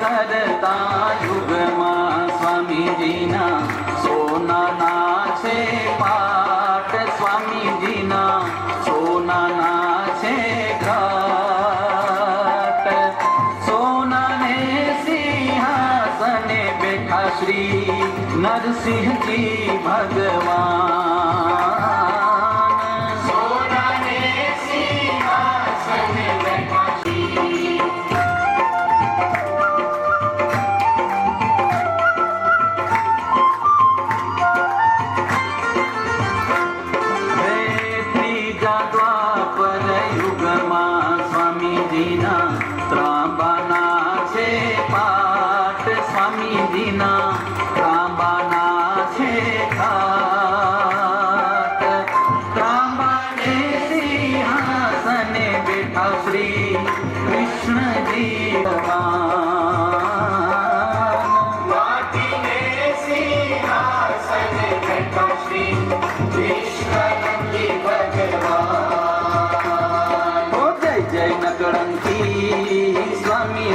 કરતા યુગમાં સ્વામીજીના સોનાના છે પાટ, સ્વામીજીના સોનાના છે ઘાટ. સોનાને સિંહાસને બેઠા શ્રી નરસિંહજી ભગવાન. સોનાને સિંહાસને બેઠા શ્રી ત્રાંબાના છે પાટ, સ્વામીજીના ત્રાંબાના છે ઘાટ. ત્રાંબાને સિંહાસને બેઠા શ્રી કૃષ્ણજી ભગવાન. માટીને સિંહાસને બેઠા શ્રી કૃષ્ણજી ભગવાન. ઓ જય જય નકળંકી સ્વામી.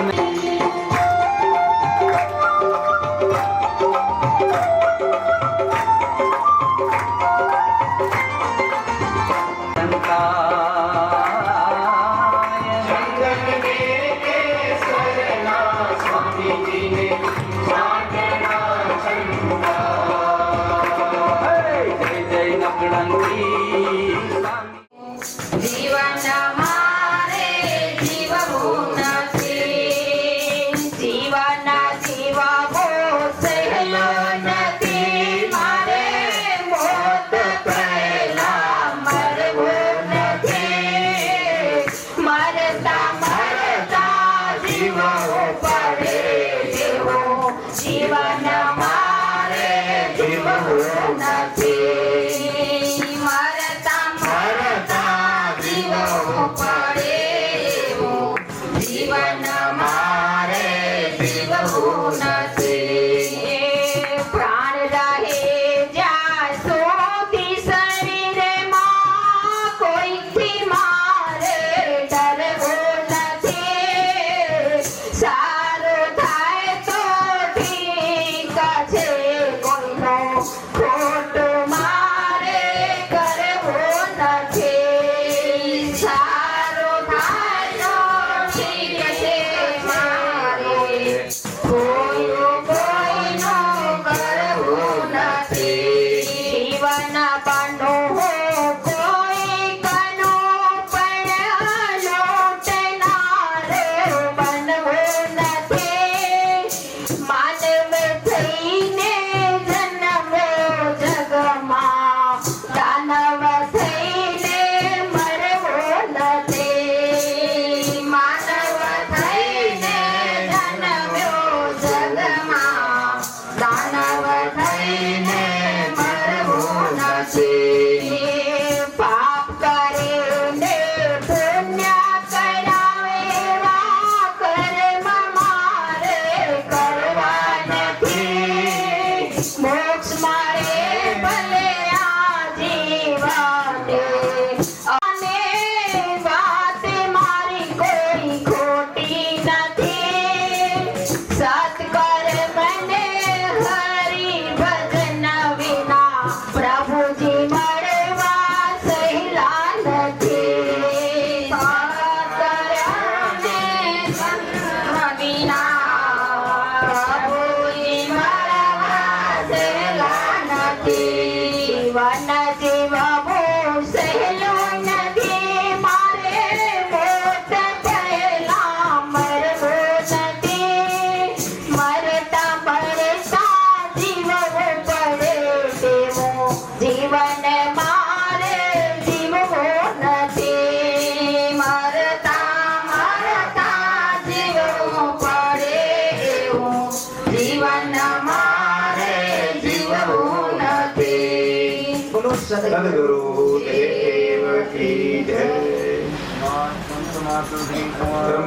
સદગુરુદેવ કી જય.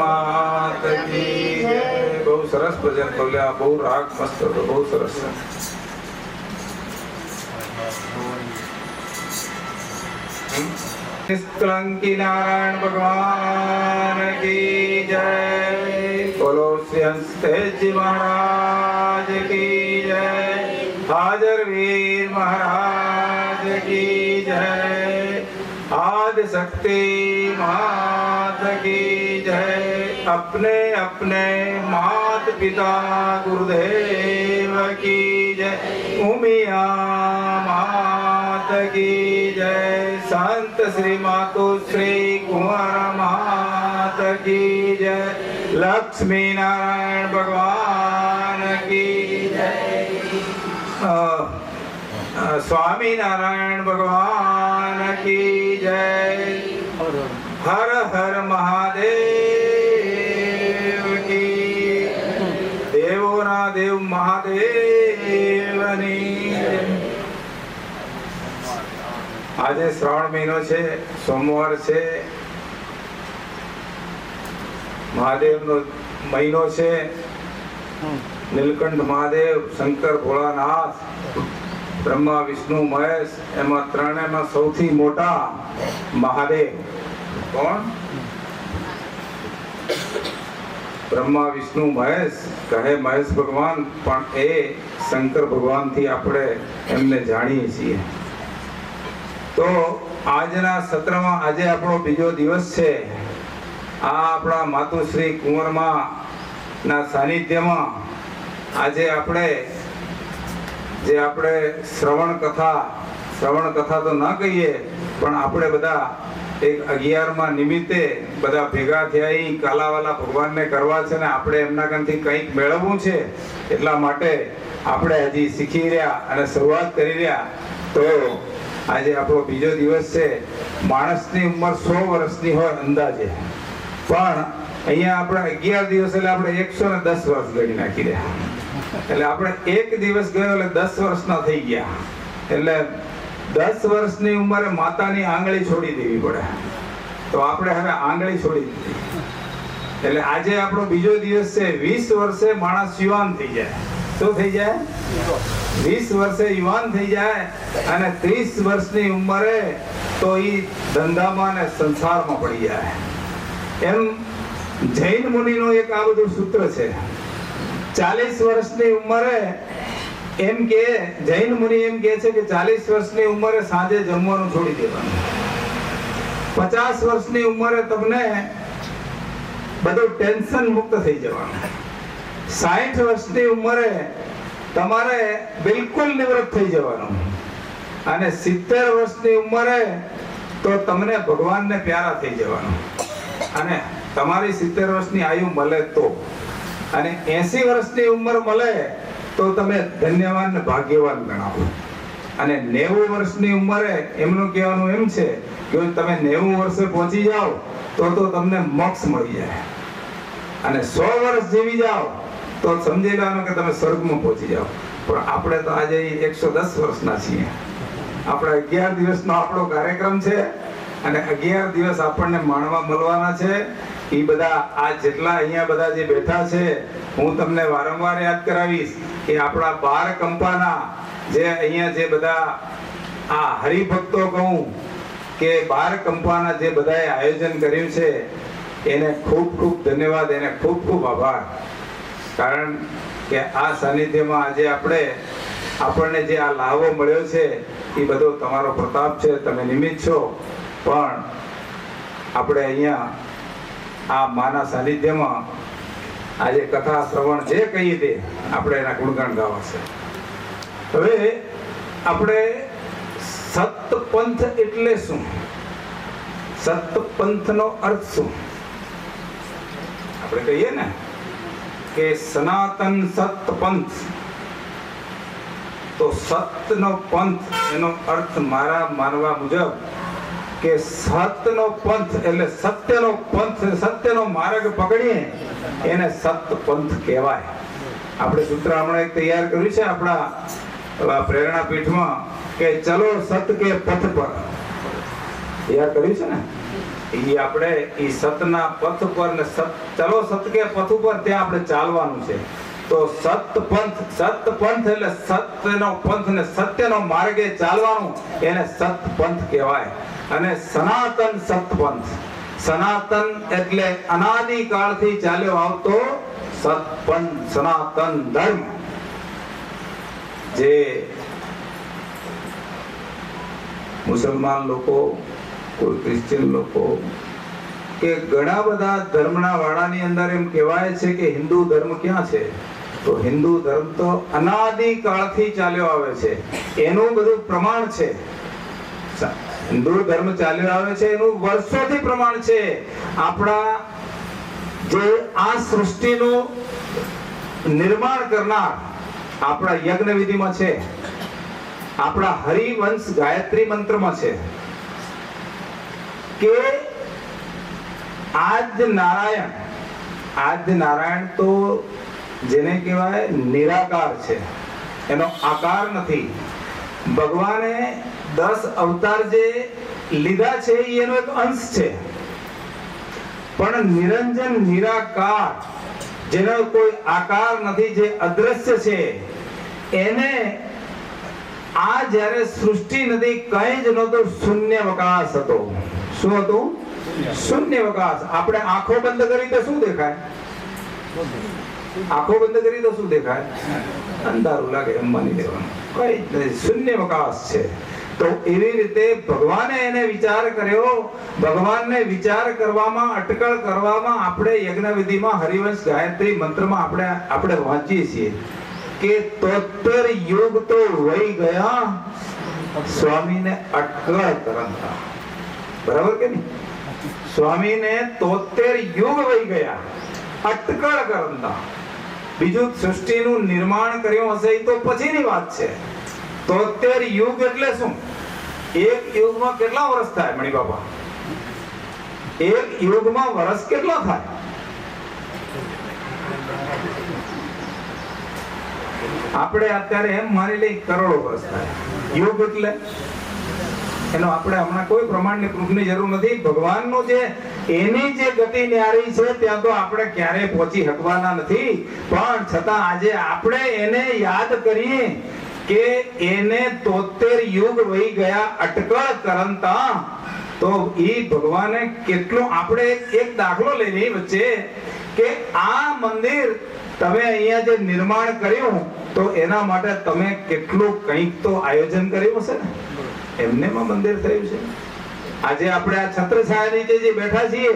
માત કી જય. બહુ સરસ ભજન બોલ્યા, બહુ રાગ મસ્ત હતો, બહુ સરસ. નિષ્કલંકી નારાયણ ભગવાન કી જય. બોલો શ્રી હંસ તેજજી મહારાજ કી જય, હાજર વીર મહારાજ કી જય, आदि शक्ति मात की जय। अपने अपने मात पिता गुरुदेव की जय, उमिया मात की जय, संत श्री मातु श्री कुंवर मात की जय, लक्ष्मी नारायण भगवान की जय, स्वामी नारायण भगवान की जय, हर हर महादेव की, देवोना देव महादेवनी जय। આજે શ્રાવણ મહિનો છે, સોમવાર છે, મહાદેવનો મહિનો છે। નીલકંઠ મહાદેવ, શંકર ભોળાનાથ, બ્રહ્મા વિષ્ણુ મહેશ, એમાં ત્રણેયમાં સૌથી મોટા મહાદેવ કોણ? બ્રહ્મા વિષ્ણુ મહેશ કહે મહેશ ભગવાન, પણ એ શંકર ભગવાનથી આપણે એમને જાણીએ છીએ। તો આજના સત્રમાં આજે આપણો બીજો દિવસ છે। આ આપણા માતુશ્રી કુંવરમાં ના સાનિધ્યમાં આજે આપણે જે આપણે શ્રવણ કથા તો ના કહીએ, પણ આપણે બધા એક 11મા નિમિત્તે બધા ભેગા થયા કાલાવાલા ભગવાનને કરવા છે ને આપણે એમના કંઈથી કંઈક મેળવવું છે, એટલા માટે આપણે હજી શીખી રહ્યા અને શરૂઆત કરી રહ્યા। તો આજે આપણો બીજો દિવસ છે। માણસની ઉંમર 100 વર્ષની હોય અંદાજે, પણ અહીંયા આપણે 11 દિવસ એટલે આપણે 110 વર્ષ ગણી નાખી રહ્યા। એટલે આપણે એક દિવસ ગયો એટલે 10 વર્ષના થઈ ગયા। એટલે 10 વર્ષની ઉંમરે માતાની આંગળી છોડી દેવી પડે, તો આપણે હવે આંગળી છોડી દીધી। એટલે આજે આપણો બીજો દિવસ છે। 20 વર્ષે માણસ યુવાન થઈ જાય। શું થઈ જાય? 20 વર્ષે યુવાન થઈ જાય અને 30 વર્ષની ઉંમરે તો એ ધંધામાં ને સંસારમાં પડી જાય। એમ જૈન મુનિનો એક આ બધું સૂત્ર છે। 40 વર્ષની ઉંમરે એમ કે જૈન મુનિ એમ કે છે કે 40 વર્ષની ઉંમરે સાંજે જમવાનું છોડી દેવાનું। 50 વર્ષની ઉંમરે તમને બધું ટેન્શન મુક્ત થઈ જવાનું। 60 વર્ષની ઉંમરે તમારે બિલકુલ નિવૃત્ત થઈ જવાનું અને 70 વર્ષની ઉંમરે તો તમને ભગવાનને પ્યારા થઈ જવાનું। અને તમારી 70 વર્ષની આયુ મળે તો, અને 80 વર્ષની ઉંમર મળે તો તમે ધન્યવાન ને ભાગ્યવાન ગણાવો। અને 90 વર્ષની ઉંમરે એમનું કહેવાનું એમ છે કે તમે 90 વર્ષે પહોંચી જાઓ તો તમને મોક્ષ મળી જાય। અને 100 વર્ષ જીવી જાઓ તો સમજી લેવાનું કે તમે સ્વર્ગમાં પહોંચી જાઓ। પણ આપણે તો આજે 110 વર્ષના છીએ। આપણે 11 દિવસનો આપણો કાર્યક્રમ છે અને 11 દિવસ આપણને માણવા મળવાના છે। એ બધા આ જેટલા અહીંયા બધા જે બેઠા છે, હું તમને વારંવાર યાદ કરાવીશ કે આપણા 12 કંપાના જે અહીંયા જે બધા આ હરિભક્તો કહું કે 12 કંપાના જે બધાએ આયોજન કર્યું છે, એને ખૂબ ખૂબ ધન્યવાદ, એને ખૂબ ખૂબ આભાર। કારણ કે આ સાનિધ્યમાં આજે આપણને જે આ લાભો મળ્યો છે એ બધો તમારો પ્રતાપ છે, તમે નિમિત્ત છો। પણ આપણે અહીંયા આ માના સાનિધ્યમાં આજે કથા શ્રવણ જે કહીએ તે આપણે એના ગુણગાન ગાવા છે। હવે આપણે સતપંથ એટલે શું? સતપંથનો અર્થ શું? આપણે કહીએ ને કે સનાતન સતપંથ, તો સતનો પંથ એનો અર્થ મારા માનવા મુજબ કે સતનો પંથ એટલે સત્યનો પંથ, સત્યનો માર્ગ પકડીએ એને સતપંથ કહેવાય। આપણે સૂત્ર હમણાં એક તૈયાર કર્યું છે આપણા પ્રેરણા પીઠમાં કે ચલો સત કે પથ પર, તૈયાર કર્યું છે ને। એ આપણે એ સતના પથ પર ને ચલો સત કે પથ ઉપર ત્યાં આપણે ચાલવાનું છે। તો સતપંથ એટલે સત્યનો પંથ ને સત્યનો માર્ગે ચાલવાનું, એને સતપંથ કહેવાય। અને સનાતન સતપંથ, સનાતન એટલે અનાદિકાળથી ચાલ્યો આવતો સત્પંથ સનાતન ધર્મ, જે મુસલમાન લોકો, કોઈ ક્રિશ્ચિયન લોકો કે ઘણા બધા ધર્મના વાળાની અંદર એમ કહેવાય છે કે હિન્દુ ધર્મ ક્યાં છે? તો હિન્દુ ધર્મ તો અનાદિકાળથી ચાલ્યો આવે છે, એનું બધું પ્રમાણ છે. હિન્દુ ધર્મ ચાલ્યો આવે છે એનું વર્ષોથી પ્રમાણ છે. આપણા જે આ સૃષ્ટિનું નિર્માણ કરનાર આપણા યજ્ઞ વિધિમાં છે, આપણા હરિવંશ ગાયત્રી મંત્રમાં છે કે આદ્ય નારાયણ તો જેને કહેવાય નિરાકાર છે, એનો આકાર નથી. ભગવાને 10 અવતાર જે લીધા છે એનો એક અંશ છે, પણ નિરંજન નિરાકાર જેનો કોઈ આકાર નથી, જે અદ્રશ્ય છે, એને આ જ્યારે સૃષ્ટિ નથી, કંઈ જ નહોતું, શૂન્યવકાશ હતો. શું હતું? શૂન્યવકાશ. આપણે આંખો બંધ કરી તો શું દેખાય? આંખો બંધ કરી તો શું દેખાય? અંધારું લાગે એમ માની લેવાનું, કઈ નથી, શૂન્યવકાશ છે. તો એવી રીતે ભગવાને એને વિચાર કર્યો. ભગવાનને વિચાર કરવામાં, અટકળ કરવામાં, આપણે યજ્ઞ વિધિમાં હરિવંશ ગાયત્રી મંત્રમાં આપણે વાંચીએ છીએ કે 73 યુગ તો વહી ગયા, સ્વામીને અટકળ કરંતા. બરાબર કે નહીં? સ્વામીને 73 યુગ વહી ગયા, અટકળ કરંતા. બીજું સૃષ્ટિનું નિર્માણ કર્યું હશે એ તો પછીની વાત છે. 73 યુગ એટલે શું? એક યુગમાં કેટલા વર્ષ થાય મણી બાપા? એક યુગમાં વર્ષ કેટલા થાય? આપણે અત્યારે એમ માની લઈ કરોડો વર્ષ થાય. યુગ એટલે એનો આપણે હમણાં કોઈ પ્રમાણની પ્રૂફની જરૂર નથી. ભગવાનનું જે એની જે ગતિ ન્યારી છે ત્યાં તો આપણે ક્યારેય પહોંચી શકવાના નથી. પણ છતાં આજે આપણે એને યાદ કરીએ કે એને 73 યુગ વહી ગયા અટકળ કરંતા, તો ઈ ભગવાને કેટલું. આપણે એક દાખલો લઈ લઈએ વચ્ચે કે આ મંદિર તમે અહીંયા જે નિર્માણ કર્યું તો એના માટે તમે કેટલું કંઈક તો આયોજન કર્યું હશે ને? એમનેમાં મંદિર થયું છે. આજે આપણે આ છત્રછાયા નીચે જે બેઠા છીએ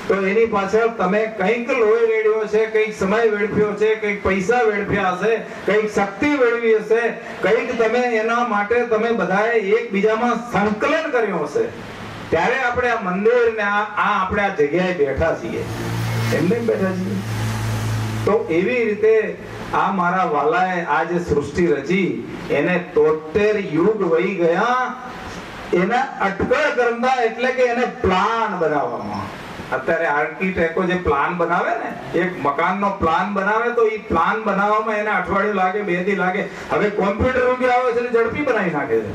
તો એની પાછળ તમે કંઈક લોહી વેડ્યો છે, કંઈક સમય વેડફ્યો છે, કંઈક પૈસા વેડફ્યા હશે, કંઈક શક્તિ વેડવી હશે, કંઈક તમે એના માટે તમે બધાએ એકબીજામાં સંકલન કર્યું હશે. ત્યારે આપણે આ મંદિર ને આપણે આ જગ્યાએ બેઠા છીએ. એમને બેઠા છીએ. તો એવી રીતે આ મારા વાલાએ આ જે સૃષ્ટિ રચી એને 73 યુગ વહી ગયા, એના અટકળ કરતા એટલે કે એને પ્લાન બનાવવામાં. અત્યારે આર્કિટેક્ટો જે પ્લાન બનાવે ને, એક મકાનનો પ્લાન બનાવે તો એ પ્લાન બનાવવામાં એને અઠવાડિયું લાગે, 2 દી લાગે. હવે કોમ્પ્યુટર રૂપી આવે છે ઝડપી બનાવી નાખે છે.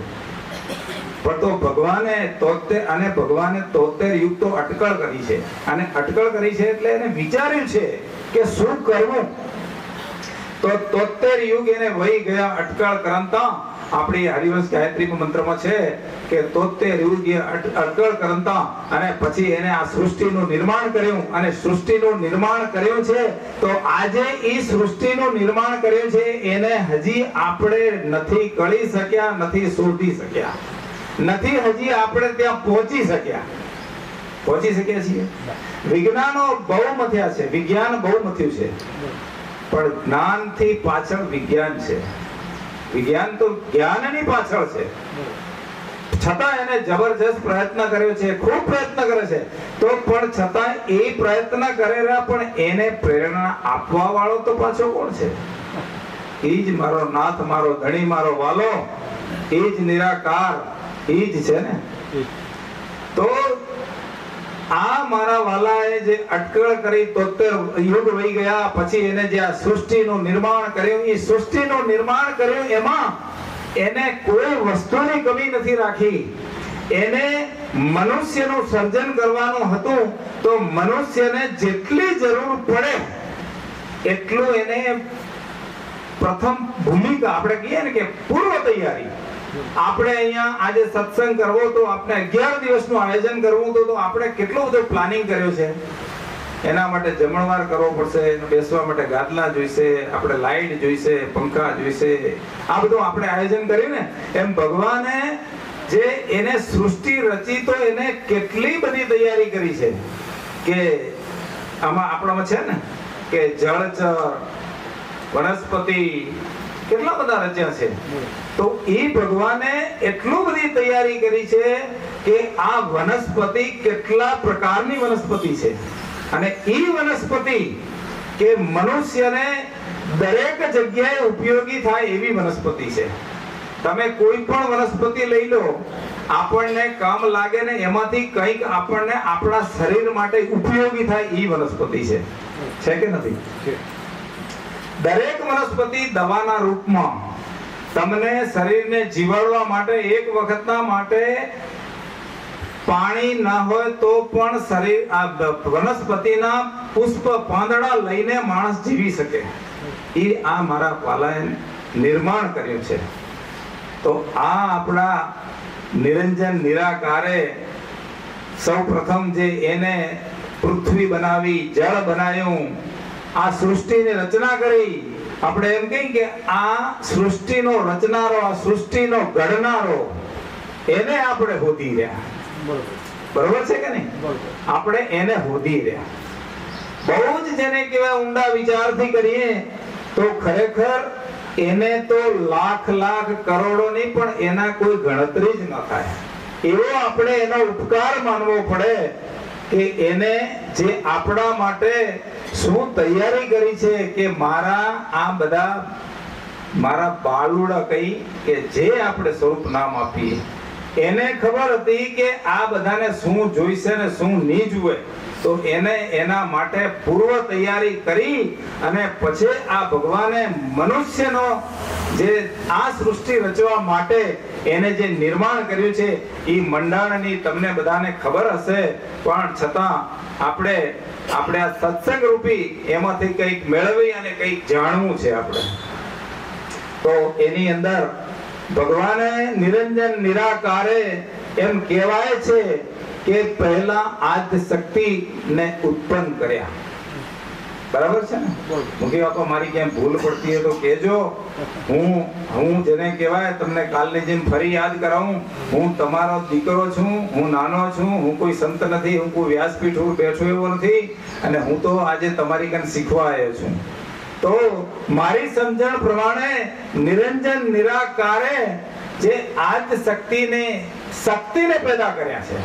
પણ તો ભગવાને 73 યુગ તો અટકળ કરી છે. અને અટકળ કરી છે એટલે એને વિચાર્યું છે કે શું કરવું. તો 73 યુગ એને વહી ગયા અટકળ કરંતા. આપણી હરિવંશ ગાયત્રી મંત્રમાં છે કે 73 યુગ અટકળ કરંતા, અને પછી એને આ સૃષ્ટિનું નિર્માણ કર્યું. અને સૃષ્ટિનું નિર્માણ કર્યું છે તો આજે ઈ સૃષ્ટિનું નિર્માણ કર્યું છે એને હજી આપણે નથી કળી શક્યા, નથી શોધી શક્યા, નથી હજી આપણે ત્યાં પહોંચી શક્યા છીએ. વિજ્ઞાનો બહુ મથ્યા છે, વિજ્ઞાન બહુ મથ્યું છે, પણ જ્ઞાનથી પાછળ વિજ્ઞાન છે. વિજ્ઞાન તો જ્ઞાનની પાછળ છે. છતાં એને જબરજસ્ત પ્રયત્ન કર્યો છે, ખૂબ પ્રયત્ન કરે છે. તો પણ છતાં એ પ્રયત્ન કરેલા પણ એને પ્રેરણા આપવા વાળો તો પાછો કોણ છે? એ જ મારો નાથ, મારો ધણી, મારો વાલો, એ જ નિરાકાર, એ જ છે ને. તો આ મારા વાલાએ જે અટકળ કરી 73 યુગ વહી ગયા, પછી એને જે આ સૃષ્ટિનું નિર્માણ કર્યું, એ સૃષ્ટિનું નિર્માણ કર્યું એમાં એને કોઈ વસ્તુની કમી નથી રાખી. એને મનુષ્યનું સર્જન કરવાનું હતું તો મનુષ્યને જેટલી જરૂર પડે એટલું એને પ્રથમ ભૂમિકા, આપણે કહીએ ને કે પૂર્વ તૈયારી, આપણે અહીંયા આજે સત્સંગ કરવો તો આપણે 11 દિવસનું આયોજન કરવું તો આપણે કેટલો બધો પ્લાનિંગ કર્યો છે. એના માટે જમણવાર કરવો પડશે, બેસવા માટે ગાદલા જોઈશે, આપણે લાઈટ જોઈશે, પંખા જોઈશે, આ બધું આપણે આયોજન કર્યું ને. એમ ભગવાને જે એને સૃષ્ટિ રચી તો એને કેટલી બધી તૈયારી કરી છે કે આમાં આપણામાં છે ને કે જળચર, વનસ્પતિ કેટલા બધા રચ્યા છે. તો એ ભગવાને એટલું બધી તૈયારી કરી છે કે આ વનસ્પતિ કેટલા પ્રકારની વનસ્પતિ છે. અને એ વનસ્પતિ કે મનુષ્યને દરેક જગ્યાએ ઉપયોગી થાય એવી વનસ્પતિ છે. તમે કોઈ પણ વનસ્પતિ લઈ લો, આપણને કામ લાગે ને એમાંથી કંઈક આપણને આપણા શરીર માટે ઉપયોગી થાય એ વનસ્પતિ છે કે નથી? દરેક વનસ્પતિ દવાના રૂપમાં તમને શરીરને જીવાડવા માટે એક વખતના માટે પાણી ના હોય તો પણ શરીર આ વનસ્પતિના પુષ્પ પાંદડા લઈને માણસ જીવી શકે. એ આ મારા વાલાએ નિર્માણ કર્યું છે. તો આ આપણા નિરંજન નિરાકારે સૌપ્રથમ જે એને પૃથ્વી બનાવી, જળ બનાવ્યું, આ સૃષ્ટિની રચના કરી. આપણે એમ કહીએ કે આ સૃષ્ટિનો રચનારો, આ સૃષ્ટિનો ઘડનારો, એને આપણે હોદી રહ્યા. બરોબર છે કે નહીં? આપણે એને હોદી રહ્યા. બહુ જ જેને કહેવાય ઊંડા વિચારથી કરીએ તો ખરેખર એને તો લાખ લાખ કરોડો નહીં પણ એના કોઈ ગણતરી જ ન થાય એવો આપણે એનો ઉપકાર માનવો પડે કે એને જે આપણા માટે શું તૈયારી કરી છે કે મારા આ બધા મારા બાલુડા કઈ કે જે આપણે સ્વરૂપ નામ આપીએ એને ખબર હતી કે આ બધાને શું જોઈશે ને શું નહીં જુએ. તો એને એના માટે પૂર્વ તૈયારી કરી અને પછી આ ભગવાને મનુષ્યનો જે આ સૃષ્ટિ રચવા માટે એને જે નિર્માણ કર્યું છે એ મંડાણની તમને બધાને ખબર હશે. પણ છતાં આપણે આ સત્સંગ રૂપી એમાંથી કંઈક મેળવી અને કંઈક જાણવું છે આપણે. તો એની અંદર ભગવાને નિરંજન નિરાકારે એમ કહેવાય છે કે પહેલા આદ્ય શક્તિ ને ઉત્પન્ન કર્યા. બરાબર છે ને? મુખી બાપા મારી ક્યાંય ભૂલ પડતી હોય તો કહેજો. હું જેને કહેવાય તમને કાલની જેમ ફરી યાદ કરાવું, હું તમારો દીકરો છું, હું નાનો છું, હું કોઈ સંત નથી, હું કોઈ વ્યાસપીઠ ઉપર બેઠો એવો નથી, અને હું તો આજે તમારી કાન શીખવા આવ્યો છું. તો મારી સમજણ પ્રમાણે નિરંજન નિરાકારે જે આદ્ય શક્તિને પેદા કર્યા છે.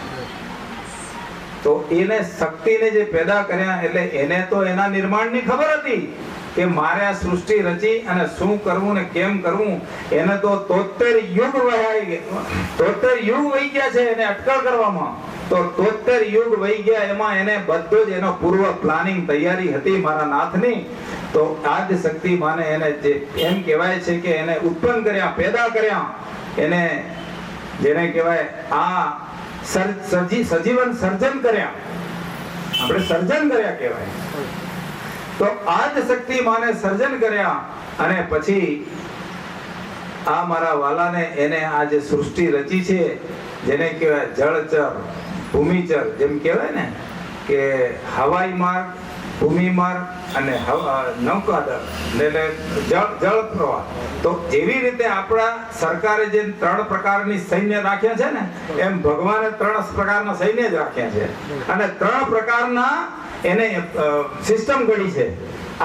તો એને શક્તિને જે પેદા કર્યા એટલે એને તો એના નિર્માણની ખબર હતી કે મારે આ સૃષ્ટિ રચી અને શું કરવું ને કેમ કરવું. એને તો 73 યુગ વહી ગયા છે એને અટકળ કરવામાં. તો 73 યુગ વહી ગયા, એમાં એને બધું જ એનો પૂર્વ પ્લાનિંગ તૈયારી હતી મારા નાથની. તો આદ્ય શક્તિ માને એને જે એમ કહેવાય છે કે એને ઉત્પન્ન કર્યા, પેદા કર્યા, એને જેને કહેવાય આ સજીવન સર્જન કર્યા, આપણે સર્જન કર્યા કહેવાય. તો આદ્ય શક્તિ માને સર્જન કર્યા અને પછી આ મારા વાલાને એને આ જે સૃષ્ટિ રચી છે જેને કહેવાય જળચર, ભૂમિચર, જેમ કહેવાય ને કે હવાઈ માર્ગ, ભૂમિ માર્ગ અને નૌકાદળ એટલે જળ પ્રવાહ. તો એવી રીતે આપણા સરકારે જે 3 પ્રકારની સૈન્ય રાખ્યા છે ને એમ ભગવાને 3 પ્રકારના સૈન્ય જ રાખ્યા છે અને 3 પ્રકારના એને સિસ્ટમ ઘડી છે.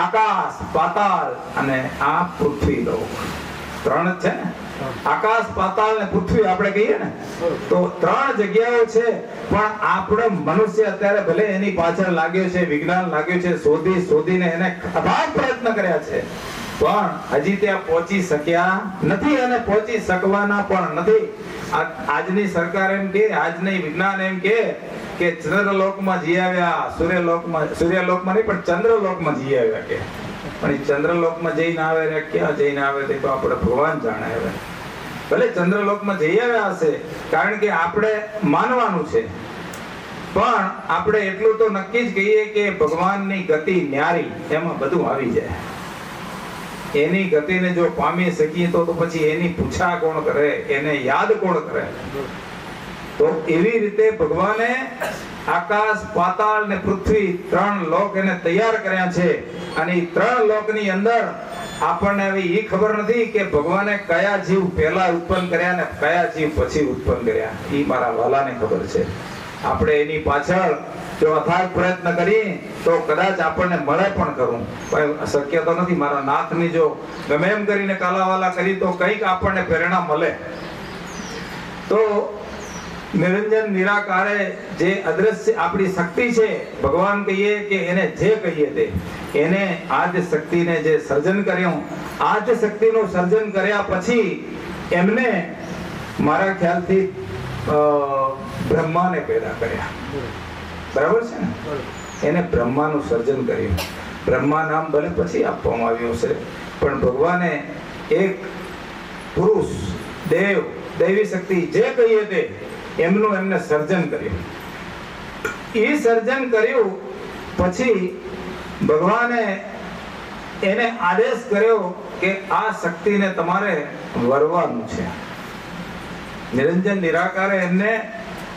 આકાશ, પાતાળ અને આ પૃથ્વી લોક. 3 છે ને, આકાશ, પાતાળ ને પૃથ્વી આપણે કહીએ ને. તો 3 જગ્યાઓ છે. પણ આપણે મનુષ્ય અત્યારે ભલે એની પાછળ લાગ્યો છે, વિજ્ઞાન લાગ્યું છે, શોધીને એને અથાગ પ્રયત્ન કર્યા છે, પણ હજી ત્યાં પહોંચી શક્યા નથી અને પહોંચી શકવાના પણ નથી. આજની સરકાર એમ કે, આજની વિજ્ઞાન એમ કે ચંદ્રલોકમાં જી આવ્યા, સૂર્યલોકમાં નહીં પણ ચંદ્રલોકમાં જી આવ્યા કે. પણ એ ચંદ્રલોકમાં જઈને આવે ને ક્યાં જઈને આવે તે તો આપણે ભગવાન જાણે. હવે ભલે ચંદ્રલોકમાં જઈ આવ્યા હશે કારણ કે આપણે માનવાનું છે, પણ આપણે એટલું તો નક્કી જ કહીએ કે ભગવાનની ગતિ ન્યારી, એમાં બધું આવી જાય. એની ગતિને જો પામી શકીએ તો પછી એની પૂછા કોણ કરે, એને યાદ કોણ કરે? તો એવી રીતે ભગવાને આકાશ, પાતાળ ને પૃથ્વી 3 લોક એને તૈયાર કર્યા છે. અને એ 3 લોકની અંદર આપણને હવે એ ખબર નથી કે ભગવાને કયા જીવ પહેલા ઉત્પન્ન કર્યા ને કયા જીવ પછી ઉત્પન્ન કર્યા. એ મારા વાલાને ખબર છે. આપણે એની પાછળ જો અથાગ પ્રયત્ન કરીએ તો કદાચ આપણને મળે પણ ખરું, પણ શક્ય તો નથી. મારા નાથની જો ગમે એમ કરીને કાલાવાલા કરી તો કંઈક આપણને પ્રેરણા મળે. તો નિરંજન નિરાકારે જે અદ્રશ્ય આપણી શક્તિ છે, ભગવાન કહીએ કે એને જે કહીએ તે, એને આદ્ય શક્તિને જે સર્જન કર્યું, આદ્ય શક્તિનું સર્જન કર્યા પછી એમને મારા ખ્યાલથી બ્રહ્માને પેદા કર્યા. બરાબર છે ને? એને બ્રહ્માનું સર્જન કર્યું. બ્રહ્મા નામ ભલે પછી આપવામાં આવ્યું છે, પણ ભગવાને એક પુરુષ, દેવ, દૈવી શક્તિ જે કહીએ તે એમનું એમને સર્જન કર્યું. એ સર્જન કર્યું પછી ભગવાને એને આદેશ કર્યો કે આ શક્તિને તમારે વરવાનું છે. નિરંજન નિરાકારે એમને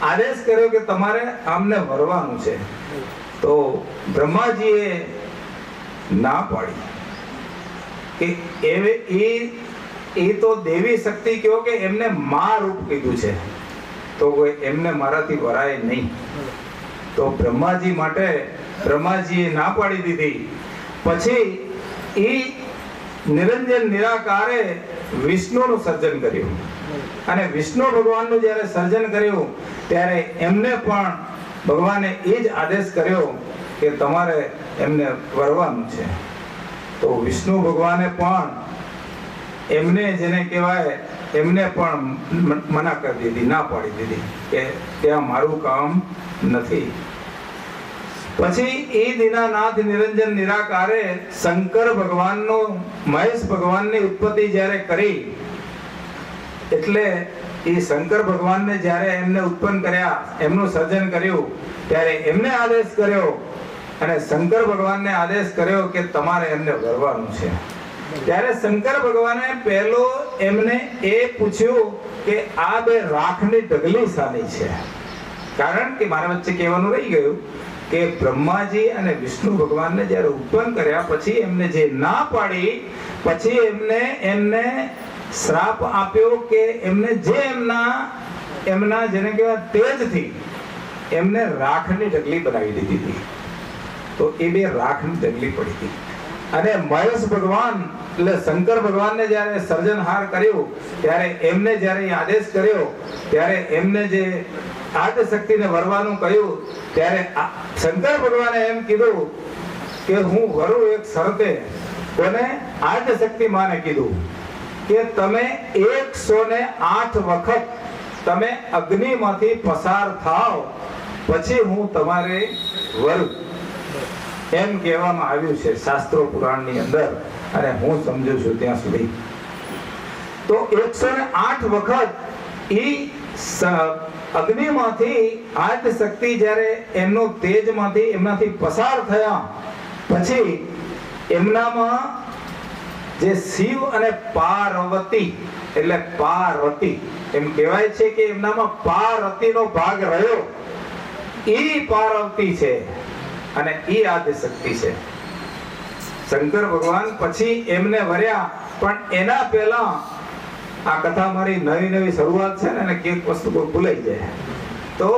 આદેશ કર્યો કે તમારે આમને વરવાનું છે. તો બ્રહ્માજીએ ના પાડી કે એ તો દેવી શક્તિ કહો કે એમને મા રૂપ કીધું છે, તો એમને મારાથી વરાય નહીં. તો બ્રહ્માજી માટે બ્રહ્માજીએ ના પાડી દીધી. પછી એ નિરંજન નિરાકારે વિષ્ણુનું સર્જન કર્યું. અને વિષ્ણુ ભગવાનનું જ્યારે સર્જન કર્યું ત્યારે એમને પણ ભગવાને એ જ આદેશ કર્યો કે તમારે એમને વરવાનું છે. તો વિષ્ણુ ભગવાને પણ એમને જેને કહેવાય એમને પણ મના કરી દીધી, ના પાડી દીધી કે ત્યાં મારું કામ નથી. પછી એ દીનાનાથ નિરંજન નિરાકારે શંકર ભગવાનનો, મહેશ ભગવાનની ઉત્પત્તિ જ્યારે કરી, એટલે એ શંકર ભગવાનને જ્યારે એમને ઉત્પન્ન કર્યા, એમનું સર્જન કર્યું, ત્યારે એમને આદેશ કર્યો અને શંકર ભગવાનને આદેશ કર્યો કે તમારે એમને વરવાનું છે. ત્યારે શંકર ભગવાને પહેલો એમને એ પૂછ્યું કે આ બે રાખની ઢગલી સાની છે? કારણ કે મારા વચ્ચે કહેવાનું રહી ગયું કે બ્રહ્માજી અને વિષ્ણુ ભગવાનને જ્યારે ઉત્પન્ન કર્યા પછી એમને જે ના પાડી, પછી એમને શ્રાપ આપ્યો કે એમને જે એમના જેને કહેવાય તેજથી એમને રાખની ઢગલી બનાવી દીધી હતી. તો એ બે રાખની ઢગલી પડી હતી. અને મહેશ ભગવાન એટલે શંકર ભગવાનને જ્યારે સર્જનહાર કર્યું ત્યારે એમને જ્યારે આદેશ કર્યો ત્યારે એમને જે આદ્ય શક્તિને વરવાનું કહ્યું ત્યારે શંકર ભગવાને એમ કીધું કે હું વરું એક શરતે. કોને? આદ્ય શક્તિ માને કીધું કે તમે 108 વખત તમે અગ્નિમાંથી પસાર થાવ પછી હું તમારે વરું, એમ કહેવામાં આવ્યું છે શાસ્ત્રો પુરાણની અંદર, અને હું સમજુ છું ત્યાં સુધી. તો 108 વખત ઈ અગ્નિમાંથી આદ્ય શક્તિ જ્યારે એમનો તેજમાંથી એમનાથી પસાર થયા પછી એમનામાં જે શિવ અને પાર્વતી, એટલે પાર્વતી એમ કહેવાય છે કે એમનામાં પાર્વતીનો ભાગ રહ્યો. ઈ પાર્વતી છે અને ઈ આદ્ય શક્તિ છે. શંકર ભગવાન પછી એમને વર્યા, પણ એના પહેલા આ કથા મારી નવી શરૂઆત છે ને, એને એક વસ્તુ ભૂલાઈ જાય. તો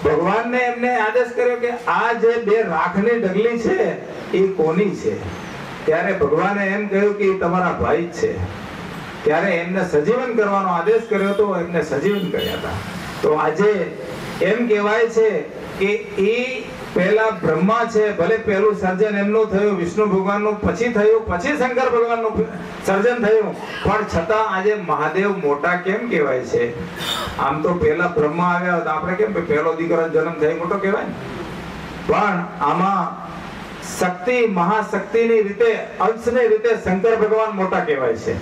ભગવાનને એમને આદેશ કર્યો કે આ જે બે રાખની ઢગલી છે એ કોની છે? ત્યારે ભગવાને એમ કહ્યું કે એ તમારા ભાઈ જ છે. ત્યારે એમને સજીવન કરવાનો આદેશ કર્યો હતો, એમને સજીવન કર્યા હતા. તો આજે એમ કહેવાય છે કે એ પહેલા બ્રહ્મા છે, ભલે પહેલું સર્જન એમનું થયું, વિષ્ણુ ભગવાનનું પછી થયું, પછી શંકર ભગવાનનું સર્જન થયું, પણ છતાં આજે મહાદેવ મોટા કેમ કહેવાય છે? આમ તો પહેલા બ્રહ્મા આવ્યા હતા, આપણે કેમ પહેલો દીકરો જન્મ થાય મોટો કહેવાય, પણ આમાં શક્તિ, મહાશક્તિની રીતે, અંશની રીતે શંકર ભગવાન મોટા કહેવાય છે.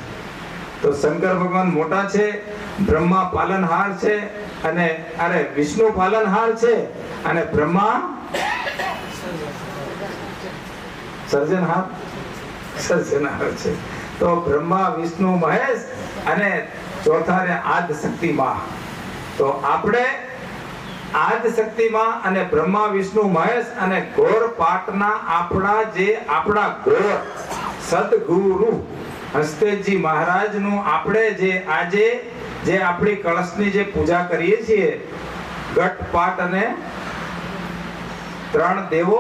તો શંકર ભગવાન મોટા છે, બ્રહ્મા પાલનહાર છે, અને વિષ્ણુ પાલનહાર છે, અને બ્રહ્મા સર્જનહાર છે. તો બ્રહ્મા વિષ્ણુ મહેશ અને ચોથા ને આદ્ય શક્તિ માં. તો આપણે આદ્ય શક્તિ માં અને બ્રહ્મા વિષ્ણુ મહેશ અને ઘોર પાટના આપણા ઘોર સદગુરુ હસ્તેજી મહારાજનું આપણે જે આજે જે આપણી કળશની જે પૂજા કરીએ છીએ, ઘટ પાટ અને 3 દેવો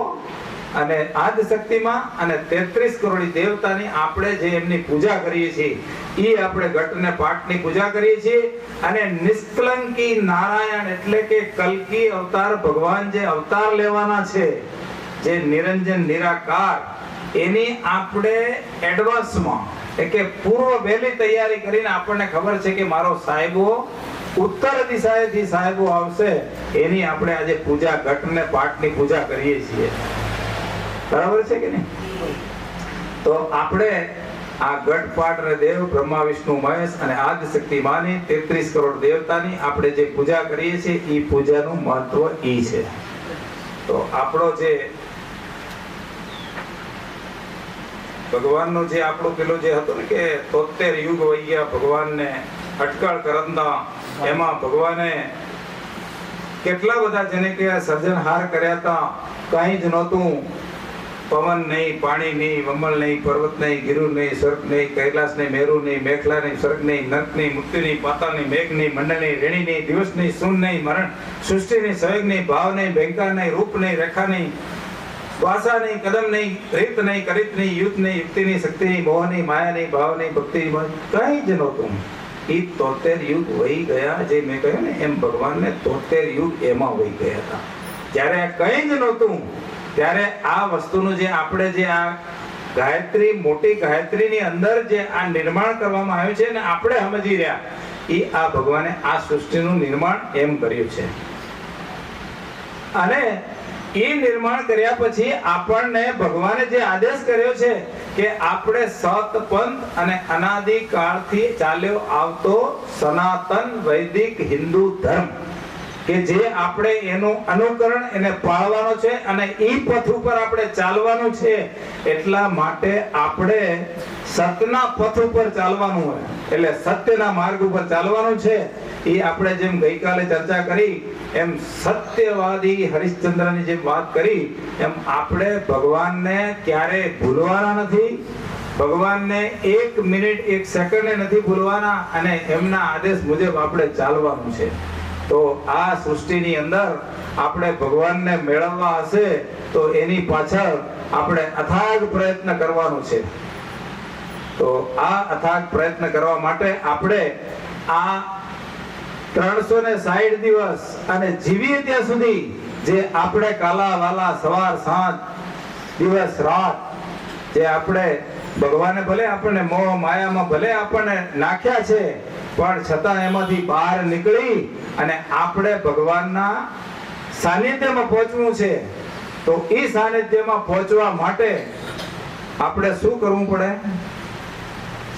અને આદ્ય શક્તિમાં અને 33 કરોડી દેવતાની આપણે જે એમની પૂજા કરીએ છીએ, એ આપણે ઘટ ને પાટની પૂજા કરીએ છીએ. અને નિષ્કલંકી નારાયણ એટલે કે કલ્કી અવતાર ભગવાન જે અવતાર લેવાના છે, જે નિરંજન નિરાકાર, એની આપણે એડવાન્સમાં કે પૂર્વ વહેલી તૈયારી કરીને આપણને ખબર છે કે મારો સાહેબો ઉત્તર દિશાએથી સાહેબો આવશે, એની આપણે આજે પૂજા ઘટ ને પાટની પૂજા કરીએ છીએ. બરાબર છે કે નહીં? તો આપણે આ ઘટ પાટ અને દેવ બ્રહ્મા વિષ્ણુ મહેશ અને આદ્ય શક્તિ માની 33 કરોડ દેવતાની આપણે જે પૂજા કરીએ છીએ, એ પૂજાનું મહત્વ ઈ છે. તો આપણો જે ભગવાનનો જે આપણો પેલો જે હતો ને કે 73 યુગ વહી ગયા ભગવાનને અટકળ કરંદા, એમાં ભગવાને કેટલા બધા જેને કે સર્જનહાર કર્યા હતા. કઈ જ નહોતું, પવન નહીં, પાણી નહીં, વમળ નહીં, પર્વત નહીં, ગિરુ નહીં, સ્વર્ગ નહીં, કૈલાસ નહીં, મેરુ નહીં, મેખલા નહીં, સ્વર્ગ નહીં, નર્ક નહીં, મૃત્યુ નહીં, પાતાળ નહીં, મેઘ નહીં, મંડળ નહીં, રેણી નહીં, દિવસ નહીં, શૂન્ય નહીં, મરણ, સૃષ્ટિ નહીં, સંયોગ નહીં, ભાવ નહીં, ભયંકર નહીં, રૂપ નહીં, રેખા નહીં, વાસા નહીં, કદમ નહીં, રીત નહીં, કરિત નહીં, યુદ્ધ નહીં, યુક્તિ નહીં, શક્તિ નહીં, મોહ નહીં, માયા નહીં, ભાવ નહીં, ભક્તિ નહીં, કઈ જ નહોતું. એ 73 યુગ વહી ગયા. જે મેં કહ્યું ને એમ ભગવાનને 73 યુગ એમાં વહી ગયા હતા. જ્યારે કઈ જ નહોતું, ત્યારે આ વસ્તુનું જે આપણે જે આ ગાયત્રી, મોટી ગાયત્રીની અંદર જે આ નિર્માણ કરવામાં આવ્યું છે ને આપણે સમજી રહ્યા, એ આ ભગવાને આ સૃષ્ટિનું નિર્માણ એમ કર્યું છે. અને એ નિર્માણ કર્યા પછી આપણને ભગવાને જે આદેશ કર્યો છે કે આપણે સત પંથ અને અનાદિ કાળથી ચાલ્યો આવતો સનાતન વૈદિક હિન્દુ ધર્મ, કે જે આપણે એનું અનુકરણ એને પાળવાનો છે અને એ પથ ઉપર આપણે ચાલવાનું છે. એટલા માટે આપણે સતના પથ ઉપર ચાલવાનું હોય, એટલે સત્યના માર્ગ ઉપર ચાલવાનું છે. એ આપણે જેમ ગઈકાલે ચર્ચા કરી એમ સત્યવાદી હરિશ્ચંદ્રની જેમ વાત કરી એમ આપણે ભગવાનને ક્યારે ભૂલવાના નથી, ભગવાનને 1 મિનિટ 1 સેકન્ડ નથી ભૂલવાના, અને એમના આદેશ મુજબ આપણે ચાલવાનું છે. તો આ સૃષ્ટિની અંદર આપણે ભગવાનને મેળવવા હશે તો એની પાછળ આપણે અથાગ પ્રયત્ન કરવાનો છે. તો આ અથાગ પ્રયત્ન કરવા માટે આપણે આ 360 દિવસ અને જીવીએ ત્યાં સુધી જે આપણે કાલા વાલા સવાર સાંજ દિવસ રાત જે આપણે ભગવાને ભલે આપણને મોહ માયામાં ભલે આપણને નાખ્યા છે, પણ છતાં એમાંથી બહાર નીકળી અને આપણે ભગવાનના સાનિધ્યમાં પહોંચવું છે. તો એ સાનિધ્યમાં પહોંચવા માટે આપણે શું કરવું પડે?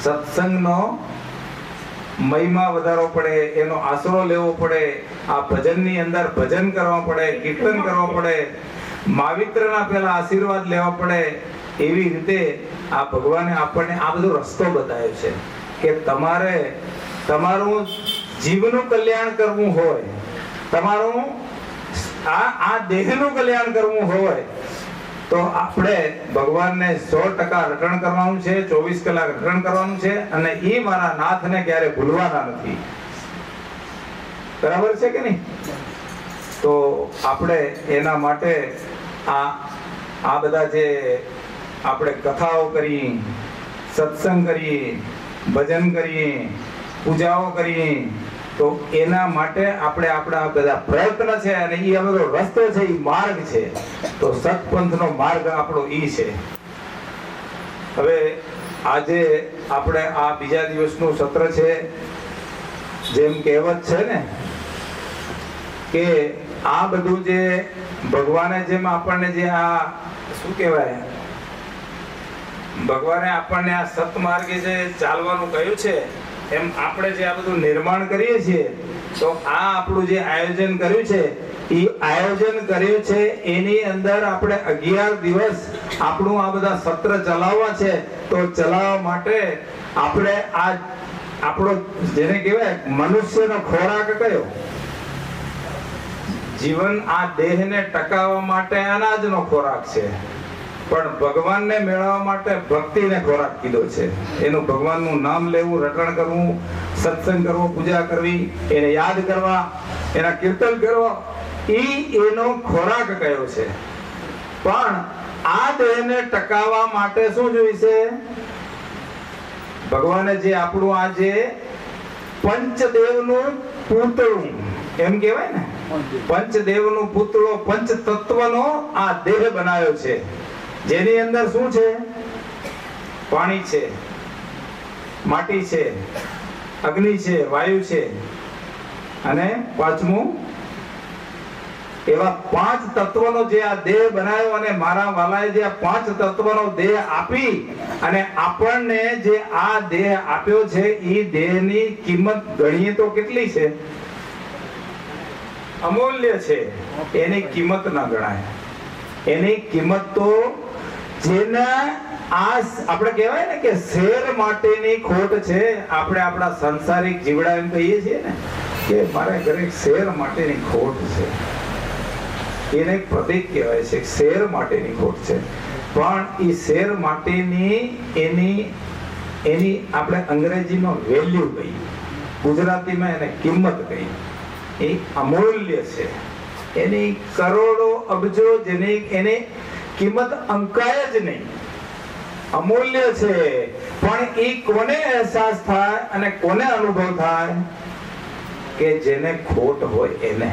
સત્સંગનો મહિમા વધારવો પડે, એનો આશરો લેવો પડે, આ ભજનની અંદર ભજન કરવા પડે, કીર્તન કરવા પડે, માવિત્રના પહેલા આશીર્વાદ લેવા પડે. એવી રીતે આ ભગવાને આપણને આ બધો રસ્તો બતાવ્યો છે કે તમારે તમારું જીવનું કલ્યાણ કરવું હોય, તમારું આ દેહનું કલ્યાણ કરવું હોય તો આપણે ભગવાનને 100% રટણ કરવાનું છે, 24 કલાક રટણ કરવાનું છે, અને એ મારા નાથને ક્યારે ભૂલવાના નથી. બરાબર છે કે નહીં? તો આપણે એના માટે આ બધા જે આપણે કથાઓ કરી, સત્સંગ કરીએ, ભજન કરીએ, પૂજાઓ કરીએ, તો એના માટે આપણે આપણા બધા પ્રયત્ન છે અને એ બધો રસ્તો છે, એ માર્ગ છે. તો સત્પંથનો માર્ગ આપણો ઈ છે. હવે આજે આપણે આ બીજા દિવસનું સત્ર છે. જેમ કહેવત છે ને કે આ બધું જે ભગવાને જેમ આપણને જે આ શું કહેવાય, ભગવાને આપણને આ સત્માર્ગે જે ચાલવાનું કહ્યું છે, એમ આપણે જે આ બધું નિર્માણ કરીએ છીએ, તો આ આપણું જે આયોજન કર્યું છે એ આયોજન કર્યું છે. એની અંદર આપણે 11 દિવસ આપણું આ બધા સત્ર ચલાવવા છે. તો ચલાવવા માટે આપણે આ આપણો જેને કહેવાય મનુષ્યનો ખોરાક કયો? જીવન આ દેહને ટકાવવા માટે અનાજનો ખોરાક છે, પણ ભગવાનને મેળવવા માટે ભક્તિને ખોરાક કીધો છે. એનું ભગવાનનું નામ લેવું, રટણ કરવું, સત્સંગ કરવો, પૂજા કરવી, એને યાદ કરવા, એના કીર્તન કરવા, એનો ખોરાક કયો છે. પણ આ દેહને ટકાવવા માટે શું જોઈશે? ભગવાને જે આપણું આ જે પંચદેવનું પૂતળું એમ કહેવાય ને, પંચદેવનું પૂતળો, પંચ તત્વનો આ દેહ બનાવ્યો છે. જેની અંદર શું છે? પાણી છે, માટી છે, અગ્નિ છે, વાયુ છે, અને પાંચમું એવા 5 તત્વનો જે આ દેહ બનાવ્યો. અને મારા વાલાએ જે આ 5 તત્વનો દેહ આપી અને આપણને જે આ દેહ આપ્યો છે, એ દેહની કિંમત ગણીએ તો કેટલી છે? અમૂલ્ય છે. એની કિંમત ના ગણાય. એની કિંમત તો જેના આ આપણે કહેવાય ને કે શેર માટેની ખોટ છે. આપણે આપણા સંસારિક જીવડા એમ કહીએ છીએ ને કે મારા ઘરે શેર માટેની ખોટ છે. એને એક પ્રતીક કહેવાય છે, શેર માટેની ખોટ છે. પણ એ શેર માટેની એની આપણે અંગ્રેજીમાં વેલ્યુ કહી, ગુજરાતીમાં એને કિંમત કહી. એ અમૂલ્ય છે. એની કરોડો અબજો જેની એની કિંમત અંકાય જ નહીં. અમૂલ્ય છે. પણ એ કોને અહેસાસ થાય અને કોને અનુભવ થાય? કે જેને ખોટ હોય એને.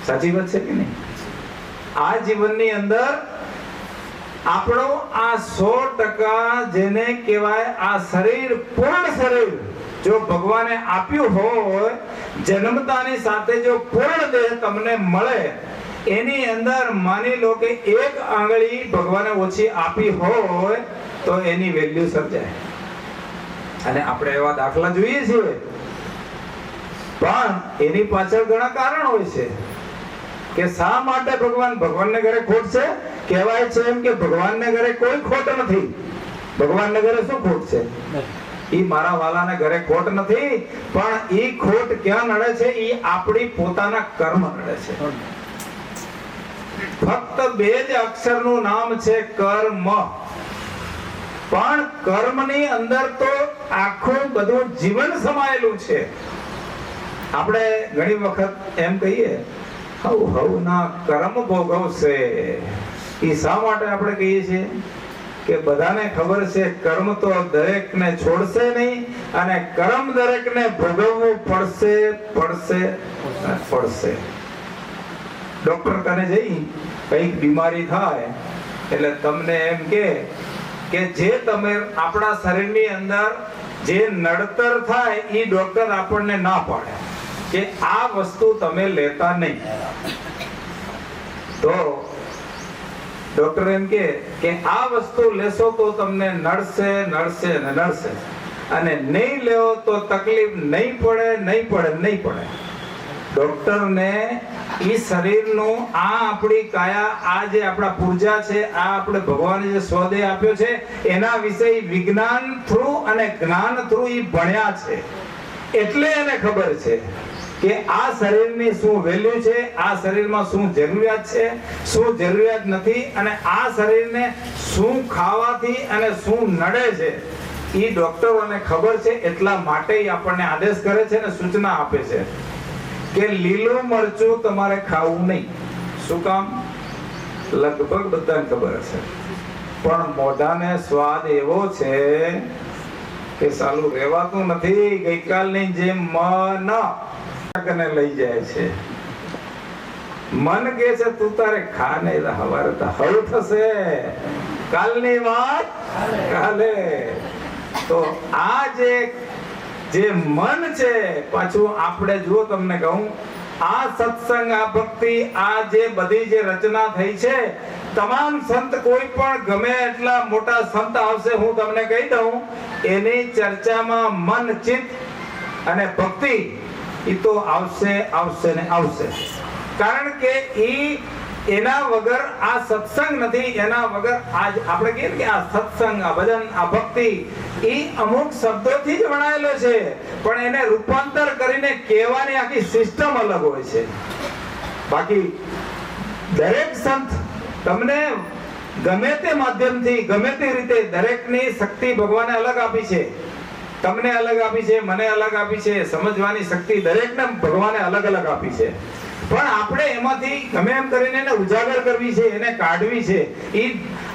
સાચી વાત છે કે નહીં? આ જીવનની અંદર આપણો આ 100% જેને કહેવાય આ શરીર, પૂર્ણ શરીર જો ભગવાને આપ્યું હોય, જન્મતાની સાથે જો પૂર્ણ દેહ તમને મળે, એની અંદર માની લો કે 1 આંગળી ભગવાને ઓછી આપી હોય તો એની વેલ્યુ સર્જાય. અને આપણે એવા દાખલા જોઈએ છીએ, પણ એની પાછળ ઘણા કારણ હોય છે કે શા માટે ભગવાનને ઘરે ખોટ છે. કહેવાય છે એમ કે ભગવાનને ઘરે કોઈ ખોટ નથી. ભગવાનને ઘરે શું ખોટ છે? ઈ મારા વાલાને ઘરે ખોટ નથી, પણ ઈ ખોટ ક્યાં નડે છે? ઈ આપણી પોતાના કર્મ નડે છે. ફક્ત 2 જ અક્ષરનું નામ છે કર્મ. પણ કર્મની અંદર તો આખું બધું જીવન સમાયેલું છે. આપણે ઘણી વખત એમ કહીએ હવ ના કર્મ ભોગવશે. એ શા માટે આપણે કહીએ છીએ? કે બધાને ખબર છે કર્મ તો દરેકને છોડશે નહીં, અને કર્મ દરેકને ભોગવવું પડશે. ડોક્ટર કને જઈ કઈક બીમારી થાય એટલે તમને એમ કે જે તમે આપણા શરીરની અંદર જે નડતર થાય એ ડોક્ટર આપણને ના પાડે કે આ વસ્તુ તમે લેતા નહીં. તો ડોક્ટર એમ કે આ વસ્તુ લેશો તો તમને નડશે ને નડશે, અને નહીં લેવો તો તકલીફ નહીં પડે. ડોક્ટરને ઈ શરીરનું આ આપણી કાયા, આ જે આપણા પૂર્જા છે, આ આપણે ભગવાને જે સ્વદેહ આપ્યો છે, એના વિશે વિજ્ઞાન થ્રુ અને જ્ઞાન થ્રુ ઈ ભણ્યા છે. એટલે એને ખબર છે કે આ શરીરની શું વેલ્યુ છે, આ શરીરમાં શું જરૂરિયાત છે, શું જરૂરિયાત નથી, અને આ શરીરને શું ખાવાથી અને શું નડે છે એ ડોક્ટરોને ખબર છે. એટલા માટે આપણને આદેશ કરે છે અને સૂચના આપે છે કે લીલું મરચું તમારે ખાવું નહીં. શું કામ? લગભગ બધાને ખબર હશે, પણ મોઢાને સ્વાદ એવો છે કે સાલું રહેવાતું નથી. ગઈકાલની જેમ મન લઈ જાય છે. મન કે છે તું તારે ખા ને, હવારે તો હળું થશે, કાલની વાત કાલે. તો આ જે મન છે, પાછું આપણે જુઓ, તમને કહું, આ સત્સંગ, આ ભક્તિ, આ જે બધી જે રચના થઈ છે, તમામ સંત, કોઈ પણ ગમે એટલા મોટા સંત આવશે, હું તમને કહી દઉં, એની ચર્ચામાં મન, ચિત્ત અને ભક્તિ એ તો આવશે આવશે ને આવશે. કારણ કે એના વગર આ સત્સંગ નથી. એના વગર આજ આપણે કહીએ કે આ સત્સંગ, આ ભજન, આ ભક્તિ એ અમુક શબ્દોથી જ વણાયેલો છે, પણ એને રૂપાંતર કરીને કહેવાની આખી સિસ્ટમ અલગ હોય છે. બાકી દરેક સંત તમને ગમે તે માધ્યમથી ગમે તે રીતે દરેકની શક્તિ ભગવાને અલગ આપી છે. તમને અલગ આપી છે, મને અલગ આપી છે. સમજવાની શક્તિ દરેકને ભગવાને અલગ અલગ આપી છે. પણ આપણે એમાંથી ગમે એમ કરીને એને ઉજાગર કરવી છે, એને કાઢવી છે. એ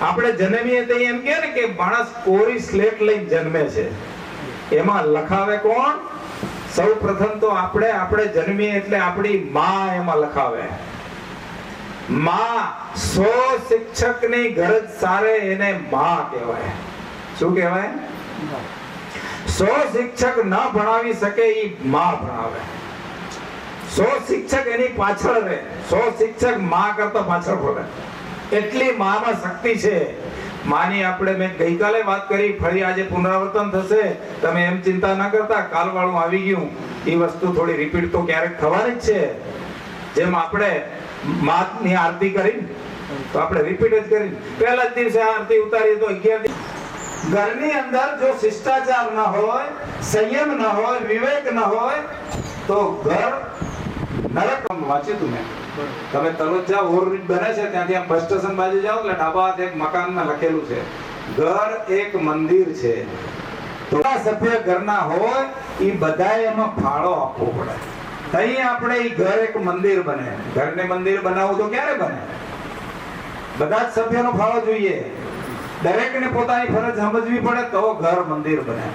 આપણે જન્મીએ તો એમ કહે ને કે માણસ કોરી સ્લેટ લઈને જન્મે છે. એમાં લખાવે કોણ? સૌ પ્રથમ તો આપણે જન્મીએ એટલે આપણી માં એમાં લખાવે. માં સો શિક્ષકની ગરજ સારે એને માં કહેવાય. શું કહેવાય? સો શિક્ષક ન ભણાવી શકે ઈ માં ભણાવે. 100 શિક્ષક એની પાછળ રહે, 100 શિક્ષક માં કરતા પાછળ પડે. એટલી મામાં શક્તિ છે. માની આપણે મેં ગઈકાલે વાત કરી, ફરી આજે પુનરાવર્તન થશે. તમે એમ ચિંતા ના કરતા, કાલ વાળું આવી ગયું. એ વસ્તુ થોડી રિપીટ તો ક્યારેક થવાની જ છે. જેમ આપણે માની આરતી કરી તો આપણે રિપીટ જ કરી. પહેલા જ દિવસે આરતી ઉતારી તો 11 ઘરની અંદર જો શિષ્ટાચાર ન હોય, સંયમ ન હોય, વિવેક ન હોય તો ઘર નરક. વાંચ્યું તું મેં. તમે તલોજા ઓવરબ્રિજ બને છે ત્યાંથી આમ બસ સ્ટેશન બાજુ જાઓ એટલે ડાબા હાથે એક મકાનમાં લખેલું છે, ઘર એક મંદિર છે. તો સભ્ય ઘરના હોય એ બધાએ એમાં ફાળો આપવો પડે. તઈ આપણે એ ઘર એક મંદિર બને. ઘરને મંદિર બનાવવું તો ક્યારે બને? બધા જ સભ્યનો ફાળો જોઈએ. દરેકને પોતાની ફરજ સમજવી પડે તો ઘર મંદિર બને.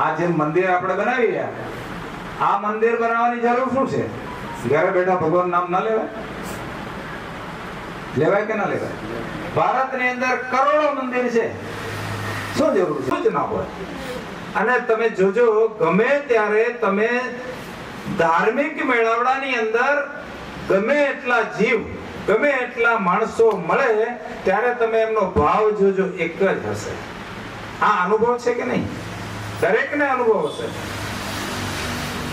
આ જે મંદિર આપણે બનાવી રહ્યા, આ મંદિર બનાવવાની જરૂર શું છે? ઘરે બેઠા ભગવાન નામ ના લેવાય? લેવાય કે ના લેવાય? ભારતની અંદર કરોડો મંદિર છે. શું જરૂર છે? જ ના હોય. અને તમે જોજો, ગમે ત્યારે તમે ધાર્મિક મેળાવડાની અંદર ગમે એટલા જીવ, ગમે એટલા માણસો મળે ત્યારે તમે એમનો ભાવ જોજો, એક જ હશે. આ અનુભવ છે કે નહીં? દરેકને અનુભવ હશે.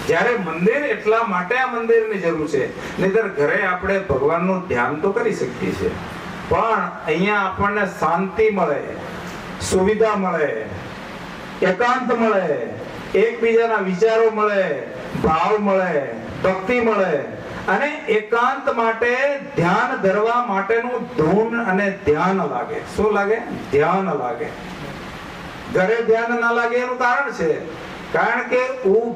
જ્યારે મંદિર, એટલા માટે આ મંદિરની જરૂર છે. નહીંતર ઘરે આપણે ભગવાનનું ધ્યાન તો કરી શકીએ છીએ, પણ અહીંયા આપણને શાંતિ મળે, સુવિધા મળે, એકાંત મળે, એકબીજાના વિચારો મળે, ભાવ મળે, ભક્તિ મળે. અને એકાંત માટે, ધ્યાન ધરવા માટેનું ધૂન અને ધ્યાન લાગે. શું લાગે? ધ્યાન લાગે. ઘરે ધ્યાન ના લાગે એનું કારણ છે, કારણ કે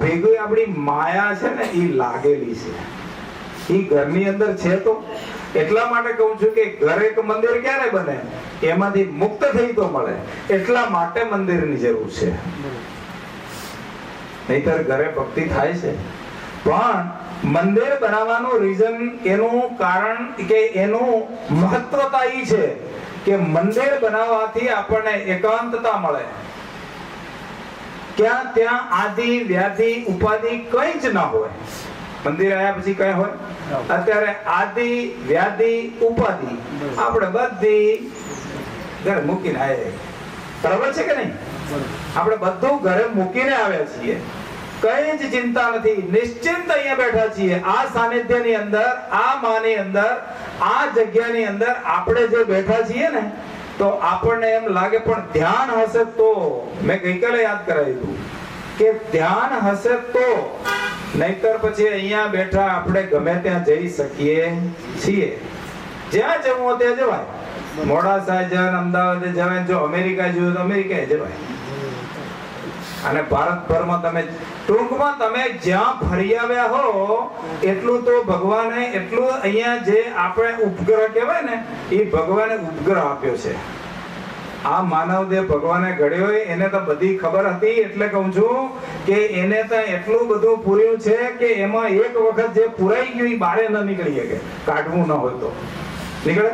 ભેગું આપણી માયા છે ને એ લાગેલી છે. એ ઘરની અંદર છે. તો એટલા માટે કહું છું કે ઘર એક મંદિર ક્યારે બને? એમાંથી મુક્ત થઈ તો મળે. એટલા માટે મંદિરની જરૂર છે. નહીતર ઘરે ભક્તિ થાય છે. પણ મંદિર બનાવવાનું રીઝન, એનું કારણ કે એનું મહત્વતા એ છે કે મંદિર બનાવવાથી આપણને એકાંતતા મળે. ક્યાં ત્યાં આદિ વ્યાધિ ઉપાધિ કઈ જ ના હોય. મંદિર આવ્યા પછી કઈ હોય? અત્યારે આદિ વ્યાધિ ઉપાધિ આપણે બધી ઘરે મૂકીને આવ્યા. બરાબર છે કે નહીં? આપણે બધું ઘરે મૂકીને આવ્યા છીએ. કઈ જ ચિંતા નથી, નિશ્ચિંત અહીંયા બેઠા છીએ. આ સાનિધ્યની અંદર, આ માની અંદર, આ જગ્યાની અંદર આપણે જે બેઠા છીએ ને, તો આપણને એમ લાગે પણ ધ્યાન હશે તો. મેં ગઈકાલે યાદ કરાવ્યું કે ધ્યાન હશે તો, નહીતર પછી અહીંયા બેઠા આપણે ગમે ત્યાં જઈ શકીએ છીએ. જ્યાં જવું હોય ત્યાં જવાય. મોડાસા જવાય, અમદાવાદ જવાય, જો અમેરિકા જોયું તો અમેરિકા જવાય. અને ભારતભરમાં તમે ટૂંકમાં તમે જ્યાં ફરી આવ્યા હો એટલું તો ભગવાને, એટલું અહીંયા જે આપણે ઉપગ્રહ કહેવાય ને, એ ભગવાને ઉપગ્રહ આપ્યો છે. આ માનવ દેહ ભગવાને ઘડ્યો હોય એને તો બધી ખબર હતી. એટલે કહું છું કે એને તો એટલું બધું પૂર્યું છે કે એમાં એક વખત જે પુરાઈ ગયું એ બારે ન નીકળી શકે. કાઢવું ન હોય તો નીકળે.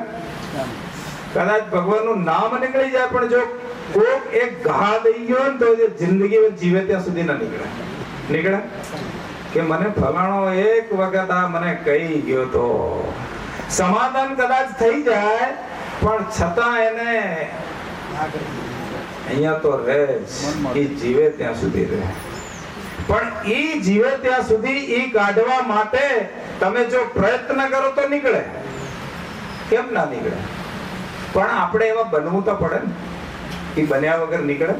કદાચ ભગવાનનું નામ નીકળી જાય, પણ જો કોક એક ઘા દઈ ગયો ને તો જિંદગી જીવે ત્યાં સુધી ના નીકળે કે મને ફલાણો એક વખત આ મને કહી ગયો તો. સમાધાન કદાચ થઈ જાય, પણ છતાં એને અહીંયા તો રહે, એ જીવે ત્યાં સુધી રહે. પણ ઈ જીવે ત્યાં સુધી ઈ કાઢવા માટે તમે જો પ્રયત્ન કરો તો નીકળે. કેમ ના નીકળે? પણ આપણે એવા બનવું તો પડે ને. ઈ બન્યા વગર નીકળે?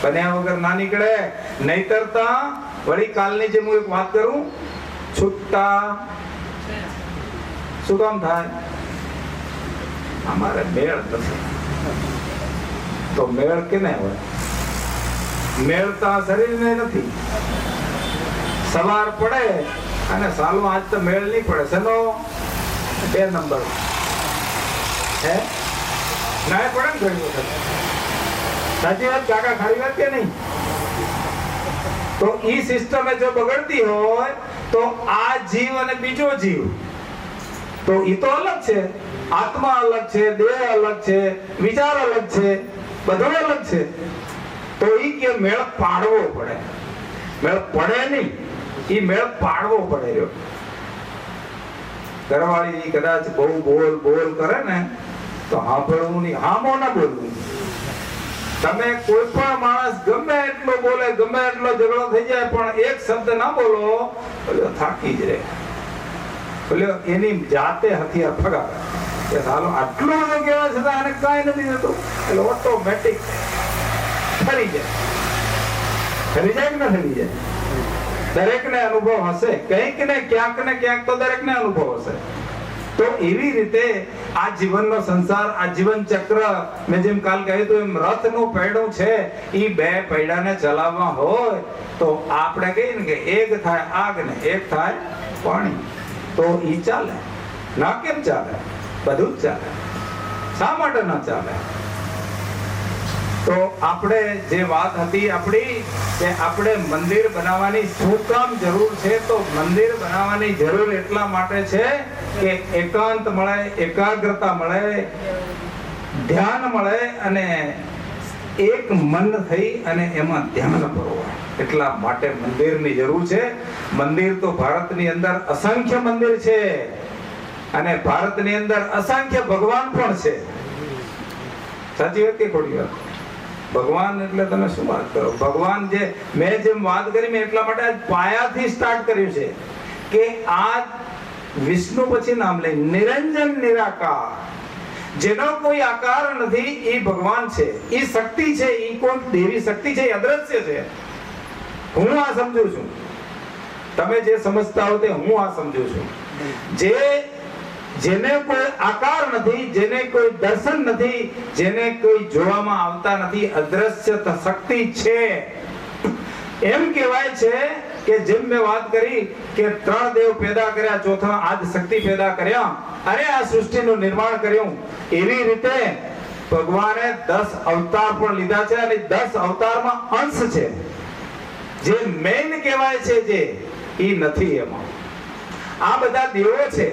બન્યા વગર ના નીકળે. નહીતર તો વળી કાલની જે હું એક વાત કરું, છૂટતા શું કામ થાય? અમારે મેળ નથી. તો મેળ કેને હોય? મેળ તો આ શરીરને નથી. સવાર પડે અને સાલું આજ તો મેળ નહીં પડે. શેનો? 2 નંબર હે ના પડે ને ઘણી વખત. સાચી વાત કાકા, ખરી વાત કે નહીં? તો ઈ સિસ્ટમ જો બગડતી હોય તો આ જીવ અને બીજો જીવ તો ઈ તો અલગ છે. આત્મા અલગ છે, દેહ અલગ છે, વિચાર અલગ છે, બધું અલગ છે. તો ઈ કે મેળ પાડવો પડે. મેળ પડે નહીં, ઈ મેળ પાડવો પડે. રહ્યો ઘરવાળી કદાચ બહુ બોલ બોલ કરે ને તો સાંભળવું નહીં, હામો ના બોલવું. તમે કોઈ પણ માણસ ગમે એટલો બોલે, ગમે એટલો ઝઘડો થઈ જાય, પણ એક શબ્દ ના બોલો એટલે થાકી જ રહે. એટલે એની જાતે હથિયાર ફગાવે કે સાલો આટલું બધું કહેવાય છે આને કાંઈ નથી થતું, એટલે ઓટોમેટિક ફરી જાય. ફરી જાય કે ના ફરી જાય? દરેકને અનુભવ હશે, કંઈક ને ક્યાંક તો દરેકને અનુભવ હશે. તો એવી રીતે આ જીવનનો સંસાર, આ જીવન ચક્ર, મેં જેમ કાલ કહ્યું હતું એમ રથનું પૈડું છે. ઈ 2 પૈડાને ચલાવવા હોય તો આપણે કહીએ ને કે એક થાય આગ ને એક થાય પાણી, તો ઈ ચાલે. ના કેમ ચાલે? બધું જ ચાલે. શા માટે ના ચાલે? તો આપણે જે વાત હતી આપણી કે આપણે મંદિર બનાવવાની શું કામ જરૂર છે? તો મંદિર બનાવવાની જરૂર એટલા માટે છે કે એકાંત મળે, એકાગ્રતા મળે, ધ્યાન મળે અને એક મન થઈ અને એમાં ધ્યાન પરવાય. એટલા માટે મંદિરની જરૂર છે. મંદિર તો ભારતની અંદર અસંખ્ય મંદિર છે અને ભારતની અંદર અસંખ્ય ભગવાન પણ છે. સાચી વાત કે ખોટી વાત? ભગવાન એટલે તમે શું વાત કરો? ભગવાન જે મેં જેમ વાત કરી, મેં એટલા માટે પાયાથી સ્ટાર્ટ કર્યું છે કે આ વિષ્ણુ પછી નામ લે નિરંજન નિરાકાર, જેનો કોઈ આકાર નથી, એ ભગવાન છે. એ શક્તિ છે, એ કોઈ દેવી શક્તિ છે, એ અદ્રશ્ય છે. હું આ સમજુ છું. તમે જે સમજતા હો તે હું આ સમજુ છું. જેને કોઈ આકાર નથી, જેને કોઈ દર્શન નથી, જેને કોઈ જોવામાં આવતા નથી, અદ્રશ્ય શક્તિ છે. એમ કહેવાય છે કે જેમ મેં વાત કરી કે 3 દેવ પેદા કર્યા, ચોથા આદ શક્તિ પેદા કર્યા અને આ સૃષ્ટિનું નિર્માણ કર્યું. એવી રીતે ભગવાને 10 અવતાર પણ લીધા છે અને 10 અવતારમાં અંશ છે. જે મેઇન કહેવાય છે જે ઈ નથી એમાં. આ બધા દેવો છે.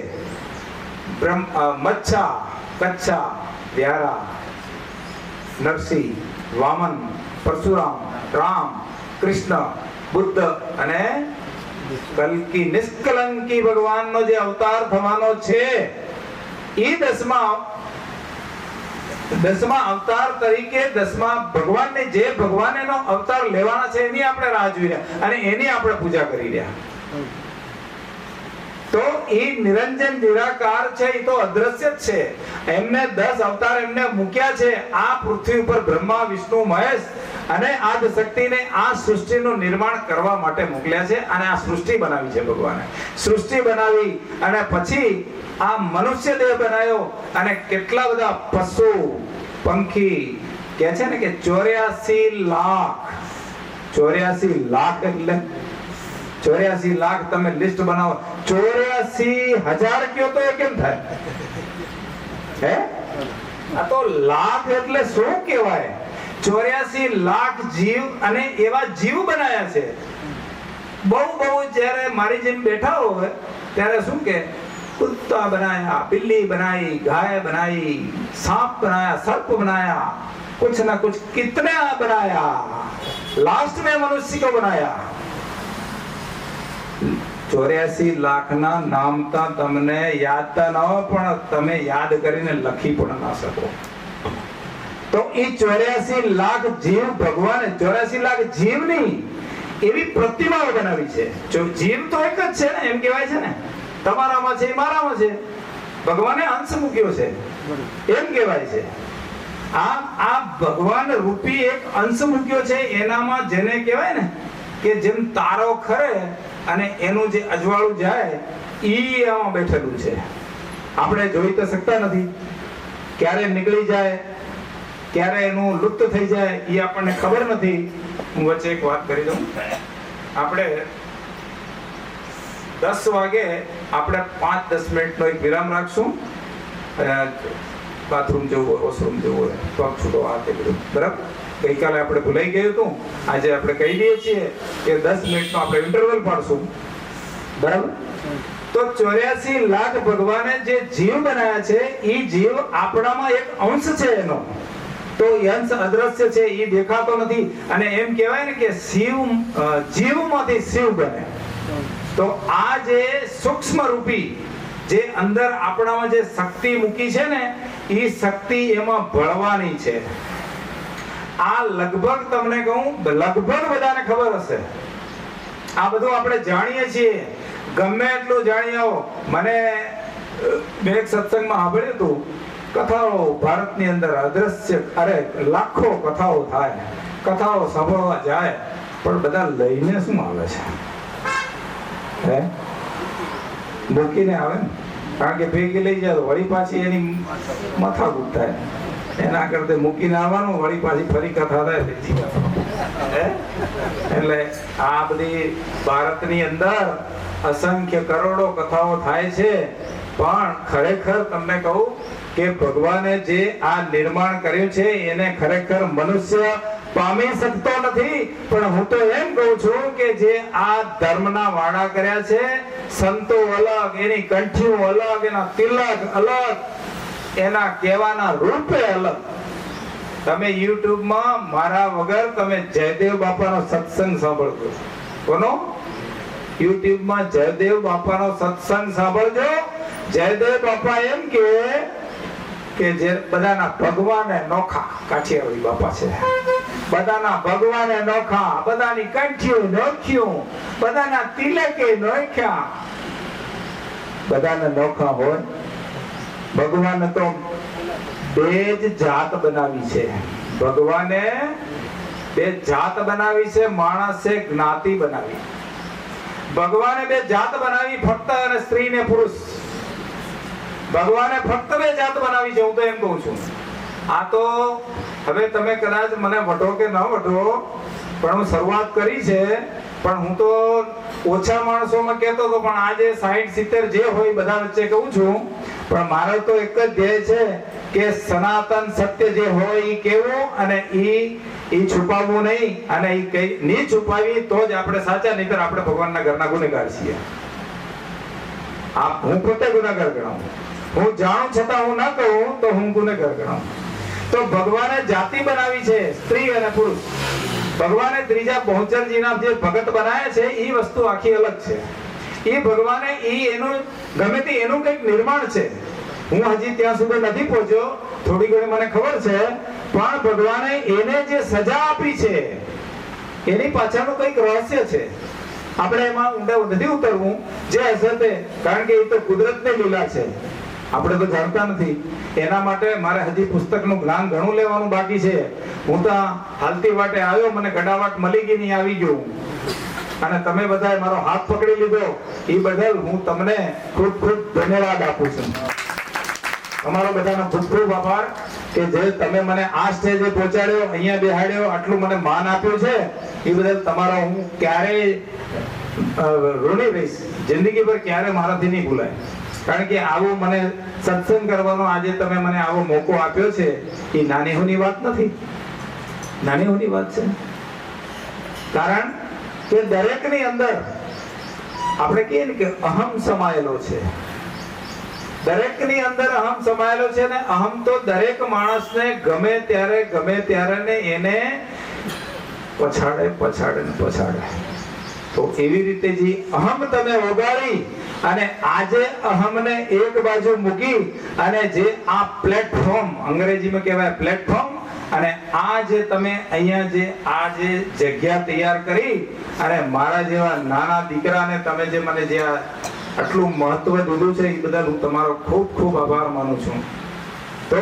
મચ્છા, કચ્છા, વ્યારા, નરસિંહ, વામન, પરશુરામ, રામ, કૃષ્ણ, બુદ્ધ અને કલ્કી, નિષ્કલંકી ભગવાનનો જે અવતાર થવાનો છે, એ 10મા અવતાર તરીકે 10મા ભગવાનને જે ભગવાન એનો અવતાર લેવાના છે એની આપણે રાહ જોઈ રહ્યા અને એની આપણે પૂજા કરી રહ્યા. તો એ નિરંજન નિરાકાર છે, એ તો અદ્રશ્ય જ છે. એમને 10 અવતાર એમને મૂક્યા છે આ પૃથ્વી ઉપર, બ્રહ્મા, વિષ્ણુ, મહેશ અને આદ શક્તિને આ સૃષ્ટિનું નિર્માણ કરવા માટે મોકલ્યા છે. અને આ સૃષ્ટિ બનાવી છે ભગવાને. સૃષ્ટિ બનાવી અને પછી આ મનુષ્ય દેહ બનાવ્યો અને કેટલા બધા પશુ પંખી કહે છે ને કે 84 લાખ 84 એટલે 84 લાખ તમે લિસ્ટ બનાવો. 84,000 કયો તો એ કેમ થાય? હે? આ તો લાખ એટલે શું કહેવાય? 84 લાખ જીવ અને એવા જીવ બનાયા છે. બહુ જ્યારે મારી જેમ બેઠા હોય ત્યારે શું કે कुत्ता बनाया, बिल्ली बनाई, गाय बनाई, सांप बनाया, सर्प बनाया, कुछ ना कुछ कितने बनाया, लास्ट में मनुष्य को बनाया. 84 લાખના નામ તો તમને યાદ ન હોય પણ તમે યાદ કરીને લખી પણ ના શકો. તો એ 84 લાખ જીવ ભગવાને 84 લાખ જીવ નહીં, એવી પ્રતિમાઓ બનાવી છે. જો જીવ તો એક જ છે ને, એમ કહેવાય છે ને, તમારામાં છે મારામાં છે, ભગવાને અંશ મૂક્યો છે એમ કહેવાય છે. આ ભગવાન રૂપી એક અંશ મૂક્યો છે એનામાં, જેને કહેવાય ને કે જેમ તારો ખરે અને એનું જે અજવાળું જાય ઈ આમાં બેઠેલું છે. આપણે જોઈ તો શકતા નથી, ક્યારે નીકળી જાય, ક્યારે એનું લુપ્ત થઈ જાય એ આપણને ખબર નથી. હું વચ્ચે એક વાત કરી દઉં. આપણે 10 વાગે આપણે 5-10 મિનિટનો એક વિરામ રાખશું. બાથરૂમ જવું હોય, વોશરૂમ જવું હોય, પગ છૂટો આ તે બધું બરાબર. ગઈકાલે આપણે ભૂલાઈ ગયું હતું, આજે આપણે કહી દઈએ છીએ કે 10 મિનિટનો આપણે ઇન્ટરવલ પાડશું બરાબર. તો 84 લાખ ભગવાને જે જીવ બનાવ્યા છે એ જીવ આપણામાં એક અંશ છે એનો. તો એ અંશ અદ્રશ્ય છે, એ દેખાતો નથી. અને એમ કહેવાય ને કે જીવમાંથી શિવ બને. તો આ જે સૂક્ષ્મ રૂપી જે અંદર આપણામાં જે શક્તિ મૂકી છે ને, એ શક્તિ એમાં ભળવાની છે. આ લગભગ તમને કહું, લગભગ બધાને ખબર હશે. આ બધું આપણે જાણીએ છીએ, ગમે એટલું જાણી આવો. મને મેં એક સત્સંગમાં સાંભળ્યું હતું, કથાઓ ભારતની અંદર અદ્રશ્ય, અરે લાખો કથાઓ થાય, કથાઓ સાંભળવા જાય, પણ બધા લઈને શું આવે છે? હે, મૂકીને આવે ને, કારણ કે ભેગી લઈ જાય વળી પાછી એની માથાકૂટ થાય. એના કરતા મૂકીને આવવાનું, વળી પાછી ફરી કથા થાય. એટલે આ બધી ભારતની અંદર અસંખ્ય કરોડો કથાઓ થાય છે, પણ ખરેખર તમને કહું કે ભગવાને જે આ નિર્માણ કર્યું છે એને ખરેખર મનુષ્ય પામી શકતો નથી. પણ હું તો એમ કહું છું કે જે આ ધર્મના વાડા કર્યા છે, સંતો અલગ, એની કંઠીઓ અલગ, એના તિલક અલગ, એના કહેવાના રૂપે અલગ. તમે યુટ્યુબમાં મારા વગર તમે જયદેવ બાપાનો સત્સંગ સાંભળજો. કોનો? યુટ્યુબમાં જયદેવ બાપાનો સત્સંગ સાંભળજો. જયદેવ બાપા એમ કે જે બધાના ભગવાને નોખા, કાઠિયાવાડી બાપા છે, બધાના ભગવાને નોખા, બધાની કંઠીઓ નોખ્યું, બધાના તિલકે નોખ્યા. બધાને નોખા હોય. ભગવાને તો બે જ જાત બનાવી છે. ભગવાને બે જાત બનાવી છે, માણસે જ્ઞાતિ બનાવી. ભગવાને બે જાત બનાવી, ફક્ત અને સ્ત્રી ને પુરુષ. ભગવાને ફક્ત બે જાત બનાવી છે, હું તો એમ કહું છું. આ તો હવે તમે કદાચ મને વઢો કે ન વઢો, પણ હું શરૂઆત કરી છે. પણ હું તો ઓછા માણસોમાં કહેતો હતો, પણ આજે 60-70 જે હોય બધા વચ્ચે કહું છું. પણ મારો તો એક જ ધ્યેય છે કે સનાતન સત્ય જે હોય એ કેવું, અને એ છુપાવવું નહીં. અને એ નહીં છુપાવી તો જ આપણે સાચા, નહીંતર આપણે ભગવાનના ઘરના ગુનેગાર છીએ. હું પોતે ગુનેગાર ગણાવું. હું જાણું છતાં હું ના કહું તો હું ગુનેગાર ગણાવું. તો ભગવાને જાતિ બનાવી છે, સ્ત્રી અને પુરુષ. ભગવાને ત્રીજા બહુચરજીના જે ભગત બનાવ્યા છે એ વસ્તુ આખી અલગ છે. એ ભગવાને એનું ગમે તે એનું કંઈક નિર્માણ છે. હું હજી ત્યાં સુધી નથી પહોંચ્યો, થોડી ઘણી મને ખબર છે. પણ ભગવાને એને જે સજા આપી છે એની પાછળનું કંઈક રહસ્ય છે. આપણે એમાં ઊંડા નથી ઉતરવું, જે હશે તે, કારણ કે એ તો કુદરતની લીલા છે, આપણે તો જાણતા નથી. એના માટે મારે હજી પુસ્તકનું જ્ઞાન ઘણું લેવાનું બાકી છે. હું તો હાલતી વાટે આવ્યો, મને ગડાવાટ મળી ગઈ, નહીં આવી ગયું. અને તમે બધાએ મારો હાથ પકડી લીધો, એ બદલ હું તમને ખૂબ ખૂબ ધન્યવાદ આપું છું. તમારો બધાનો ખૂબ ખૂબ આભાર કે જે તમે મને આ સ્ટેજે પહોંચાડ્યો, અહીંયા બેહાડ્યો, આટલું મને માન આપ્યું છે, એ બદલ તમારો હું ક્યારેય ઋણી રહીશ. જિંદગીભર ક્યારે મારાથી નહીં ભૂલાય. કારણ કે આવું મને સત્સંગ કરવાનો આજે તમે મને આવો મોકો આપ્યો છે, એ નાની હોની વાત નથી, નાની હોની વાત છે. કારણ કે દરેકની અંદર આપણે કહીએ ને કે અહમ સમાયેલો છે. દરેકની અંદર અહમ સમાયેલો છે, ને અહમ તો દરેક માણસને ગમે ત્યારે ને એને પછાડે. તો એવી રીતે જે અહમ તમે ઓગાળી અને આજે અહમને એક બાજુ મૂકી અને જે આ પ્લેટફોર્મ, અંગ્રેજીમાં કહેવાય પ્લેટફોર્મ, અને આ જે તમે અહીંયા જે આ જે જગ્યા તૈયાર કરી અને મારા જેવા નાના દીકરાને તમે જે મને જે આટલું મહત્વ દીધું છે એ બદલ હું તમારો ખૂબ ખૂબ આભાર માનું છું. તો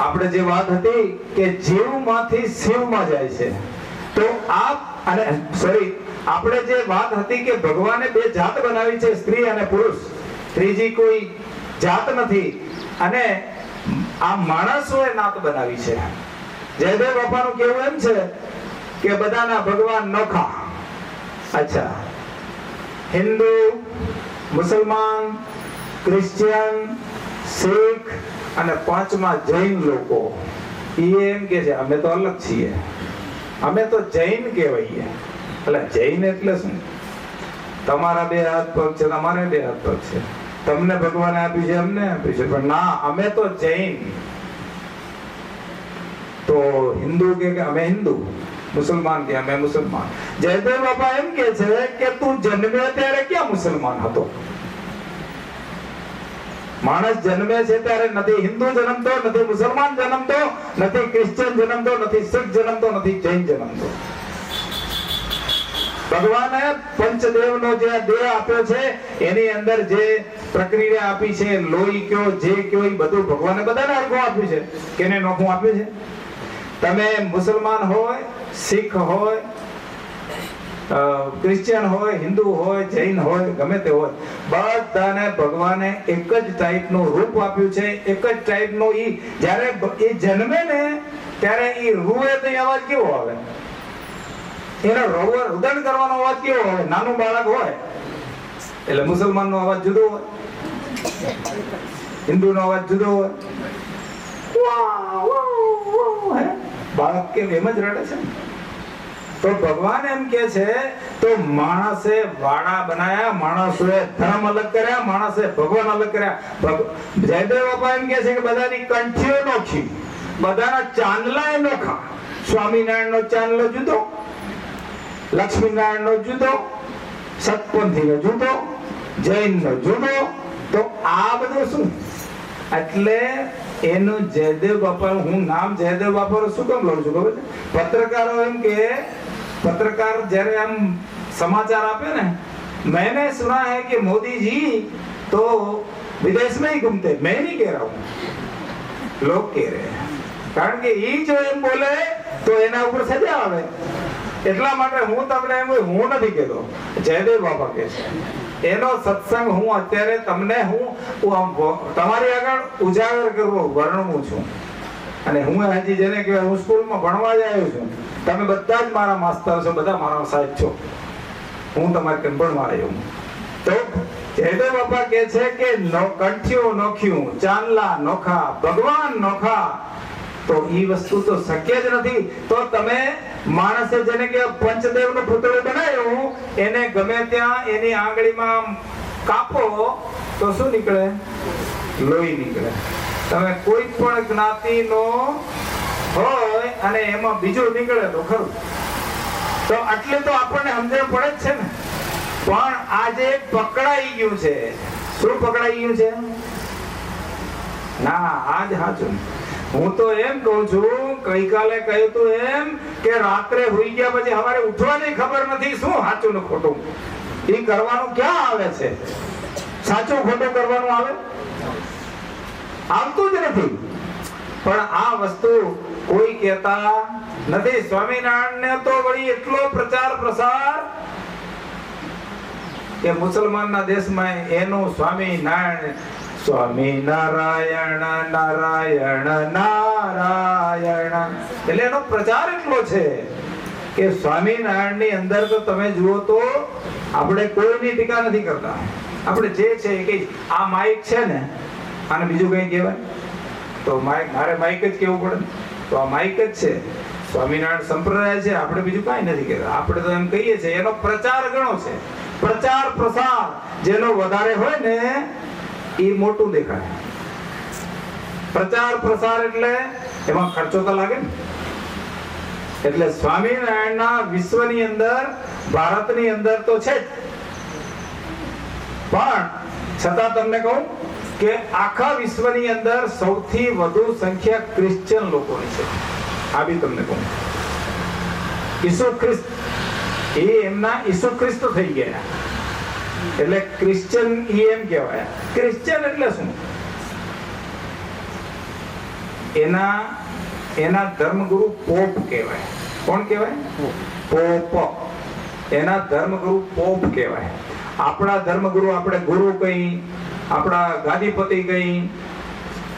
આપણે જે વાત હતી કે જીવમાંથી શિવમાં જાય છે, તો આપ અને સોરી આપણે જે વાત હતી કે ભગવાને બે જાત બનાવી છે, સ્ત્રી અને પુરુષ, ત્રીજી કોઈ જાત નથી. અને આ માણસોએ નાત બનાવી છે. જયદેવ બાપાનું કહેવું એમ છે કે બધાના ભગવાન નોખા. અચ્છા, હિન્દુ, મુસલમાન, ક્રિશ્ચિયન, શીખ અને પાંચમા જૈન લોકો એમ કે છે અમે તો અલગ છીએ, અમે તો જૈન કહેવાઈએ. એટલે જૈન એટલે શું? તમારા બે હાથ પગ છે, તમારે બે હાથ પગ છે, તમને ભગવાને આપ્યું છે, અમને આપ્યું છે, પણ ના, અમે તો જૈન. તો હિન્દુ કે અમે હિન્દુ, મુસલમાન કે અમે મુસલમાન. જયદેવ બાપા એમ કે છે કે તું જન્મ્યો ત્યારે ક્યાં મુસલમાન હતો? માણસ જન્મે છે ત્યારે નથી હિન્દુ જન્મતો, નથી મુસલમાન જન્મતો, નથી ક્રિશ્ચિયન જન્મતો, નથી શીખ જન્મતો, નથી જૈન જન્મતો. ભગવાને પંચદેવનો જે દેહ આપ્યો છે એની અંદર જે પ્રક્રિયા આપી છે, લોહી કયો, જે કયો, એ બધું ભગવાને બધાને હરખું આપ્યું છે. કેને નોખું આપ્યું છે? તમે મુસલમાન હોય, શીખ હોય, ક્રિશ્ચિયન હોય, હિન્દુ હોય, જૈન હોય, ગમે તે હોય, બધાને ભગવાને એક જ ટાઈપનું રૂપ આપ્યું છે, એક જ ટાઈપનું. ઈ જ્યારે એ જન્મે ને ત્યારે ઈ રૂએ તો અવાજ કેવો આવે? એનો રુદન કરવાનો અવાજ કેવો આવે? નાનું બાળક હોય એટલે મુસલમાનનો અવાજ જુદો હોય, હિન્દુનો અવાજ જુદો હોય. બાળક કેમ એમ જ રડે છે? તો ભગવાન એમ કે છે તો માણસે વાડા બનાયા, માણસોએ ધર્મ અલગ કર્યા, માણસે ભગવાન અલગ કર્યા. જયદેવ બાપા એમ કે છે કે બધાની કંઠીઓ નોખી, બધાના ચાંદલા નોખા. સ્વામિનારાયણનો ચાંદલો જુદો, લક્ષ્મીનારાયણનો જુદો, સતપંથીનો જુદો, જૈનનો જુદો. તો આ બધું શું? એટલે એનું જયદેવ બાપા, હું નામ જયદેવ બાપાનું શું કામ લઉં છું ખબર છે? પત્રકારો એમ કે, पत्रकार जरे हम समाचार आपे ना, मैंने सुना है कि मोदी जी तो विदेश में ही घूमते, मैं नहीं कह रहा हूँ, लोग कह रहे हैं. કારણ કે ઈ જો એમ બોલે તો એના ઉપર સજા આવે. એટલા માટે હું તમને એમ હું નથી કહેતો, જયદેવ બાપા કહે છે. એનો સત્સંગ હું અત્યારે તમને હું તમારી આગળ ઉજાગર કરવો વર્ણવું છું. અને હું હજી જેને કહેવાય હું સ્કૂલમાં ભણવા જ આવ્યો છું. તમે બધા જ મારા માસ્તર છો, બધા મારા સાહેબ છો, હું તમારે કેમ ભણવા આવ્યો. તો જયદેવ બાપા કહે છે કે કંઠીઓ નોખ્યું, ચાંદલા નોખા, ભગવાન નોખા. તો ઈ વસ્તુ તો શક્ય જ નથી. તો તમે માણસે જેને કે પંચદેવનું પુતળું બનાવ્યું, એને ગમે ત્યાં એની આંગળીમાં કાપો તો શું નીકળે? લોહી નીકળે. તમે કોઈ પણ જ્ઞાતિનો હોય અને એમાં બીજું નીકળે તો ખરું. તો એટલે તો આપણને સમજણ પડે જ છે ને. પણ આજે પકડાઈ ગયું છે. શું પકડાઈ ગયું છે? ના, આજ સાચું. હું તો એમ કહું છું, ગઈકાલે કહ્યું તું એમ કે રાત્રે હોઈ ગયા પછી સવારે ઉઠવાની ખબર નથી શું સાચું ને ખોટું. એ કરવાનું ક્યાં આવે છે? સાચું ખોટું કરવાનું આવે? આવતું જ નથી. પણ આ વસ્તુ કોઈ કહેતા નથી. સ્વામિનારાયણ ને તો વળી એટલો પ્રચાર પ્રસાર કે મુસલમાનના દેશમાં એનું સ્વામિનારાયણ, સ્વામિનારાયણ નારાયણ નારાયણ, એટલે એનો પ્રચાર એટલો છે કે સ્વામિનારાયણ ની અંદર તો તમે જુઓ તો આપણે કોઈની ટીકા નથી કરતા. આપણે જે છે કે આ માઇક છે ને, આને બીજું કઈ કહેવાય તો મારે માઇક જ કેવું પડે. તો આ માઇક જ છે, સ્વામિનારાયણ સંપ્રદાય છે, આપણે બીજું કઈ નથી કહેતા. આપણે તો એમ કહીએ છીએ એનો પ્રચાર ઘણો છે. પ્રચાર પ્રસાર જેનો વધારે હોય ને એ મોટું દેખાય. પ્રચાર પ્રસાર એટલે એમાં ખર્ચો તો લાગે ને. એટલે સ્વામિનારાયણના વિશ્વની અંદર, ભારતની અંદર તો છે જ, પણ છતાં તમને કહું કે આખા વિશ્વની અંદર સૌથી વધુ સંખ્યા ક્રિશ્ચિયન લોકોની છે. આ બી તમને કહું. ઈસુ ખ્રિસ્ત એ એમના ઈસુ ખ્રિસ્ત થઈ ગયા, એટલે ક્રિશ્ચિયન એમ કહેવાય. ક્રિશ્ચિયન એટલે શું? એના ધર્મગુરુ પોપ કહેવાય. કોણ કહેવાય? પોપ. એના ધર્મગુરુ પોપ કહેવાય. આપણા ધર્મગુરુ આપણે ગુરુ કઈ, આપણા ગાદીપતિ કઈ,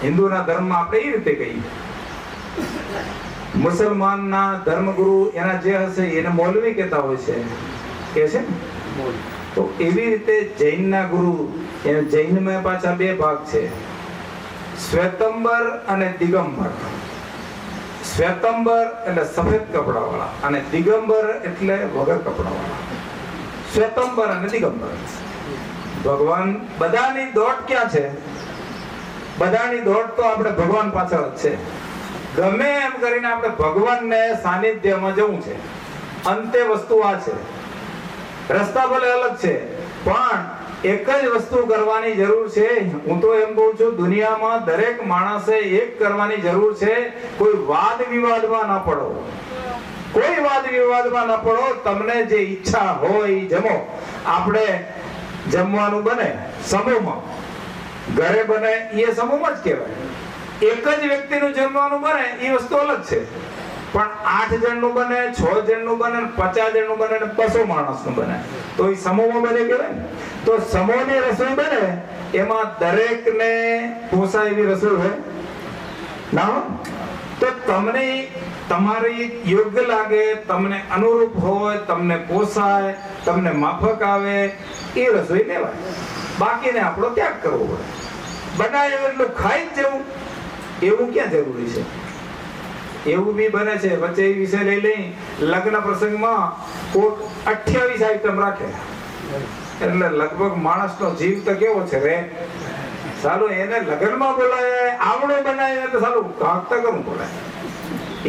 હિન્દુના ધર્મમાં આપણે એ રીતે કહીએ. મુસલમાનના ધર્મગુરુ એના જે હશે એને મૌલવી કહેતા હોય છે, કે છે. તો એવી રીતે જૈનના ગુરુ, જૈનમાં પાછા બે ભાગ છે, શ્વેતંબર અને દિગંબર. શ્વેતંબર એટલે સફેદ કપડા વાળા અને દિગંબર એટલે વગર કપડા વાળા. શ્વેતંબર અને દિગંબર. ભગવાન બધાની દોટ ક્યાં છે? બધાની દોટ તો આપણે ભગવાન પાછળ જ છે. ગમે એમ કરીને આપણે ભગવાનને સાનિધ્યમાં જવું છે. અંતે વસ્તુ આ છે. રસ્તા ભલે અલગ છે, પણ એક જ વસ્તુ કરવાની જરૂર છે. હું તો એમ કહું છું, દુનિયામાં દરેક માણસે એક કરવાની જરૂર છે, કોઈ વાદ વિવાદમાં ના પડો. કોઈ વાદ વિવાદમાં ના પડો. તમને જે ઈચ્છા હોય એ જમો. આપણે જમવાનું બને સમૂહમાં, ઘરે બને એ સમૂહમાં જ કહેવાય. એક જ વ્યક્તિનું જમવાનું બને એ વસ્તુ અલગ છે, પણ 8 જણનું બને, 6 જણનું બને, 50 જણનું બને, 200 માણસનું બને, તો એ સમૂહમાં બને કહેવાય. તો સમૂહની રસોઈ બને એમાં દરેકને પોસાય એવી રસોઈ હોય ના? તો તમને તમારી યોગ્ય લાગે, તમને અનુરૂપ હોય, તમને પોસાય, તમને માફક આવે એ રસોઈ લેવાય. બાકીને આપણો ત્યાગ કરવો પડે. બનાવ્યું એટલું ખાઈ જ જવું એવું ક્યાં જરૂરી છે? એવું બી બને છે. વચ્ચે એ વિષય લઈ લઈ, લગ્ન પ્રસંગમાં કોક 28 આઈટમ રાખે, એટલે લગભગ માણસનો જીવ તો કેવો છે રે. સાલું એને લગ્નમાં બોલાય, આવડો બનાવે તો સાલું કાંક તો કરવું પડે.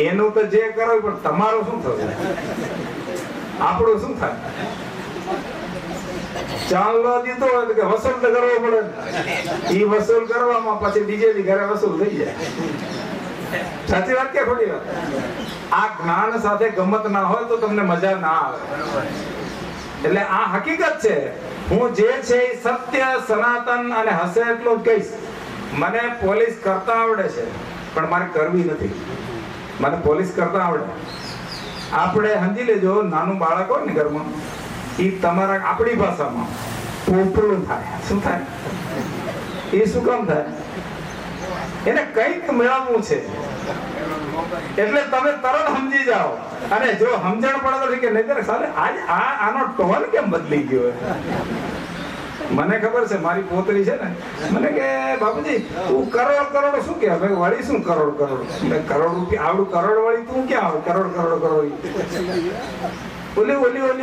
એનું તો જે કરો, પણ તમારું શું થશે? આપણું શું થાય? ચાલવા દીધો હોય કે વસૂલ તો કરવો પડે. ઈ વસૂલ કરવામાં પછી બીજે ઘરે વસૂલ થઈ જાય. સાચી વાત કે ખોટી વાત? આ જ્ઞાન સાથે ગમત ના હોય તો તમને મજા ના આવે. એટલે આ હકીકત છે. હું જે છે એ સત્ય, સનાતન અને હશે એટલું જ કહીશ. મને પોલીસ કરતા આવડે છે, પણ મારે કરવી નથી. મને પોલીસ કરતા આવડે. આપણે સમજી લેજો, નાનું બાળક હોય ને ઘરમાં, એ તમારા આપણી ભાષામાં પોપડું થાય. શું થાય? એ શું કામ થાય? એને કંઈક મેળવવું છે, એટલે તમે તરત સમજી જાઓ. અને જો સમજણ પડે તો કે નહીં, સાલે આજ આનો ટોન કેમ બદલી ગયો? મને ખબર છે, મારી પોતરી છે ને, મને કે બાપુજી તું કરોડ શું કે વળી શું કરોડ કરોડ રૂપિયા આવડું કરોડ વળી તું ક્યાં આવે? કરોડ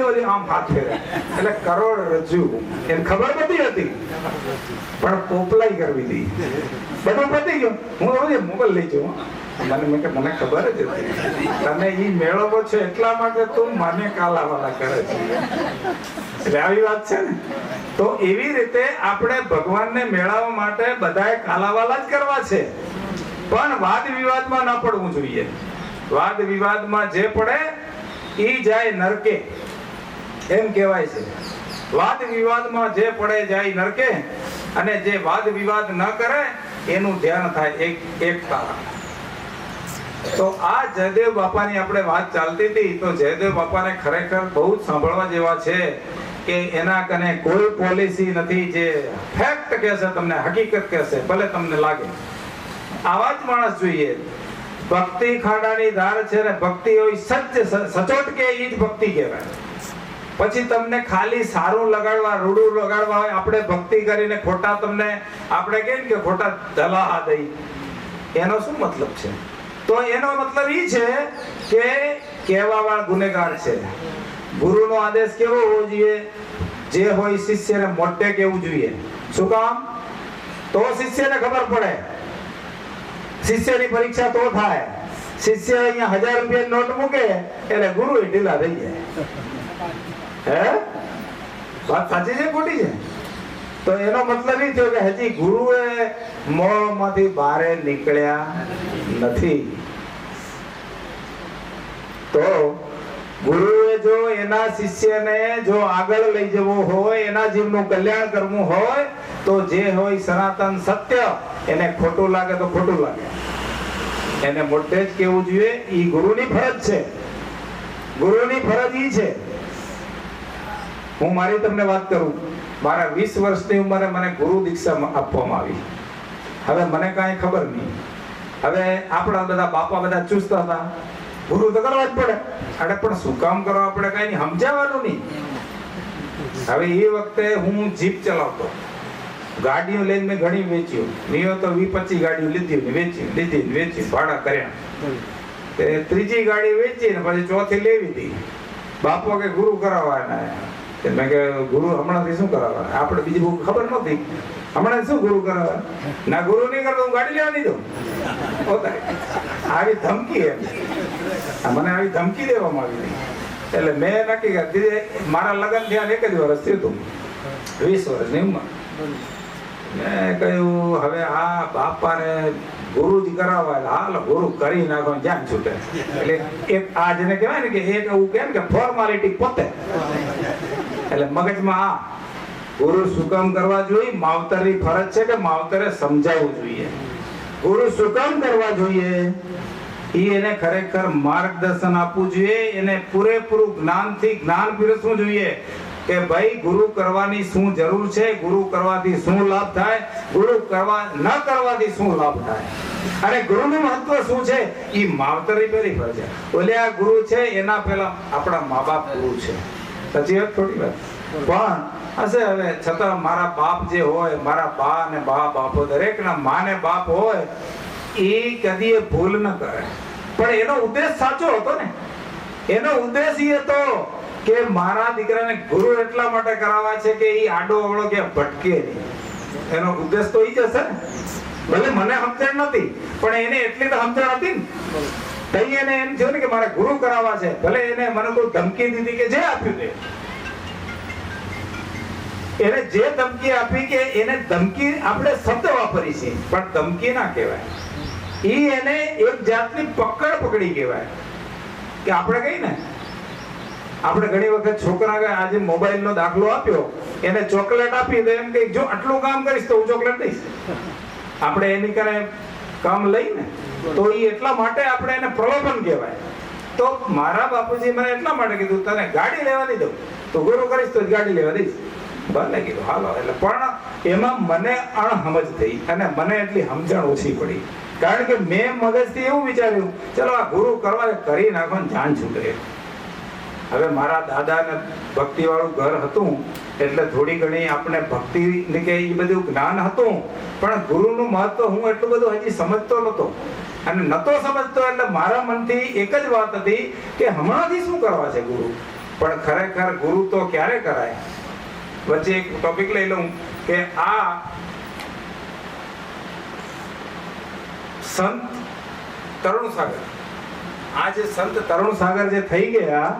ઓલી આમ હાથ ફેરે એટલે કરોડ રજ્જુ. એને ખબર નથી હતી, પણ પોપલાઈ કરવી હતી. બધું પતી ગયું. હું મોબાઈલ લઈ જાઉં. મને ખબર જ હતી તમે ઈ મેળવો છો, એટલા માટે તું મને કાલાવાલા કરે છે. એટલે આવી વાત છે ને. તો એવી રીતે આપણે ભગવાનને મેળવવા માટે બધાએ કાલાવાલા જ કરવા છે, પણ વાદ વિવાદમાં ના પડવું જોઈએ. વાદ વિવાદમાં જે પડે ઈ જાય નરકે, એમ કહેવાય છે. વાદ વિવાદમાં જે પડે જાય નરકે, અને જે વાદ વિવાદ ન કરે એનું ધ્યાન થાય એકતા. તો આ જયદેવ બાપાની આપણે વાત ચાલતી હતી, તો જયદેવ બાપાને ખરેખર બહુ જ સાંભળવા જેવા છે કે એના કને કોઈ પોલિસી નથી. જે ફેક્ટ કહેશે તમને, હકીકત કહેશે, ભલે તમને લાગે. આવા જ માણસ જોઈએ. ભક્તિ ખાડાની ધાર છે ને, ભક્તિ હોય સચોટ કે ઈ જ ભક્તિ કહેવાય. પછી તમને ખાલી સારું લગાડવા, રૂડું લગાડવા હોય, આપણે ભક્તિ કરીને ખોટા તમને આપણે કહીએ કે ખોટા દલાહા દઈ, એનો શું મતલબ છે? તો એનો મતલબ ઈ છે કે કહેવાવાળા ગુનેગાર છે. ગુરુનો આદેશ કેવો હોવો જોઈએ? જે હોય શિષ્યને મોટે કહેવું જોઈએ. શું કામ? તો શિષ્યને ખબર પડે. શિષ્યની પરીક્ષા તો થાય. શિષ્ય અહીંયા 1000 રૂપિયાની નોટ મૂકે એટલે ગુરુ ઢીલા થઈ જાય. હે વાત સાચી છે ખોટી છે? તો એનો મતલબ એ થયો કે હજી ગુરુએ મોંમાંથી બહાર નીકળ્યા નથી. તો ગુરુએ જો એના શિષ્યને જો આગળ લઈ જવો હોય, એના જીવનું કલ્યાણ કરવું હોય, તો જે હોય સનાતન સત્ય એને ખોટું લાગે તો ખોટું લાગે, એને મોઢે જ કેવું જોઈએ. ઈ ગુરુની ફરજ છે. ગુરુની ફરજ ઈ છે. હું મારી તમને વાત કરું, મારા 20 વર્ષની ઉંમરે મને ગુરુ દીક્ષા આપવામાં આવી. હવે મને કાંઈ ખબર નહીં. હવે આપણા બધા બાપા બધા ચુસ્ત હતા, ગુરુ તો કરવા જ પડે. અરે પણ શું કામ કરવા આપણે કઈ નહીં, સમજાવવાનું નહીં. હવે એ વખતે હું જીપ ચલાવતો, ગાડીઓ લઈને મેં ઘણી વેચ્યો, નિયો તો 20-25 ગાડીઓ લીધી વેચી ભાડા કર્યા. તે ત્રીજી ગાડી વેચી ને પછી ચોથી લેવી હતી. બાપો કે ગુરુ કરાવવાના. મેં કે ગુરુ હમણાંથી શું કરાવવાના, આપણે બીજી બહુ ખબર નહોતી, હમણાં શું ગુરુ કરાવવા ના, ગુરુ નહીં કરતો હું ગાડી લેવા નહીં દઉં. આવી ધમકી એમ મને આવી ધમકી દેવામાં આવી હતી. એટલે મેં નક્કી કરી, મારા લગ્ન થયા 1 જ વર્ષ થયું હતું, 20 વર્ષની ઉંમર. મેં કહ્યું હવે આ બાપાને ગુરુજી કરાવવા, હાલ ગુરુ કરી નાખો, જાન છૂટે. એટલે એક આ જેને કહેવાય ને કે એક એવું કહે ને કે ફોર્માલિટી પોતે, એટલે મગજમાં આ ગુરુ શું કામ કરવા જોઈએ, માવતરની ફરજ છે કે માવતરે સમજાવવું જોઈએ. ગુરુ શું કામ કરવા જોઈએ, એને ખરેખર માર્ગદર્શન આપવું જોઈએ, એને પૂરેપૂરું જ્ઞાનથી જ્ઞાન પીરસવું જોઈએ કે ભાઈ ગુરુ કરવાની શું જરૂર છે, ગુરુ કરવાથી શું લાભ થાય, ગુરુ ન કરવાથી શું લાભ થાય, અને ગુરુનું મહત્વ શું છે, એ માવતરની પહેલી ફરજ છે. ઓલે આ ગુરુ છે એના પહેલા આપણા મા બાપ ગુરુ છે. સાચી વાત થોડી વાત પણ હશે. હવે છતાં મારા બાપ જે હોય, મારા બા અને બાપો દરેકના મા ને બાપ હોય, એ કદી એ ભૂલ ન કરે. પણ એનો ઉદ્દેશ સાચો હતો ને. એનો ઉદ્દેશ એ હતો કે મારા દીકરાને ગુરુ એટલા માટે કરાવવા છે કે એ આડો અવળો કે ભટકે નહીં. એનો ઉદ્દેશ તો ઈ જ હશે ને. ભલે મને સમજણ નથી, પણ એને એટલી તો સમજણ હતી ને. તઈ એને એમ થયું ને કે મારે ગુરુ કરાવવા છે. ભલે એને મને કોઈ ધમકી દીધી કે જે આપ્યું તે, એને જે ધમકી આપી કે એને ધમકી આપણે શબ્દ વાપરી છે પણ ધમકી ના કહેવાય. ઈ એને એક જાતની પકડી કહેવાય. કે આપણે કહીએ ને, આપણે ઘણી વખત છોકરા આજે મોબાઈલ નો દાખલો આપ્યો, એને ચોકલેટ આપી તો એમ કે જો આટલું કામ કરીશ તો હું ચોકલેટ દઈશ. આપણે એની કરે કામ લઈને તો એ એટલા માટે આપણે એને પ્રલોભન કહેવાય. તો મારા બાપુજી મને એટલા માટે કીધું તને ગાડી લેવા નહીં દઉં, તો ગુરુ કરીશ તો ગાડી લેવા દઈશ. ભલે કીધું હાલો. એટલે પણ એમાં મને અણસમજ થઈ અને મને એટલી સમજણ ઓછી પડી. કારણ કે મેં મગજથી એવું વિચાર્યું ચલો આ ગુરુ કરવા કરી નાખો ને જાન છૂટે. હવે મારા દાદાને ભક્તિ વાળું ઘર હતું એટલે થોડી ઘણી આપણે ભક્તિ કે એ બધું જ્ઞાન હતું, પણ ગુરુનું મહત્વ હું એટલું બધું હજી સમજતો નતો. અને નતો સમજતો એટલે મારા મનથી એક જ વાત હતી કે હમણાંથી શું કરવા છે ગુરુ. પણ ખરેખર ગુરુ તો ક્યારે કરાય. વચ્ચે એક ટોપિક લઈ લઉં કે આ સંત તરુણ સાગર, આ જે સંત તરુણ સાગર જે થઈ ગયા,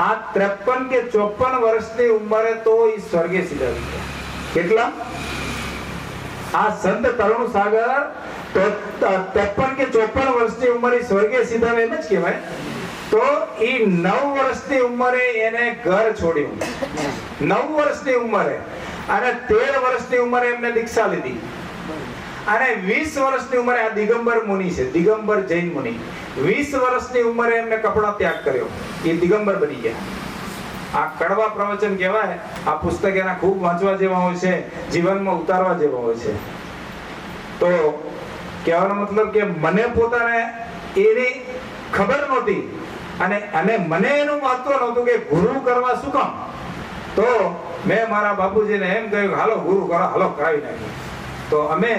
આ 53 કે 54 વર્ષની ઉંમરે તો એ સ્વર્ગે સીધાવી ગયા. કેટલા? આ સંત તરુણ સાગર 53 કે 54 વર્ષની ઉંમરે સ્વર્ગે સીધાવે એમ જ કહેવાય. તો એ 9 વર્ષની ઉંમરે એને ઘર છોડ્યું. 9 વર્ષની ઉંમરે અને 13 વર્ષની ઉંમરે એમને દીક્ષા લીધી. અને 20 વર્ષની ઉંમરે આ દિગંબર મુનિ છે, દિગંબર જૈન મુનિ. 20 વર્ષની ઉંમરે એમને કપડા ત્યાગ કર્યો, એ દિગંબર બની ગયા. આ કડવા પ્રવચન કહેવાય. આ પુસ્તક એના ખૂબ વાંચવા જેવા હોય છે, જીવનમાં ઉતારવા જેવા હોય છે. તો કહેવાનો મતલબ કે મને પોતાને એની ખબર નહોતી અને મને એનું મહત્વ નહોતું કે ગુરુ કરવા શું કામ. તો મેં મારા બાપુજીને એમ કહ્યું હાલો ગુરુ કરો, હાલો કરાવી નાખી. તો અમે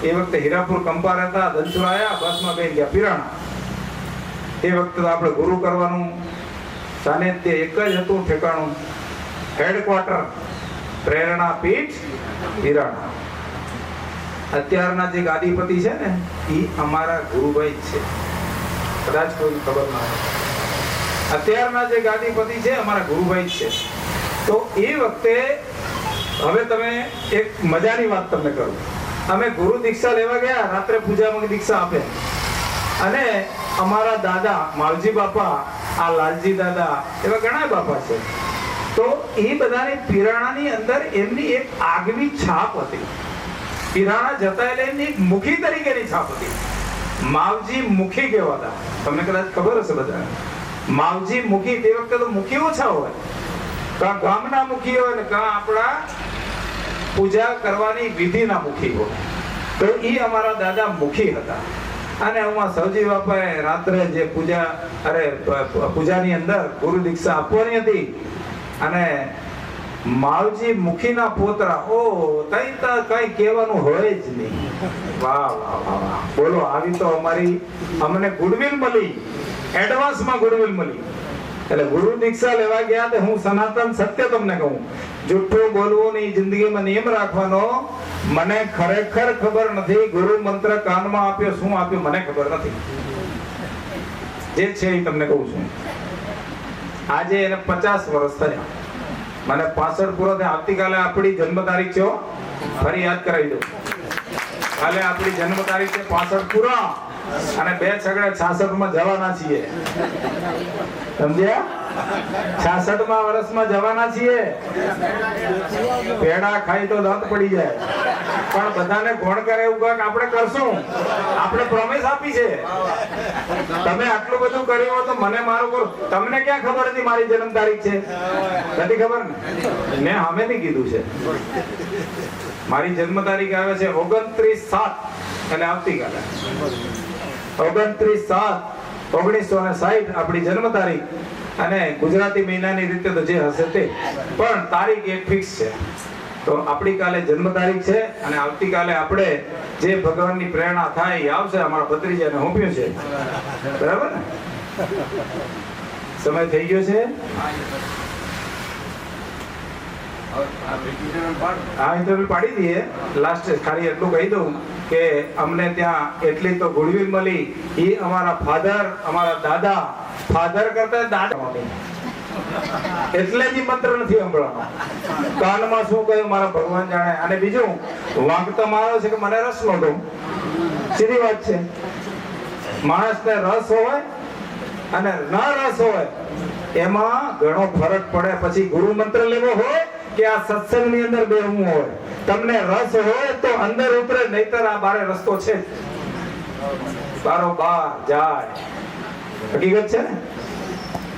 એ વખતે હીરાપુર કંપા રહેતા, દંસુર આવ્યા, બસમાં બેસી ગયા પીરાણા. એ વખતે આપણે ગુરુ કરવાનું સાનિધ્ય એક જ હતું ઠેકાણું, હેડક્વાર્ટર પ્રેરણા પીઠ પીરાણા. અત્યારના જે ગાદીપતિ છે ને એ અમારા ગુરુભાઈ જ છે, કદાચ કોઈ ખબર ના હોય. અત્યારના જે ગાદીપતિ છે અમારા ગુરુભાઈ જ છે. તો એ વખતે હવે તમે એક મજાની વાત તમને કરું. અમે ગુરુ દીક્ષા લેવા ગયા, રાત્રે પૂજામાં દીક્ષા આપે અને અમારા દાદા માવજી બાપા, આ લાલજી દાદા, એવા ઘણા બાપા છે. તો એ બધાની પીરાણાની અંદર એમની એક આગવી છાપ હતી. પીરાણા જતા એટલે એમની એક મુખી તરીકેની છાપ હતી. માવજી મુખી કહેવાતા. તમને કદાચ ખબર હશે બધા. માવજી મુખી, તે વખતે તો મુખી ઓછા હોય, કાં ગામના મુખી હોય ને કાં આપણા પૂજા કરવાની વિધિના મુખી હોય. તો એ અમારા દાદા મુખી હતા. અને હું સૌજી બાપાએ રાત્રે જે પૂજાની અંદર ગુરુ દીક્ષા આપવાની હતી, અને માવજી મુખીના પોતરા, ઓ તઈ તો કઈ કહેવાનું હોય જ નહીં. વાહ વાહ વાહ વાહ, બોલો. આવી તો અમને ગુડવિલ મળી, એડવાન્સમાં ગુડવિલ મળી. એટલે ગુરુ દીક્ષા લેવા ગયા, હું સનાતન સત્ય તમને કહું, જુઠ્ઠું બોલવું નહીં, જિંદગીમાં નિયમ રાખવાનો. મને ખરેખર ખબર નથી ગુરુ મંત્ર કાનમાં આપ્યો, શું આપ્યું મને ખબર નથી. જે છે એ તમને કહું છું. આજે એને 50 વર્ષ થયા, મને 65 પૂરો થયા. આવતીકાલે આપણી જન્મ તારીખ છે, ફરી યાદ કરાવી દઉં. કાલે આપણી જન્મ તારીખ છે 65 પૂરા, અને 2 છગડા 66 માં જવાના છીએ. સમજ્યા? 66મા વર્ષમાં જવાના છીએ. પેડા ખાઈ તો દાંત પડી જાય, પણ બધાને ગોણ કરે એવું કાંઈક આપણે કરશું. આપણે પ્રોમિસ આપી છે. તમે આટલું બધું કર્યું હોય તો મને મારું કરો. તમને ક્યાં ખબર હતી મારી જન્મ તારીખ છે? નથી ખબર ને? મેં સામેથી કીધું છે. મારી જન્મ તારીખ આવે છે 29/7, એટલે આવતીકાલે 29/7/1960 આપણી જન્મ તારીખ. અને ગુજરાતી મહિનાની રીતે તો જે હશે તે, પણ તારીખ એક ફિક્સ છે. તો આપણી કાલે જન્મ તારીખ છે, અને આવતીકાલે આપણે જે ભગવાનની પ્રેરણા થાય એ આવશે. અમારા ભત્રીજાને હોંપ્યું છે, બરાબર ને? સમય થઈ ગયો છે. હા, ઇન્ટરવ્યુ પાડી દઈએ. લાસ્ટ ખાલી એટલું કહી દઉં કે અમને ત્યાં એટલી તો ગુડવિલ મળી. એ અમારા ફાધર, અમારા દાદા, ફાધર કરતા દાદા, એટલે જ મંત્ર નથી સાંભળવાનો. કાનમાં શું કહ્યું મારા ભગવાન જાણે. અને બીજું વાંક તો મારો છે કે મને રસ નહોતો. સીધી વાત છે. માણસને રસ હોય અને ન રસ હોય એમાં ઘણો ફરક પડે. પછી ગુરુ મંત્ર લેવો હોય કે આ સત્સંગની અંદર બેહવું હોય, તમને રસ હોય તો અંદર ઉતરે, નહીતર આ બારે રસ્તો છે બારોબાર જાય. હકીકત છે ને?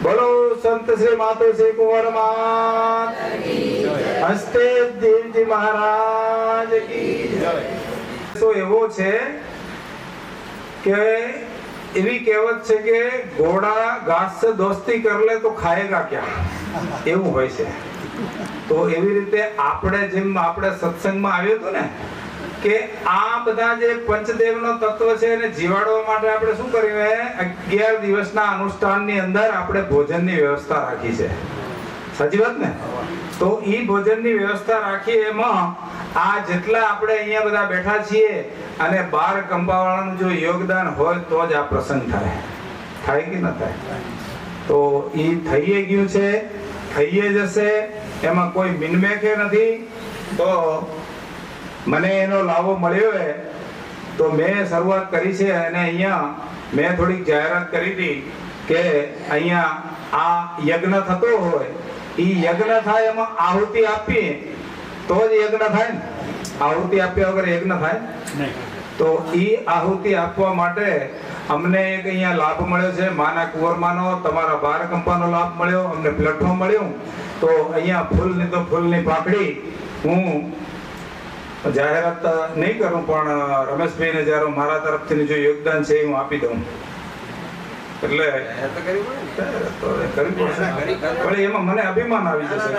બોલો સંત શ્રી માતુશ્રી કુંવર માત હસ્તે દેવજી મહારાજ કી જય. તો એવો છે કે એવી કહેવત છે કે ઘોડા ઘાસ સે દોસ્તી કર લે તો ખાએગા ક્યાં, એવું હોય છે. તો એવી રીતે આપણે સત્સંગમાં આવ્યું હતું ને કે આ બધા જે પંચદેવનો તત્વ છે એને જીવાડવા માટે આપણે શું કર્યું? 11 દિવસના અનુષ્ઠાનની અંદર આપણે ભોજનની વ્યવસ્થા રાખી છે. સાચી વાત ને? તો ઈ ભોજનની વ્યવસ્થા રાખી. એમાં આ જેટલા આપણે અહીંયા બધા બેઠા છીએ અને 12 કંપાવાળાનું જો યોગદાન હોય તો જ આ પ્રસંગ થાય. થાય કે ન થાય? તો ઈ થઈએ ગયું છે, થઈએ જશે, એમાં કોઈ મિનમેકે નથી. તો મને એનો લાભો મળ્યો છે, તો મેં શરૂઆત કરી છે. અને અહીંયા મેં થોડીક જાહેરાત કરી હતી કે અહીંયા આ યજ્ઞ થતો હોય, એ યજ્ઞ થાય એમાં આહુતિ આપીએ તો જ યજ્ઞ થાય ને. આહુતિ આપ્યા વગર યજ્ઞ થાય નહીં. તો એ આહુતિ આપવા માટે અમને એક અહીંયા લાભ મળ્યો છે. માના કુંવરમાનો, તમારા 12 કંપાનો લાભ મળ્યો, અમને પ્લેટફોર્મ મળ્યું. તો અહીંયા ફૂલની પાકડી હું જાહેરાત નહીં કરું, પણ રમેશભાઈને જ્યારે મારા તરફથી જો યોગદાન છે હું આપી દઉં. એટલે કરવી પડશે, એમાં મને અભિમાન આવી જશે.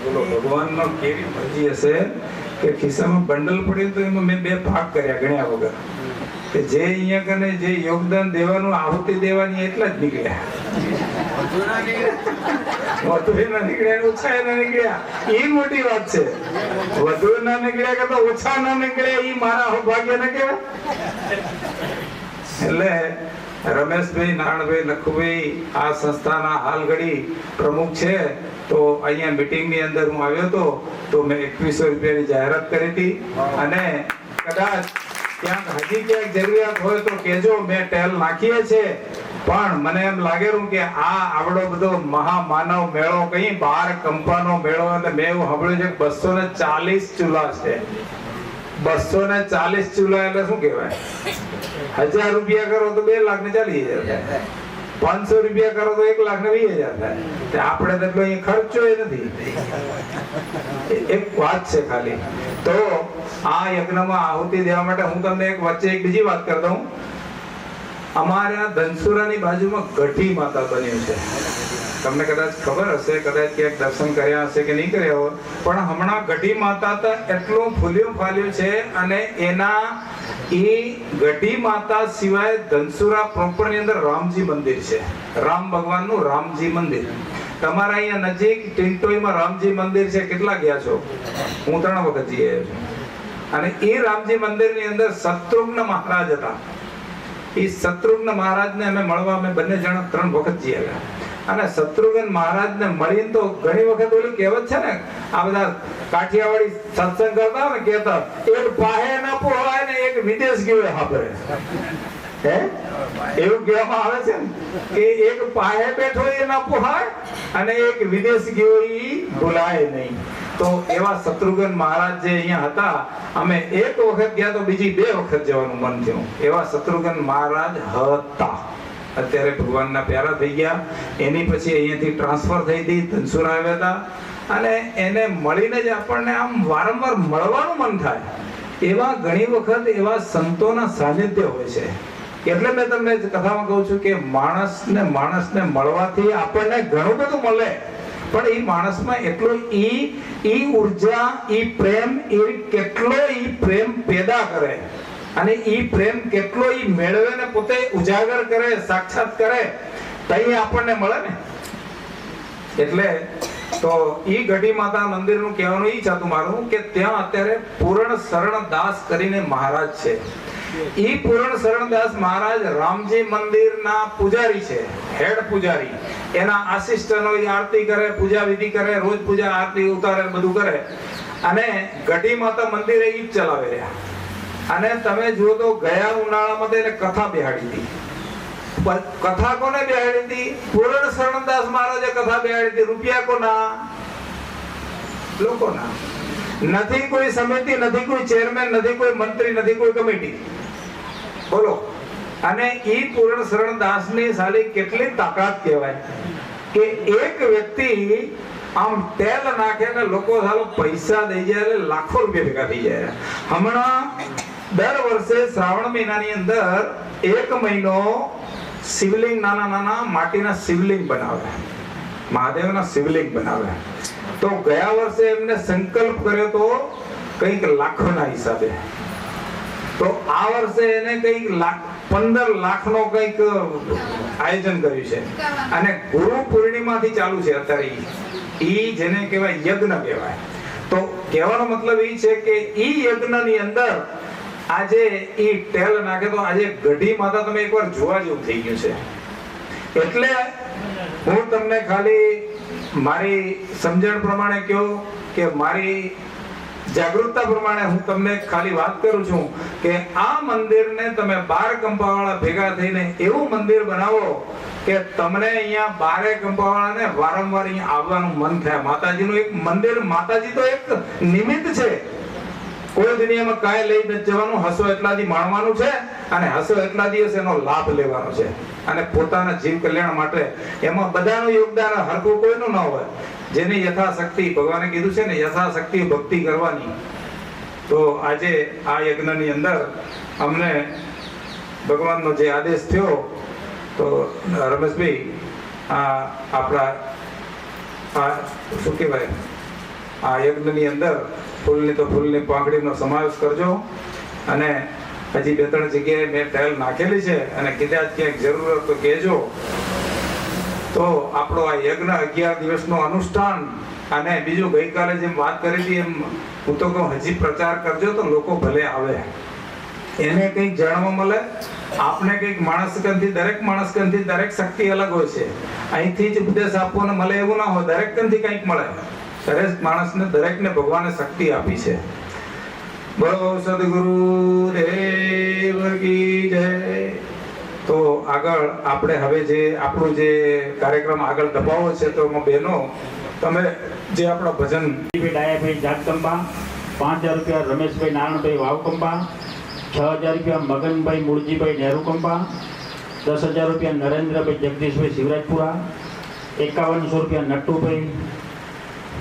બોલો, ભગવાનનો કેવી મરજી હશે કે ખિસ્સામાં બંડલ પડ્યું તો એમાં મેં 2 ભાગ કર્યા ગણ્યા વગર. કે જે અહીંયા કને જે યોગદાન દેવાનું, આહુતિ દેવાની, એટલા જ નીકળ્યા. વધુ ના નીકળ્યા, ઓછા ના નીકળ્યા, એ મોટી વાત છે. વધુ ના નીકળ્યા કે તો ઓછા ના નીકળ્યા, એ મારા ભાગ્ય ના કહેવાય. એટલે રમેશભાઈ, નારાયણભાઈ, લખુભાઈ આ સંસ્થાના હાલ ઘડી પ્રમુખ છે. તો અહીંયા મીટિંગની અંદર હું આવ્યો હતો તો મેં 2100 રૂપિયાની જાહેરાત કરી હતી. અને કદાચ ક્યાંક હજી ક્યાંક જરૂરિયાત હોય તો કહેજો, મેં ટેલ નાખીએ છે. પણ મને એમ લાગેલું કે આ આવડો બધો મહામાનવ મેળો કઈ 12 કંપાનો મેળો, અને મેં એવું સાંભળ્યું છે 240 ચૂલા છે. 240 ચૂલા એટલે શું કહેવાય? 1000 રૂપિયા કરો તો 2,40,000, 500 રૂપિયા કરો તો 1,20,000 થાય. આપણે તો અહીં ખર્ચો નથી. એક વાત છે ખાલી. તો આ યજ્ઞમાં આહુતિ દેવા માટે હું તમને વચ્ચે એક બીજી વાત કરી દઉં. અમારા ધનસુરાની બાજુમાં ગઢી માતા બન્યું છે. તમને કદાચ ખબર હશે, કદાચ ક્યાંક દર્શન કર્યા હશે કે નહીં કર્યા હોય, પણ હમણાં ગઢી માતા તો એટલું ફૂલ્યું ફાલ્યું છે. અને એના એ ગઢી માતા સિવાય ધનસુરા પ્રોપર ની અંદર રામજી મંદિર છે. રામ ભગવાનનું રામજી મંદિર. તમારા અહીંયા નજીક ટિન્ટોઈમાં રામજી મંદિર છે. કેટલા ગયા છો? હું 3 વખત જઈ આવ્યો છું. અને એ રામજી મંદિરની અંદર શત્રુઘ્ન મહારાજ હતા. એ શત્રુઘ્ન મહારાજને અમે મળવા, અમે બંને જણા 3 વખત જઈ આવ્યા. અને શત્રુઘ્ન મહારાજને મળીને તો ઘણી વખત ઓલી કહેવત છે ને, આ બધા કાઠિયાવાડી સત્સંગ કરતા ને કહેતા, એક પાહે ના પોહાય ને એક વિદેશ ગયો હાબરે. હે એવું કહેવામાં આવે છે ને કે એક પાહે બેઠો એ ના પોહાય અને એક વિદેશ ગયો એ ભૂલાય નહીં. તો એવા શત્રુઘ્ન મહારાજ જે અહીંયા હતા, અમે એક વખત ગયા તો બીજી 2 વખત જવાનું મન થયું. એવા શત્રુઘ્ન મહારાજ હતા. અત્યારે ભગવાનના પ્યારા થઈ ગયા. એની પછી અહીંયાથી ટ્રાન્સફર થઈ હતી, ધનસુરા આવ્યા હતા. અને એને મળીને જ આપણને આમ વારંવાર મળવાનું મન થાય. એવા ઘણી વખત એવા સંતોના સાનિધ્ય હોય છે. એટલે મેં તમને કથામાં કહું છું કે માણસને મળવાથી આપણને ઘણું બધું મળે, પણ એ માણસમાં એટલો ઈ ઉર્જા, ઈ પ્રેમ, કેટલો ઈ પ્રેમ પેદા કરે, અને ઈ પ્રેમ કેટલો ઈ મેળવે ને પોતે ઉજાગર કરે, સાક્ષાત કરે, તઈ આપણને મળે ને. એટલે તો ઈ ગઢી માતા મંદિરનું કહેવાનું ઈ હતું મારું કે ત્યાં અત્યારે પૂર્ણ શરણ દાસ કરીને મહારાજ છે. ઈ પૂર્ણ શરણ દાસ મહારાજ રામજી મંદિરના પૂજારી છે, હેડ પૂજારી. એના આસિસ્ટન્ટો આરતી કરે, પૂજા વિધિ કરે, રોજ પૂજા આરતી ઉતારે, બધું કરે. અને ગઢી માતા મંદિરે ઈ જ ચલાવે રહ્યા. અને તમે જુઓ તો ગયા ઉનાળામાં તો એને કથા બેહાડી હતી. કથા કોને બેહાડી હતી? પૂર્ણ શરણદાસ મહારાજે કથા બેહાડી હતી. રૂપિયા કોના? લોકોના. નથી કોઈ સમિતિ, નથી કોઈ ચેરમેન, નથી કોઈ મંત્રી, નથી કોઈ કમિટી. બોલો. અને ઈ પૂર્ણ શરણદાસની સાલી કેટલી તાકાત કહેવાય કે એક વ્યક્તિ આમ તેલ નાખે ને લોકો સાલો પૈસા દઈ જાય એટલે લાખો રૂપિયા ભેગા થઈ જાય. હમણાં દર વર્ષે શ્રાવણ મહિનાની અંદર 1 મહિનો શિવલિંગ, નાના નાના માટીના શિવલિંગ બનાવે, મહાદેવના શિવલિંગ બનાવે. તો ગયા વર્ષે એમને સંકલ્પ કર્યો તો કંઈક લાખોના હિસાબે. તો આ વર્ષે એને કંઈક 15 લાખનો કંઈક આયોજન કર્યું છે. અને ગુરુ પૂર્ણિમાથી ચાલુ છે અત્યારે. ઈ જેને કહેવાય યજ્ઞ કહેવાય. તો કહેવાનો મતલબ એ છે કે ઈ યજ્ઞની અંદર આજે ઈ તેલ નાખે તો આજે ગઢી માતા તમે એકવાર જોવા જેવું થઈ ગયું છે. એટલે હું તમને ખાલી મારી સમજણ પ્રમાણે કહું કે મારી જાગૃતતા પ્રમાણે હું તમને ખાલી વાત કરું છું કે આ મંદિરને તમે 12 કંપાવાળા ભેગા થઈને એવું મંદિર બનાવો કે તમને અહીંયા 12 કંપાવાળાને વારંવાર અહીંયા આવવાનું મન થાય. માતાજીનું એક મંદિર, માતાજી તો એક નિમિત્ત છે. કોઈ દુનિયામાં કાંઈ લઈ નથી જવાનું. હસો એટલાથી માણવાનું છે અને હસો એટલા દિવસ એનો લાભ લેવાનો છે. અને પોતાના જીવ કલ્યાણ માટે એમાં બધાનું યોગદાન હરખું કોઈનું ન હોય. જેની યથાશક્તિ, ભગવાને કીધું છે ને યથાશક્તિ ભક્તિ કરવાની. તો આજે આ યજ્ઞની અંદર અમને ભગવાનનો જે આદેશ થયો તો રમેશભાઈ આપણા શું કહેવાય આ યજ્ઞની અંદર ફૂલની તો ફૂલની પાંખડીનો સમાવેશ કરજો. અને હજી 2-3 જગ્યાએ મેં ટાઇલ નાખેલી છે અને કદાચ ક્યાંક જરૂર હોય તો કહેજો. તો આપણો આ યજ્ઞ 11 દિવસનું અનુષ્ઠાન. અને બીજું ગઈકાલે જેમ વાત કરી હતી એમ હું તો કહું હજી પ્રચાર કરજો તો લોકો ભલે આવે, એને કંઈક જાણવા મળે આપને કંઈક માણસ કનથી દરેક શક્તિ અલગ હોય છે. અહીંથી જ ઉપદેશ આપવાનો મળે એવું ના હોય, દરેક કનથી કંઈક મળે. દરેક માણસને દરેકને ભગવાને શક્તિ આપી છે. બોલો સદગુરુ દેવ કી જય. તો આગળ આપણે હવે જે આપણું જે કાર્યક્રમ આગળ દબાવો છે, તો એમાં બહેનો તમે જે આપણા ભજન ડાયાભાઈ જાગકંબા, 5000 રૂપિયા રમેશભાઈ નારાયણભાઈ વાવકંબા, 6000 રૂપિયા મગનભાઈ મૂળજીભાઈ નેહરુકંબા, 10000 રૂપિયા નરેન્દ્રભાઈ જગદીશભાઈ શિવરાજપુરા, 5100 રૂપિયા નટુભાઈ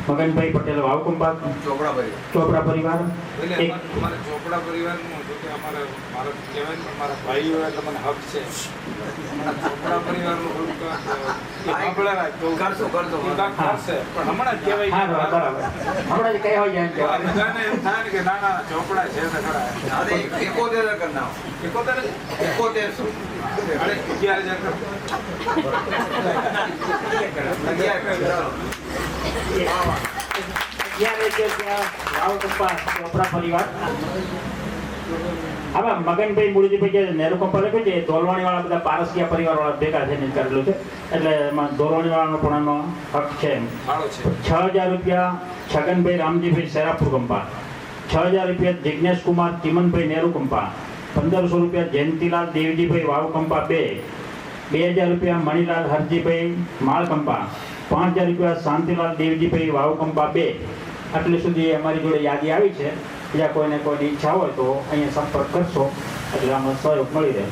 મગનભાઈ પટેલ વાવકંબા ચોપડા પરિવાર. અમારે ચોપડા પરિવારનું જો કે અમારા મારા કહેવાય ને મારા ભાઈઓ એટલે મને હક છે. ચોપડા પરિવારનું કરશે પણ હમણાં જ કહેવાય હમણાં જ કહેવાય જાય કે બધાને એમ થાય ને કે ના ના ચોપડા છે ને ખરા. 71 કરી નાખો. 71 અરે 11000 કરો. 11 પરિવાર. હવે મગનભાઈ મૂળજીભાઈ જે નેહરુકંબા લખ્યું છે, ધોલવાણી વાળા બધા પારસિયા પરિવાર વાળા ભેગા થઈને કરેલું છે, એટલે એમાં ધોલવાણી વાળાનો પણ એનો હક છે. 6000 રૂપિયા છગનભાઈ રામજીભાઈ સેરાપુર કંપા, 6000 રૂપિયા જિજ્ઞેશ કુમાર ચિમનભાઈ નેહરુકંપા, 1500 રૂપિયા જયંતિલાલ દેવજીભાઈ વાવકંપા 2, 2000 રૂપિયા મણિલાલ હરજીભાઈ માળકંપા, 5000 રૂપિયા શાંતિલાલ દેવજીભાઈ વાવકંપા 2. આટલી સુધી અમારી જોડે યાદી આવી છે. બીજા કોઈને કોઈની ઈચ્છા હોય તો અહીંયા સંપર્ક કરશો એટલે આમાં સહયોગ મળી રહે.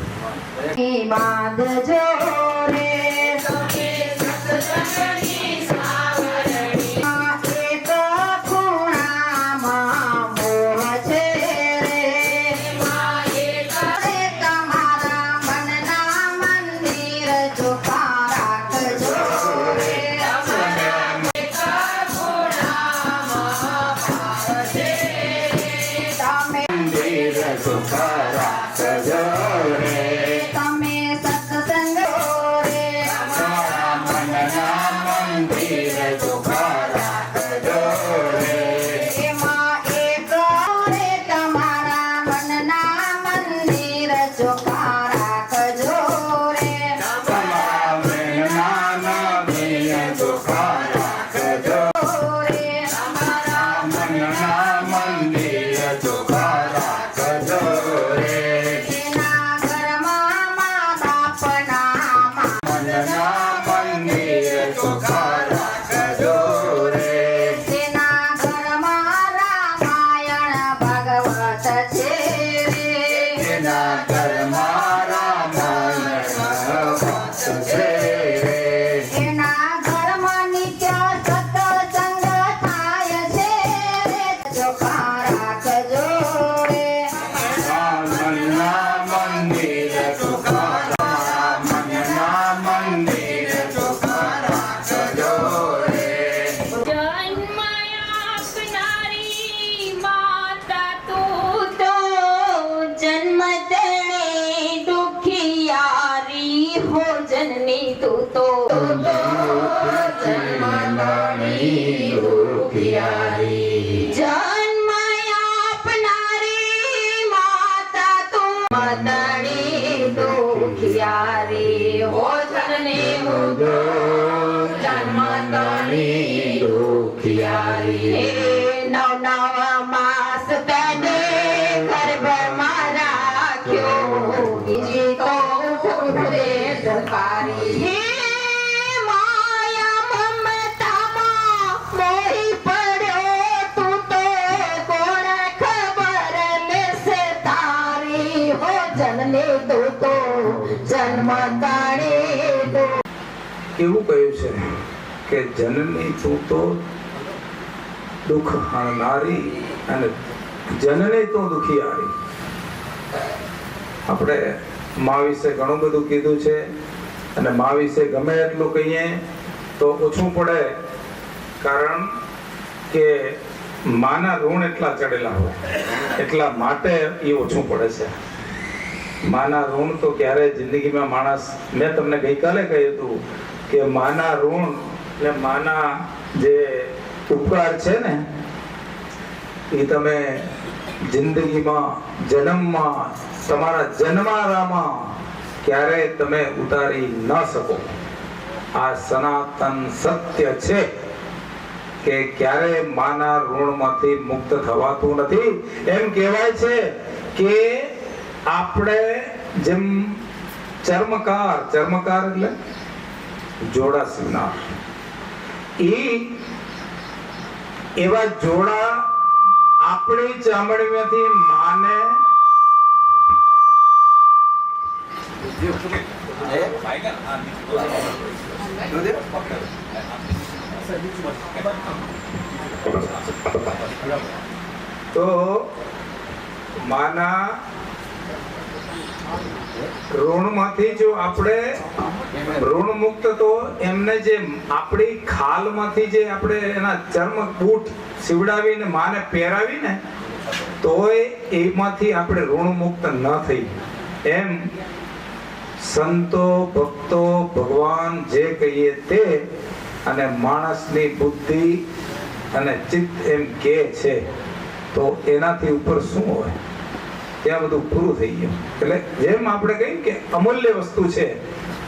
એવું કહ્યું છે કે જનની તું તો દુઃખ હણનારી અને જનની તું દુખિયારી. આપણે મા વિશે ઘણું બધું કીધું છે અને મા વિશે ગમે એટલું કહીએ તો ઓછું પડે, કારણ કે માના ઋણ એટલા ચડેલા હોય એટલા માટે એ ઓછું પડે છે. માના ઋણ તો ક્યારેય જિંદગીમાં માણસ, મેં તમને ગઈકાલે કહ્યું હતું કે માના ઋણ ને માના જે ઉપકાર છે ને એ તમે જિંદગીમાં જન્મમાં તમારા જન્મારામાં ક્યારે તમે ઉતારી ન શકો. આ સનાતન સત્ય છે કે ક્યારે માના ઋણમાંથી મુક્ત થવાતું નથી. એમ કહેવાય છે કે આપણે જેમ ચર્મકાર એટલે જોડા સીવનાર, એવા જોડા આપણી ચામડીમાંથી માને તો માના ઋણમાંથી જો આપણે ઋણ મુક્ત, તો એમને જે આપણી ખાલમાંથી જે આપણે એના ચર્મ બૂટ સીવડાવીને માને પહેરાવીને તોય એમાંથી આપણે ઋણ મુક્ત ન થઈ. એમ સંતો ભક્તો ભગવાન જે કહીએ તે અને માણસની બુદ્ધિ અને ચિત્ત એમ કે છે, તો એનાથી ઉપર શું હોય? ત્યાં બધું પૂરું થઈ ગયું. એટલે જેમ આપણે કહીએ કે અમૂલ્ય વસ્તુ છે,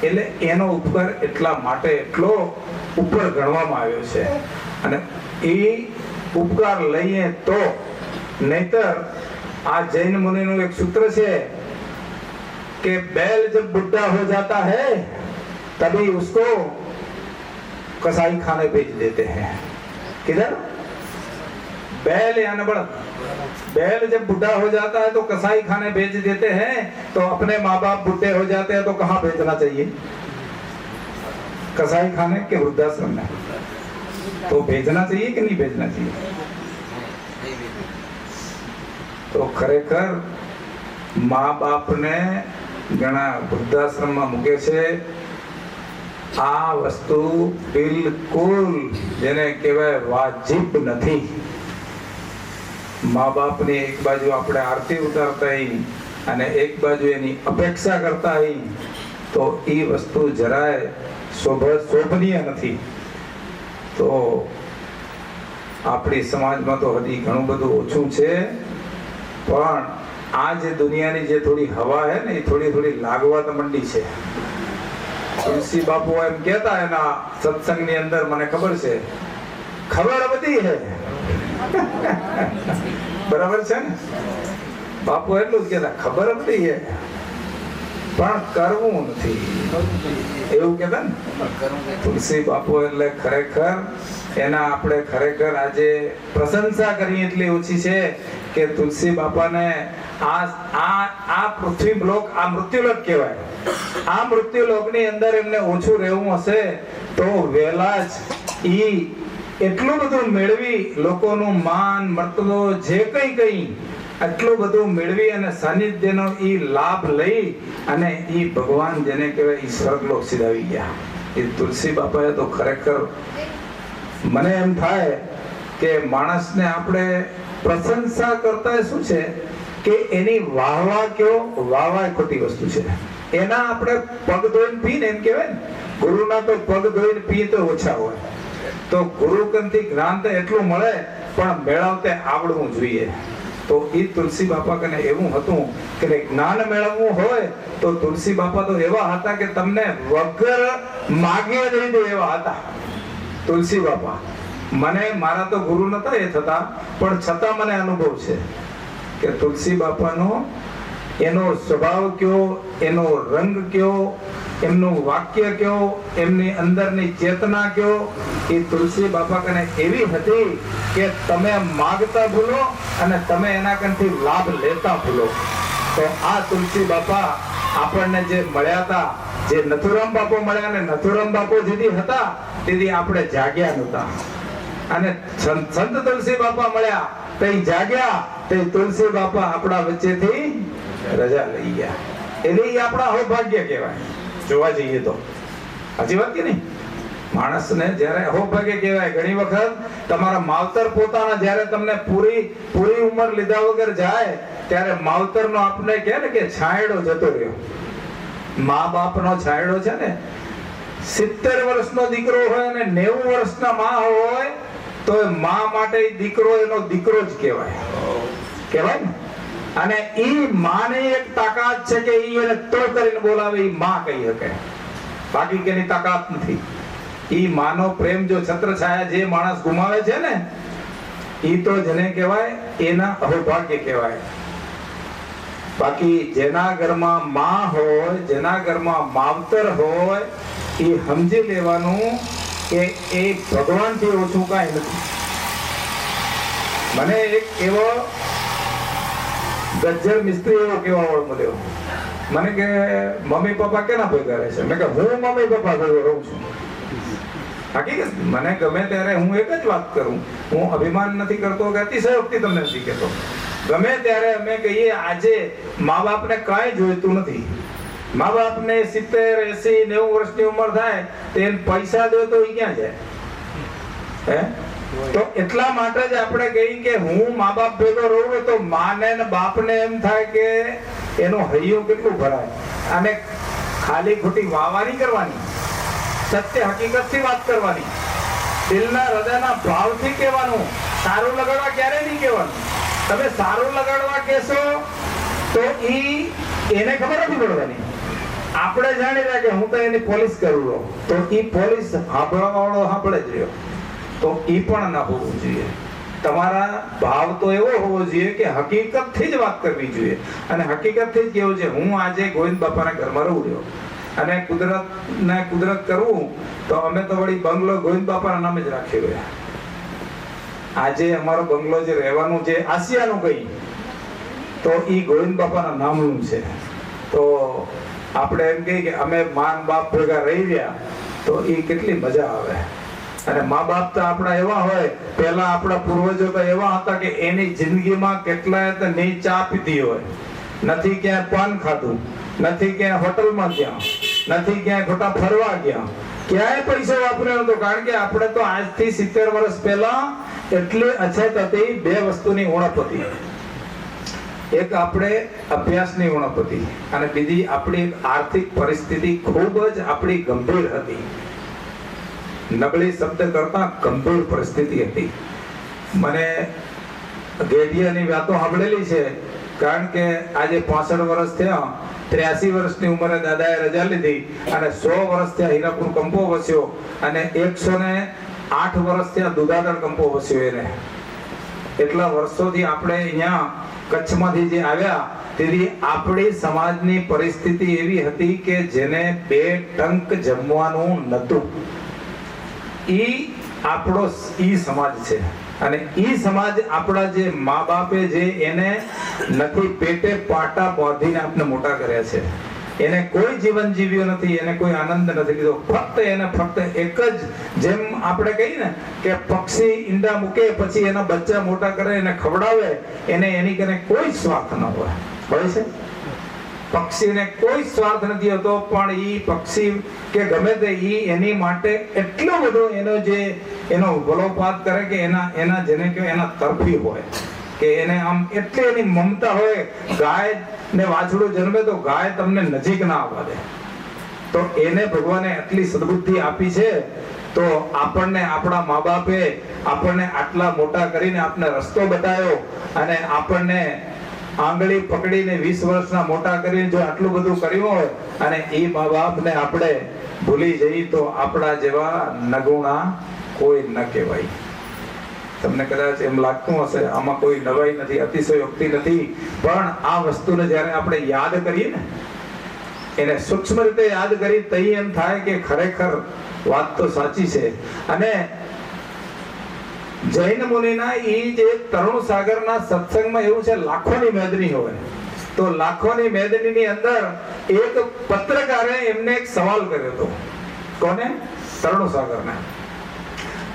એટલે એનો ઉપકાર એટલા માટે એટલો ઉપર ગણવામાં આવ્યો છે. અને એ ઉપકાર લઈએ તો, નહીતર આ જૈન મુનિનું એક સૂત્ર છે कि बैल जब बुढ़ा हो जाता है तभी उसको कसाई खाने भेज देते हैं. किधर? बैल या बड़द. बैल जब बुढ़ा हो जाता है तो कसाई खाने भेज देते हैं. तो अपने माँ बाप बुढ़े हो जाते हैं तो कहाँ भेजना चाहिए? कसाई खाने के वृद्धाश्रम में. तो भेजना चाहिए कि नहीं भेजना चाहिए? तो खरेखर माँ बाप ने ઘણા વૃદ્ધાશ્રમમાં મૂકે છે. આ વસ્તુ બિલકુલ જેને કહેવાય વાજિબ નથી. મા બાપની એક બાજુ આપણે આરતી ઉતારતા અને એક બાજુ એની અપેક્ષા કરતા તો એ વસ્તુ જરાય શોભનીય નથી. તો આપણી સમાજમાં તો હજી ઘણું બધું ઓછું છે, પણ આ જે દુનિયાની જે થોડી હવા હે ને, એ થોડી લાગવા તો મંડી છે. તુલસી બાપુ એમ કહેતા એના સત્સંગની અંદર, મને ખબર છે, ખબર બધી હે. બરાબર છે ને? બાપુ એટલું જ કહેતા, ખબર બધી હે પણ કરવું નથી, એવું કહેતા ને તુલસી બાપુ. એટલે ખરેખર એના આપણે ખરેખર આજે પ્રશંસા કરીએ એટલી ઓછી છે કે તુલસી બાપાને આ પૃથ્વી બ્લોક, આ મૃત્યુલોક કહેવાય. આ મૃત્યુલોકની અંદર એમને ઓછું રહેવું હશે તો વહેલા જ ઈ એટલું બધું મેળવી, લોકોનું માન મર્તબો જે કંઈ આટલું બધું મેળવી અને સાનિધ્યનો ઈ લાભ લઈ અને ઈ ભગવાન જેને કહેવાય ઈ સ્વર્ગલોક સીધાવી ગયા. એ તુલસી બાપાએ તો ખરેખર મને એમ થાય કે માણસને આપણે પ્રશંસા કરતા શું છે કે એની વાહવા કયો, વાહવા ખોટી વસ્તુ છે. એના આપણે પગ ધોઈને પીને, એમ કહેવાય ને, ગુરુના તો પગ ધોઈને પીએ તો ઓછા હોય. તો ગુરુ કંથી જ્ઞાન તો એટલું મળે, પણ મેળવતે આવડવું જોઈએ. તો એ તુલસી બાપા કને એવું હતું કે જ્ઞાન મેળવવું હોય તો તુલસી બાપા તો એવા હતા કે તમને વગર માગ્યા દઈ દે એવા હતા તુલસી બાપા. મને મારા તો ગુરુ નતા એ થતા, પણ છતાં મને અનુભવ છે કે તુલસી બાપાનો એનો સ્વભાવ કયો, એનો રંગ કયો, એમનું વાક્ય કયો, એમની અંદરની ચેતના કયો, એ તુલસી બાપા કને એવી હતી કે તમે માગતા ભૂલો અને તમે એના કંથી લાભ લેતા ભૂલો. તો આ તુલસી બાપા આપણને જે મળ્યા હતા, જે નથુરામ બાપુ મળ્યા, ને નથુરામ બાપુ જેથી હતા તેથી આપણે જાગ્યા નહોતા. અને સંત તુલસી બાપા મળ્યા તો જાગ્યા, તે તુલસી બાપા આપણા વચ્ચેથી રજા લઈ ગયા. એટલે એ આપણા અહોભાગ્ય કહેવાય જોવા જઈએ તો. સાચી વાત કે નહીં? માણસને જ્યારે અહોભાગ્ય કહેવાય. ઘણી વખત તમારા માવતર પોતાના જ્યારે તમને પૂરી ઉંમર લીધા વગર જાય ત્યારે માવતરનો આપણે કહે ને કે છાંયડો જતો રહ્યો. મા બાપનો છાંયડો છે ને, 70 વર્ષનો દીકરો હોય અને 90 વર્ષના મા હોય તો મા માટે દીકરો એનો દીકરો જ કહેવાય. કહેવાય ને? અને ઈ માની એક તાકાત છે કે ઈ એને તોડ કરીને બોલાવે, ઈ માં કહી શકે, બાકી કેની તાકાત નથી. ઈ માનો પ્રેમ જો છત્રછાયા જે માણસ ગુમાવે છે ને, ઈ તો જેને કહેવાય એના અહોભાગ્ય કહેવાય. બાકી જેના ઘરમાં માં હોય, જેના ઘરમાં માવતર હોય, એ સમજી લેવાનું કે એ ભગવાનથી ઓછું કાંઈ નથી. મને એક એવો ગજ્જર મિસ્ત્રી એવો કેવા વાળો મળ્યો. મને કે મમ્મી પપ્પા કેના ભેગા રહે છે? મેં કે હું મમ્મી પપ્પા ભેગો રહું છું. હકીકત મને ગમે ત્યારે હું એક જ વાત કરું, હું અભિમાન નથી કરતો કે અતિશયોક્તિ તમને નથી કહેતો. ગમે ત્યારે અમે કહીએ આજે મા બાપને કાંઈ જોઈતું નથી. મા બાપને 70, 80, 90 વર્ષની ઉંમર થાય તો એને પૈસા દો તો એ ક્યાં જાય? હે? તો એટલા માટે જ આપણે કહીએ કે હું મા બાપ ભેગો રહું તો માને ને બાપને એમ થાય કે એનું હૈયું કેટલું ભરાય. અને ખાલી ખોટી વાવાની કરવાની, સત્ય હકીકતથી વાત કરવાની, દિલના હૃદયના ભાવથી કહેવાનું. સારું લગાડવા ક્યારે નહીં કહેવાનું. તમે સારું લગાડવા કહેશો તો એને ખબર નથી પડવાની. આપણે જાણી રહ્યા કે હું તો એની પોલીસ કરું રહ્યો, તો ઈ પોલીસ સાંભળવા વાળો સાંભળે જ રહ્યો, તો ઈ પણ ના હોવું જોઈએ. તમારા ભાવ તો એવો હોવો જોઈએ કે હકીકતથી જ વાત કરવી જોઈએ. અને હકીકતથી જ કેવું છે, હું આજે ગોવિંદ બાપાના ઘરમાં રહું રહ્યો અને કુદરત કરવું તો અમે તો વળી બંગલો ગોવિંદ બાપાના નામે જ રાખ્યો રહ્યા. આજે અમારો બંગલો જે રહેવાનું છે આસિયાનું કઈ, તો ઈ ગોવિંદ બાપાના નામનું છે. તો આપણે એમ કહીએ કે અમે માન બાપ ભેગા રહી રહ્યા તો ઈ કેટલી મજા આવે. અને મા બાપ તો આપણા એવા હોય, પહેલા આપણા પૂર્વજો તો એવા હતા કે એની જિંદગીમાં કેટલાય તો નહીં ચા પીધી હોય, નથી ક્યાંય પાન ખાધું, નથી ક્યાંય હોટલમાં ગયા, નથી ક્યાંય ખોટા ફરવા ગયા, ક્યાંય પૈસો વાપર્યો નતો. કારણ કે આપણે તો આજથી 70 વર્ષ પહેલા એટલી અછત હતી. બે વસ્તુની ઉણપ હતી. એક આપણે અભ્યાસની ઉણપ હતી અને બીજી આપણી આર્થિક પરિસ્થિતિ ખૂબ જ આપણી ગંભીર હતી. નબળી શબ્દ કરતા ગંભીર પરિસ્થિતિ હતી. મને ગેડિયાની વાતો સાંભળેલી છે, કારણ કે આજે 65 વર્ષ થયા, 83 વર્ષની ઉંમરે દાદાએ રજા લીધી અને 100 વર્ષ થયા હીરાપુર કંપો વસ્યો અને 108 વર્ષ થયા દુધાતળ કંપો વસ્યો. એને એટલા વર્ષોથી આપણે અહીંયા કચ્છમાંથી જે આવ્યા તેથી આપણી સમાજની પરિસ્થિતિ એવી હતી કે જેને 2 ટંક જમવાનું નહોતું. ઈ આપણો ઈ સમાજ છે. અને ઈ સમાજ આપણા જે મા બાપે જે એને નથી પેટે પાટા બાંધીને આપણે મોટા કર્યા છે, એને કોઈ જીવન જીવ્યો નથી, એને કોઈ આનંદ નથી લીધો. ફક્ત એક જ, જેમ આપણે કહીએ ને કે પક્ષી ઈંડા મૂકે પછી એના બચ્ચા મોટા કરે, એને ખવડાવે, એને એની કને કોઈ સ્વાર્થ ન હોય. હોય છે? પક્ષીને કોઈ સ્વાર્થ નથી હોતો, પણ ઈ પક્ષી કે ગમે તે ઈ એની માટે એટલો બધો એનો વલોપાત કરે કે એના જેને કહેવાય એના તરફી હોય કે એને આમ એટલી એની મમતા હોય. ગાય ને વાછડું જન્મે તો ગાય તમને નજીક ના આવવા દે. તો એને ભગવાને આટલી સદબુદ્ધિ આપી છે. તો આપણને આપણા મા બાપે આપણને આટલા મોટા કરીને આપણે રસ્તો બતાવ્યો અને આપણને આંગળી પકડીને 20 વર્ષના મોટા કરીને જો આટલું બધું કર્યું હોય અને એ મા બાપને આપણે ભૂલી જઈએ તો આપણા જેવા નગુણા કોઈ ન કહેવાય. તમને કદાચ એમ લાગતું હશે આમાં કોઈ નવાઈ નથી, અતિશયોક્તિ નથી, પણ આ વસ્તુને જ્યારે આપણે યાદ કરીએ ને, એને સૂક્ષ્મ રીતે યાદ કરી તઈ એમ થાય કે ખરેખર વાત તો સાચી છે. અને જૈન મુનિના ઈ જે તરુણ સાગરના સત્સંગમાં એવું છે, લાખોની મેદની હોય તો લાખોની મેદનીની અંદર એક પત્રકારે એમને એક સવાલ કર્યો હતો. કોને? તરુણ સાગરને.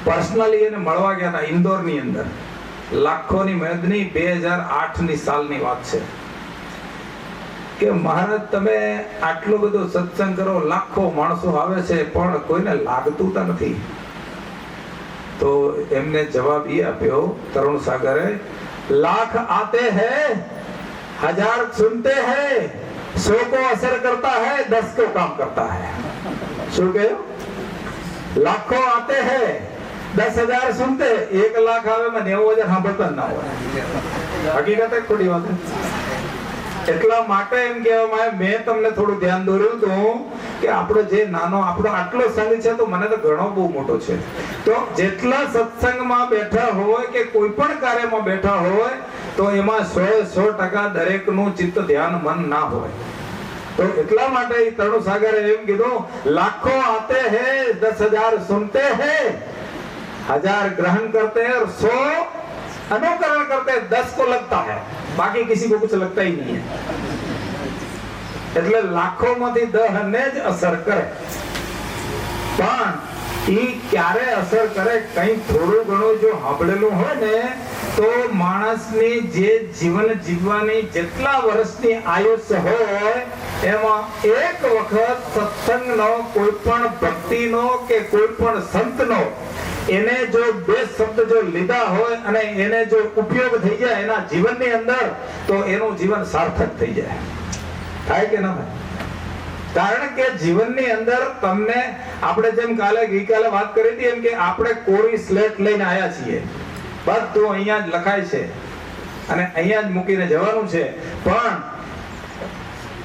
પર્સનલી એને મળવા ગયા હતા ઇન્દોરની અંદર. લાખોની મેદની 2008ની સાલની વાત છે કે મહારાજ તમે આટલું બધું સત્સંગ કરો, લાખો માણસો આવે છે પણ કોઈને લાગતું તો નથી. તો એમને જવાબ એ આપ્યો તરુણ સાગરે, લાખ આતે હૈ, 1000 સુનતે હૈ, 100 को असर करता है, 10 को काम करता है. શું કહ્યું? લાખો આતે હૈ, 10,000 સુનતે, 1 લાખ આવે માં 90,000 સાંભળતા ના હોય. હકીકત ખોટી વાત. એટલા માટે એમ કહેવામાં આવે, મેં તમને થોડું ધ્યાન દોર્યું હતું કે આપણો જે નાનો આપણો આટલો સંઘ છે તો મને તો ઘણો બહુ મોટો છે. તો જેટલા સત્સંગમાં બેઠા હોય કે કોઈ પણ કાર્યમાં બેઠા હોય તો એમાં 100% દરેકનું ચિત્ત ધ્યાન મન ના હોય. તો એટલા માટે તરણુ સાગરે એમ કીધું, લાખો આતે હૈ 10,000 સુનતે હૈ, 1000 ગ્રહણ કરते हैं और 100 अनुकरण करते हैं, 10 को लगता है, बाकी किसी को कुछ लगता ही नहीं है. એટલે લાખો માંથી 10 ને જ અસર કરે. પણ ઈ ક્યારે અસર કરે, કઈ થોડું ઘણું જો સાંભળેલું હોય ને તો માણસની જે જીવન જીવવાની જેટલા વર્ષની આયુષ્ય હોય એમાં એક વખત સત્સંગનો, કોઈ પણ ભક્તિનો કે કોઈ પણ સંતનો એને જો 2 શબ્દ જો લીધા હોય અને એને જો ઉપયોગ થઈ જાય એના જીવનની અંદર તો એનું જીવન સાર્થક થઈ જાય. થાય કે ના થાય? કારણ કે જીવનની અંદર તમને, આપણે જેમ ગઈકાલે વાત કરી હતી એમ કે આપણે કોરી સ્લેટ લઈને આવ્યા છીએ, બધું અહીંયા જ લખાય છે અને અહીંયા જ મૂકીને જવાનું છે. પણ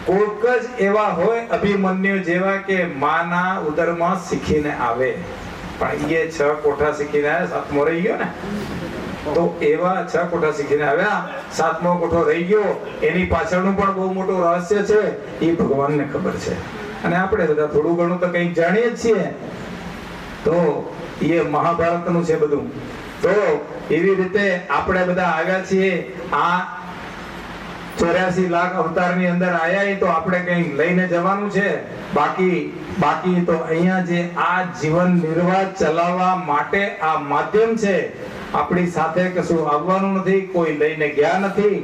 કોઈક જ એવા હોય અભિમન્યુ જેવા કે માના ઉદરમાં શીખીને આવે, પણ એ 6 કોઠા શીખીને આવ્યા, 7મો રહી ગયો ને. તો એવા 6 કોઠા શીખીને આવ્યા, 7મો કોઠો રહી ગયો. એની પાછળનું પણ બહુ મોટું રહસ્ય છે, એ ભગવાનને ખબર છે. અને આપણે બધા થોડું ઘણું તો કંઈક જાણીએ જ છીએ. તો એ મહાભારતનું છે બધું. તો એવી રીતે આપણે બધા આવ્યા છીએ. આ 84 લાખ અવતારની અંદર આયા તો આપણે કંઈ લઈને જવાનું છે. બાકી તો અહીંયા જે આ જીવન નિર્વાહ ચલાવવા માટે આ માધ્યમ છે, આપણી સાથે કશું આવવાનું નથી, કોઈ લઈને ગયા નથી.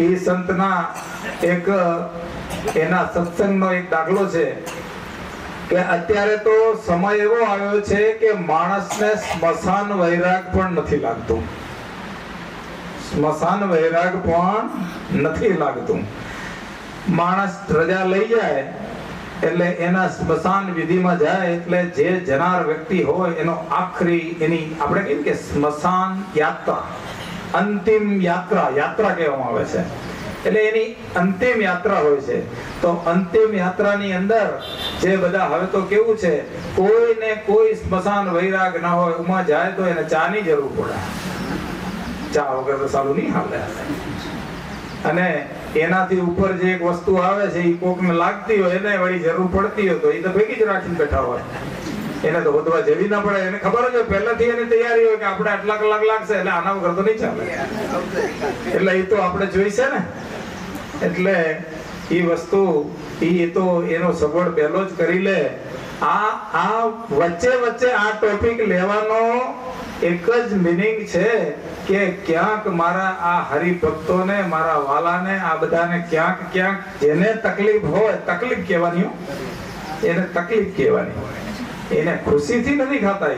એ સંતના એક એના સત્સંગનો એક દાખલો છે કે અત્યારે તો સમય એવો આવ્યો છે કે માણસને સ્મશાન વૈરાગ પણ નથી લાગતું. સ્મશાન વૈરાગ પણ નથી લાગતું. માણસ રજા લઈ જાય એટલે એના સ્મશાન વિધિમાં જાય એટલે જે જનાર વ્યક્તિ હોય એનો આખરી, એની આપણે કહીએ કે સ્મશાન યાત્રા, અંતિમ યાત્રા કહેવામાં આવે છે. એટલે એની અંતિમ યાત્રા હોય છે. તો અંતિમ યાત્રાની અંદર જે બધા, હવે તો કેવું છે, કોઈને કોઈ સ્મશાન વૈરાગ ના હોય, ઉમાં જાય તો એને ચાની જરૂર પડે. ચા વગર તો સારું નહીં હાલે. અને એનાથી ઉપર જે એક વસ્તુ આવે છે એ કોકને લાગતી હોય, એને વળી જરૂર પડતી હોય તો એ તો ભેગી જ રાખીને બેઠા હોય. એને તો વધવા જેવી ના પડે. એને ખબર હોય પહેલાથી એની તૈયારી હોય કે આપણે આટલા કલાક લાગશે એટલે આના વગર તો નહીં ચાલે. એટલે એ તો આપણે જોઈશે ને. એટલે એ વસ્તુ એ તો એનો સગવડ પહેલો જ કરી લે. આ વચ્ચે આ ટોપિક લેવાનો એક જ મિનિંગ છે કે ક્યાંક મારા આ હરિભક્તોને, મારા વાલાને, આ બધાને ક્યાંક જેને તકલીફ હોય, તકલીફ કહેવાની, એને તકલીફ કહેવાની. એને ખુશીથી નથી ખાતા,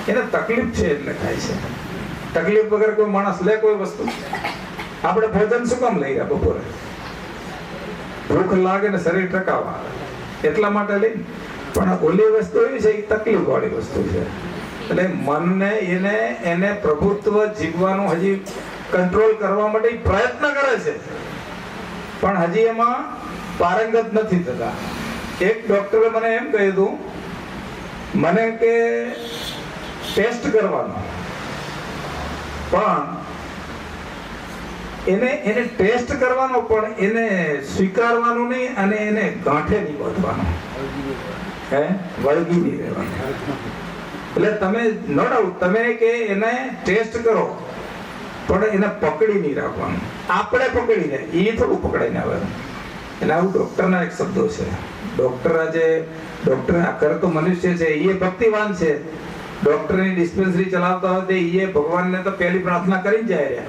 એને તકલીફ છે એટલે ખાય છે. તકલીફ વગર કોઈ માણસ લે કોઈ વસ્તુ? આપણે ભોજન શું કામ લઈ ગયા બપોરે? ભૂખ લાગે ને શરીર ટકાવવા એટલા માટે લઈ. પણ ઓલી વસ્તુ એવી છે એ તકલીફ વાળી વસ્તુ છે. એટલે મનને એને પ્રભુત્વ જીવવાનું હજી કંટ્રોલ કરવા માટે પ્રયત્ન કરે છે, પણ હજી એમાં પારંગત નથી થતા. એક ડોક્ટરે મને એમ કહ્યું હતું, મને કે ટેસ્ટ કરવાનો, પણ એને ટેસ્ટ કરવાનો, પણ એને સ્વીકારવાનું નહીં અને એને ગાંઠે નહીં બાંધવાનો, વળગી નહીં રહેવાનું. એટલે તમે નો ડાઉટ તમે કે એને ટેસ્ટ કરો, પણ એને પકડી નહીં રાખવાનું. આપણે પકડીને એ થોડું પકડાઈને આવે. એટલે આવું ડોક્ટરના એક શબ્દો છે. ડોક્ટર આખર તો મનુષ્ય છે, એ ભક્તિવાન છે. ડોક્ટરની ડિસ્પેન્સરી ચલાવતા હોય એ ભગવાનને તો પહેલી પ્રાર્થના કરીને જાય.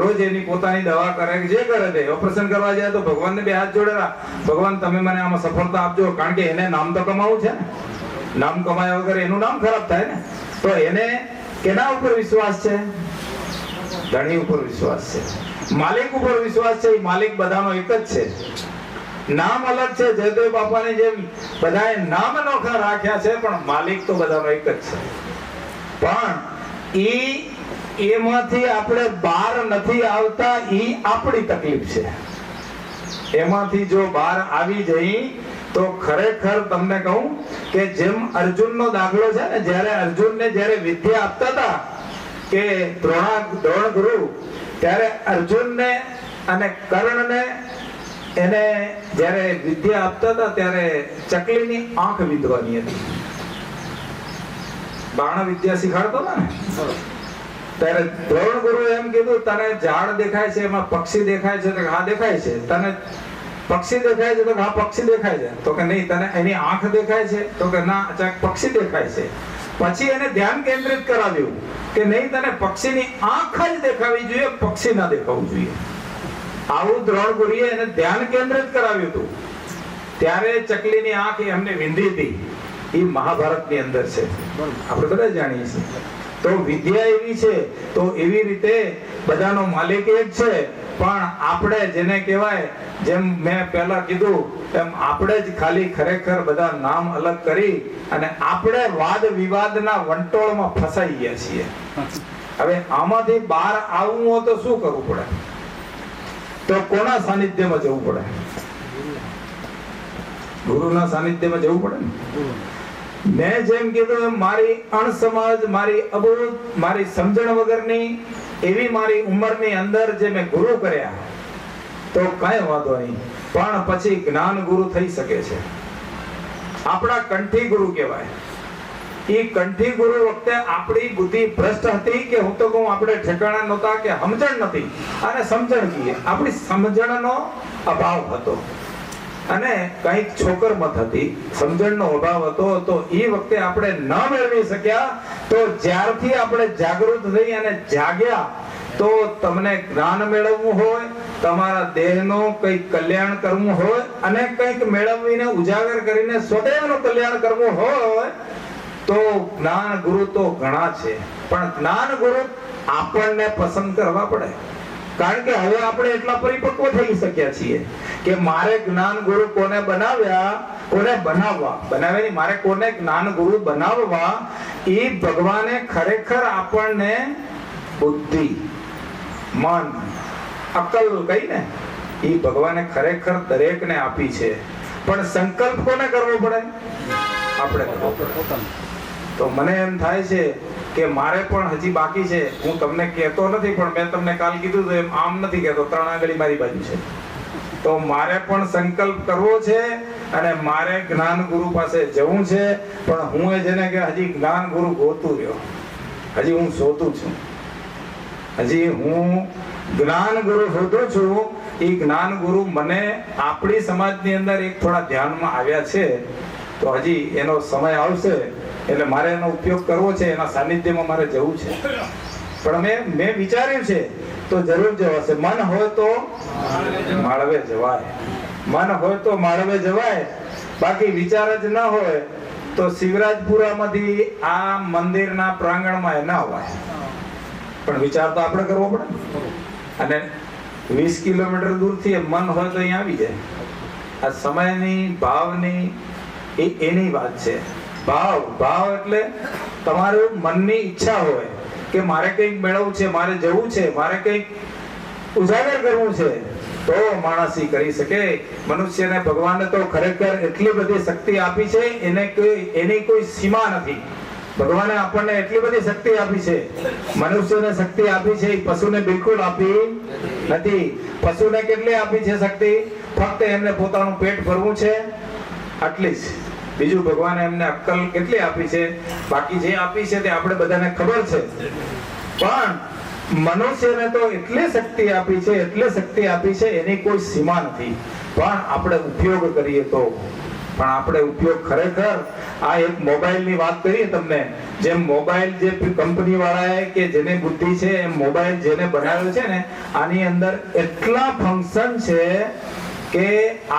રોજ એની પોતાની દવા કરે, જે કરે તે. ઓપરેશન કરવા જાય તો ભગવાનને 2 હાથ જોડેલા, ભગવાન તમે મને આમાં સફળતા આપજો, કારણ કે એને નામ તો કમાવું છે ને. નામ કમાયા વગર એનું નામ ખરાબ થાય ને. તો એને કેના ઉપર વિશ્વાસ છે? ધણી ઉપર વિશ્વાસ છે, માલિક ઉપર વિશ્વાસ છે. માલિક બધાનો એક જ છે, નામ અલગ છે. જયદેવ બાપાની જેમ બધાએ નામ અનોખા રાખ્યા છે, પણ માલિક તો બધાનો એક જ છે. પણ એમાંથી આપણે બહાર નથી આવતા, ઈ આપણી તકલીફ છે. એમાંથી જો બહાર આવી જઈ તો ખરેખર તમને કહું કે જેમ અર્જુનનો દાખલો છે ને, જ્યારે અર્જુનને જ્યારે વિદ્યા આપતા હતા કે દ્રોણ ગુરુ, ત્યારે અર્જુનને અને કર્ણને એને જ્યારે વિદ્યા આપતા હતા ત્યારે ચકલીની આંખ વિંધવાની હતી. બાણ વિદ્યા શીખાડતો ને, ત્યારે દ્રોણ ગુરુ એમ કીધું, તને ઝાડ દેખાય છે, એમાં પક્ષી દેખાય છે? તો હા દેખાય છે. તને પક્ષી દેખાય છે? તો હા પક્ષી દેખાય છે. તો કે નહીં. તને એની આંખ દેખાય છે? તો કે ના, અચાનક પક્ષી દેખાય છે. પછી એને ધ્યાન કેન્દ્રિત કરાવ્યું કે નહીં, તને પક્ષીની આંખ જ દેખાવી જોઈએ, પક્ષી ના દેખાવું જોઈએ. આવું દ્રોણ ગુરુએ એને ધ્યાન કેન્દ્રિત કરાવ્યું હતું. ત્યારે ચકલીની આંખ એમને વિંધી હતી. એ મહાભારતની અંદર છે, આપણે બધા જાણીએ છીએ. તો વિદ્યા એવી છે, તો એવી રીતે બધાનો માલિક એક છે. પણ આપણે જેને કહેવાય, જેમ મેં પહેલા કીધું એમ, આપણે જ ખાલી ખરેખર બધા નામ અલગ કરી અને આપણે વાદ વિવાદના વંટોળમાં ફસાઈ ગયા છીએ. હવે આમાંથી બહાર આવવું હોય તો શું કરવું પડે? તો કોના સાનિધ્યમાં જવું પડે? ગુરુના સાનિધ્યમાં જવું પડે ને. મેં જેમ કીધું એમ, મારી અણસમજ, મારી અબૂધ, મારી સમજણ વગરની એવી મારી ઉંમરની અંદર જે મેં ગુરુ કર્યા, તો કઈ વાંધો નહીં. પણ પછી જ્ઞાન ગુરુ થઈ શકે છે. આપણા કંઠી ગુરુ કહેવાય. એ કંઠી ગુરુ વખતે આપણી બુદ્ધિ ભ્રષ્ટ હતી કે હું તો કહું આપણે ઠેકાણા નહોતા, કે સમજણ નથી. અને સમજણ કહીએ, આપણી સમજણનો અભાવ હતો અને કંઈક છોકરમત હતી, સમજણનો અભાવ હતો. તો એ વખતે આપણે ન મેળવી શક્યા. તો જ્યારથી આપણે જાગૃત થઈ અને જાગ્યા, તો તમને જ્ઞાન મેળવવું હોય, તમારા દેહનો કંઈક કલ્યાણ કરવું હોય અને કંઈક મેળવીને ઉજાગર કરીને સ્વદેહનું કલ્યાણ કરવું હોય, તો જ્ઞાન ગુરુ તો ઘણા છે. પણ જ્ઞાન ગુરુ આપણને પસંદ કરવા પડે. કારણ કે હવે આપણે એટલા પરિપક્વ થઈ શક્યા છીએ કે મારે જ્ઞાન ગુરુ કોને બનાવ્યા, કોને બનાવવા, બનાવે નહીં, મારે કોને જ્ઞાન ગુરુ બનાવવા, એ ભગવાને ખરેખર આપણને બુદ્ધિ, મન, અકલ કહીને, એ ભગવાને ખરેખર દરેકને આપી છે. પણ સંકલ્પ કોને કરવો પડે? આપણે કરવો પડે. તો મને એમ થાય છે કે મારે પણ હજી બાકી છે. હું તમને કહેતો નથી, પણ મેં તમને કાલ કીધું તો એમ આમ નથી કહેતો, 3 આંગળી મારી બાજુ છે. તો મારે પણ સંકલ્પ કરવો છે અને મારે જ્ઞાન ગુરુ પાસે જવું છે. પણ હું એ જેને કે હજી જ્ઞાન ગુરુ ગોતું રહ્યો, હજી હું શોધું છું, હજી હું જ્ઞાન ગુરુ શોધું છું. એ જ્ઞાન ગુરુ મને આપણી સમાજની અંદર એક થોડા ધ્યાનમાં આવ્યા છે. તો હજી એનો સમય આવશે એટલે મારે એનો ઉપયોગ કરવો છે, એના સાનિધ્યમાં મારે જવું છે. પણ મેં વિચાર્યું છે તો જરૂર જવાશે. મન હોય તો માળવે જવાય, મન હોય તો માળવે જવાય. બાકી વિચાર જ ન હોય તો શિવરાજપુરામાંથી આ મંદિરના પ્રાંગણમાં ન અવાય. પણ વિચાર તો આપણે કરવો પડે. અને 20 કિલોમીટર દૂરથી મન હોય તો અહીંયા આવી જાય. આ સમયની, ભાવની, એની વાત છે. ભાવ એટલે તમારું મનની ઈચ્છા હોય કે મારે કંઈક મેળવવું છે, મારે જવું છે, મારે કંઈક ઉજાગર કરવું છે, તો માણસ ઈ કરી શકે. મનુષ્યને ભગવાને તો ખરેખર એટલી બધી શક્તિ આપી છે, એની કોઈ સીમા નથી. ભગવાને આપણને એટલી બધી શક્તિ આપી છે. મનુષ્યને શક્તિ આપી છે, પશુને બિલકુલ આપી નથી. પશુને કેટલી આપી છે શક્તિ? ફક્ત એમને પોતાનું પેટ ભરવું છે, આટલી જ. બીજું ભગવાને એમને અક્કલ કેટલી આપી છે? બાકી જે આપી છે તે આપણે બધાને ખબર છે. પણ મનુષ્યને તો એટલી શક્તિ આપી છે, એટલી શક્તિ આપી છે, એની કોઈ સીમા નથી. પણ આપણે ઉપયોગ કરીએ તો. પણ આપણે ઉપયોગ ખરેખર, આ એક મોબાઈલની વાત કરીએ તમને, જેમ મોબાઈલ જે કંપની વાળાએ કે જેની બુદ્ધિ છે, એમ મોબાઈલ જેને બનાવ્યો છે ને, આની અંદર એટલા ફંક્શન છે કે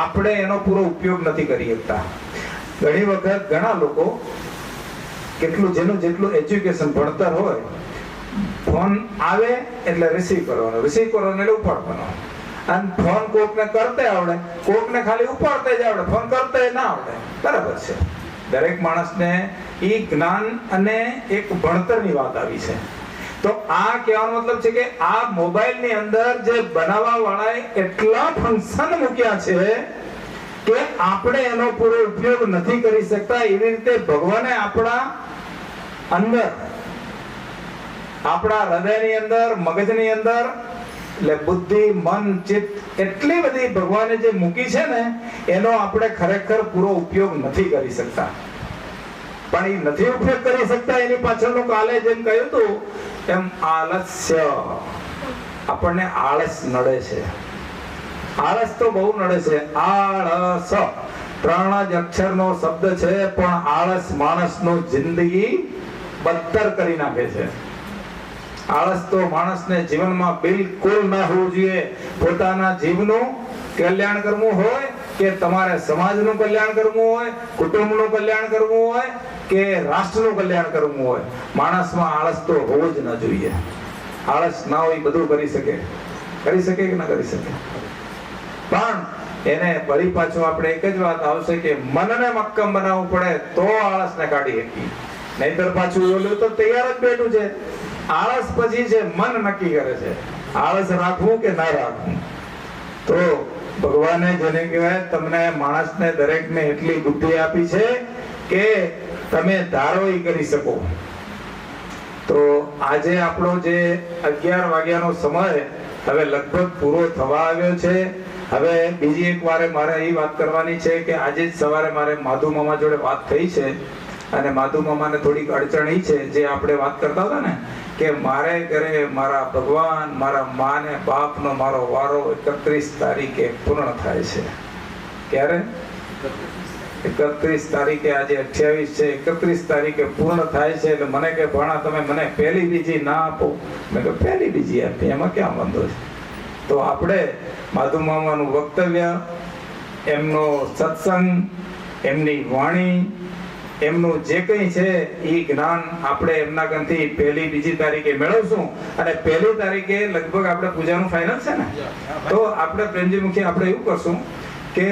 આપણે એનો પૂરો ઉપયોગ નથી કરી શકતા. ઘણી વખત ઘણા લોકો જેનું જેટલું એજ્યુકેશન, ભણતર હોય, ફોન આવે એટલે રિસીવ કરવાનો એટલે ઉપાડવાનો. અને ફોન કોકને કરતે આવડે, કોકને ખાલી ઉપાડતે જ આવડે, ફોન કરતે ના આવડે. બરાબર છે. દરેક માણસને ઈ જ્ઞાન અને એક ભણતરની વાત આવી છે. તો આ કહેવાનો મતલબ છે કે આ મોબાઈલની અંદર જે બનાવવા વાળાએ એટલા ફંક્શન મૂક્યા છે કે આપણે એનો પૂરો ઉપયોગ નથી કરી શકતા. એવી રીતે ભગવાને આપણા અંદર, આપણા હૃદયની અંદર, મગજની અંદર, એટલે બુદ્ધિ, મન, ચિત્ત એટલી બધી ભગવાને જે મૂકી છે ને એનો આપણે ખરેખર પૂરો ઉપયોગ નથી કરી શકતા. પણ એ નથી ઉપયોગ કરી શકતા એની પાછળનું કાલે જેમ કહ્યું હતું એમ આલસ્ય, આપણને આળસ નડે છે. આળસ તો બહુ નડે છે. આળસ 3 જ અક્ષરનો શબ્દ છે, પણ આળસ માણસનું જિંદગી બદતર કરી નાખે છે. આળસ તો માણસને જીવનમાં બિલકુલ ના હોવું જોઈએ. પોતાના જીવનું કલ્યાણ કરવું હોય કે તમારે સમાજનું કલ્યાણ કરવું હોય, કુટુંબનું કલ્યાણ કરવું હોય કે રાષ્ટ્રનું કલ્યાણ કરવું હોય, માણસમાં આળસ તો હોવું જ ન જોઈએ. આળસ ના હોય બધું કરી શકે કે ના કરી શકે. પણ એને ફરી પાછું આપણે એક જ વાત આવશે કે મનને મક્કમ બનાવવું પડે તો આળસને કાઢી શકીએ. નહીતર પાછું ઓલું તો તૈયાર જ બેઠું છે. આળસ પછી છે મન નક્કી કરે છે આળસ રાખવું કે ના રાખવું. તો ભગવાને જેને કહેવાય તમને માણસને દરેકને એટલી બુદ્ધિ આપી છે કે તમે ધારો ઈ કરી શકો. તો આજે આપણો જે 11 વાગ્યાનો સમય હવે લગભગ પૂરો થવા આવ્યો છે. હવે બીજી એક વારે મારે એ વાત કરવાની છે કે આજે જ સવારે મારે માધુ મામા જોડે વાત થઈ છે અને માધુ મામાને થોડીક અડચણ ઈ છે જે આપણે વાત કરતા હતા ને કે મારે ઘરે મારા ભગવાન, મારા મા ને બાપનો મારો વારો 31 તારીખે પૂર્ણ થાય છે. ક્યારે? 31 તારીખે, આજે 28 છે, 31 તારીખે પૂર્ણ થાય છે. એટલે મને કે ભણા તમે મને પહેલી બીજી ના આપો. મેં કહ્યું પહેલી બીજી આપી, એમાં ક્યાં વાંધો છે. તો આપણે માધુ મામાનું વક્તવ્ય, એમનો સત્સંગ, એમની વાણી, એમનું જે કંઈ છે એ જ્ઞાન આપણે એમના કંથી પહેલી બીજી તારીખે મેળવશું. અને પહેલી તારીખે લગભગ આપણે પૂજાનું ફાઇનલ છે ને, તો આપણે પ્રેમજી મુખી આપણે એવું કરશું કે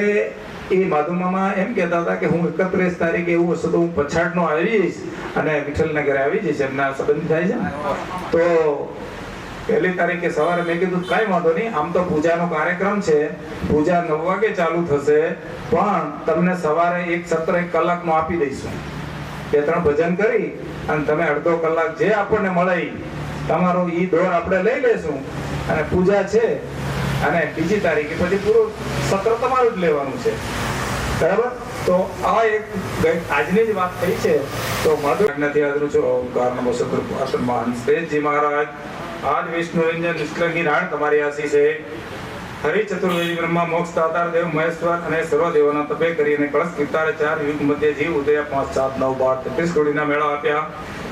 એ માધુ મામા એમ કહેતા હતા કે હું 31 તારીખે એવું હશે તો હું પછાડનો આવી જઈશ અને વિઠ્ઠલના ઘરે આવી જઈશ. એમના સંબંધ થાય છે ને, તો પહેલી તારીખે સવારે મેં કીધું કઈ વાંધો નહીં, આમ તો પૂજાનો કાર્યક્રમ છે, પૂજા 9 વાગે ચાલુ થશે, પણ તમને સવારે એક સત્ર 1 કલાકનો આપી દઈશું. 2-3 ભજન કરી અને તમે અડધો કલાક જે આપણને મળે તમારો ઈ દોર આપણે લઈ લેશું અને પૂજા છે અને બીજી તારીખે પછી પૂરું સત્ર તમારું જ લેવાનું છે. બરાબર? તો આ એક આજની જ વાત થઈ છે. તો નથી હાજર છું. ઓમકાર નમો સદગુરુ મહાન શ્રેષ્ઠજી મહારાજ આજ વિષ્ણુ રંજન નિષ્કલંકી નારાયણ તમારી આશી છે. હરિ ચતુર્વેદી બ્રહ્મા મોક્ષ દાતાર દેવ મહેશ્વર અને સર્વ દેવોના તપે કરીને કળશ વિતારે 4 યુગ મધ્ય જીવ ઉદય 5 7 9 12 33 કોડીના મેળા આપ્યા.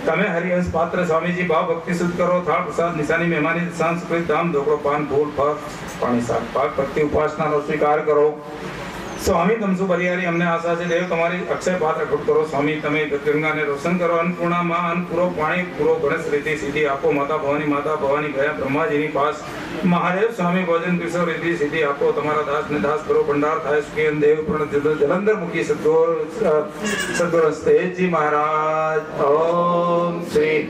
તમે હરિહંસ પાત્ર સ્વામીજી ભાવ ભક્તિ શુદ્ધ કરો. થાળ પ્રસાદ નિશાની મહેમાની સાંસ્કૃતિક ધામ ઢોકળો પાન ફૂલ ફળ પાણી શાક પાક ભક્તિ ઉપાસનાનો સ્વીકાર કરો. સ્વામી તમસુ બરિયારી અમને આશા છે દેવ તમારી અક્ષય પાત્ર ઘટ કરો. સ્વામી તમે ગંગાને રોશન કરો. અન્નપૂર્ણા માં અન્નપૂરો પાણી પૂરો ગણેશ રીતિ સીધી આપો. માતા ભવાની ગયા બ્રહ્માજીની પાસ મહાદેવ સ્વામી ભોજન પીસો રીતિ સીધી આપો. તમારા દાસને દાસ કરો. ભંડાર થાય સુખી દેવ પણ જલંધર મુખી સદગુરુ તેજજી મહારાજ. ઓમ શ્રી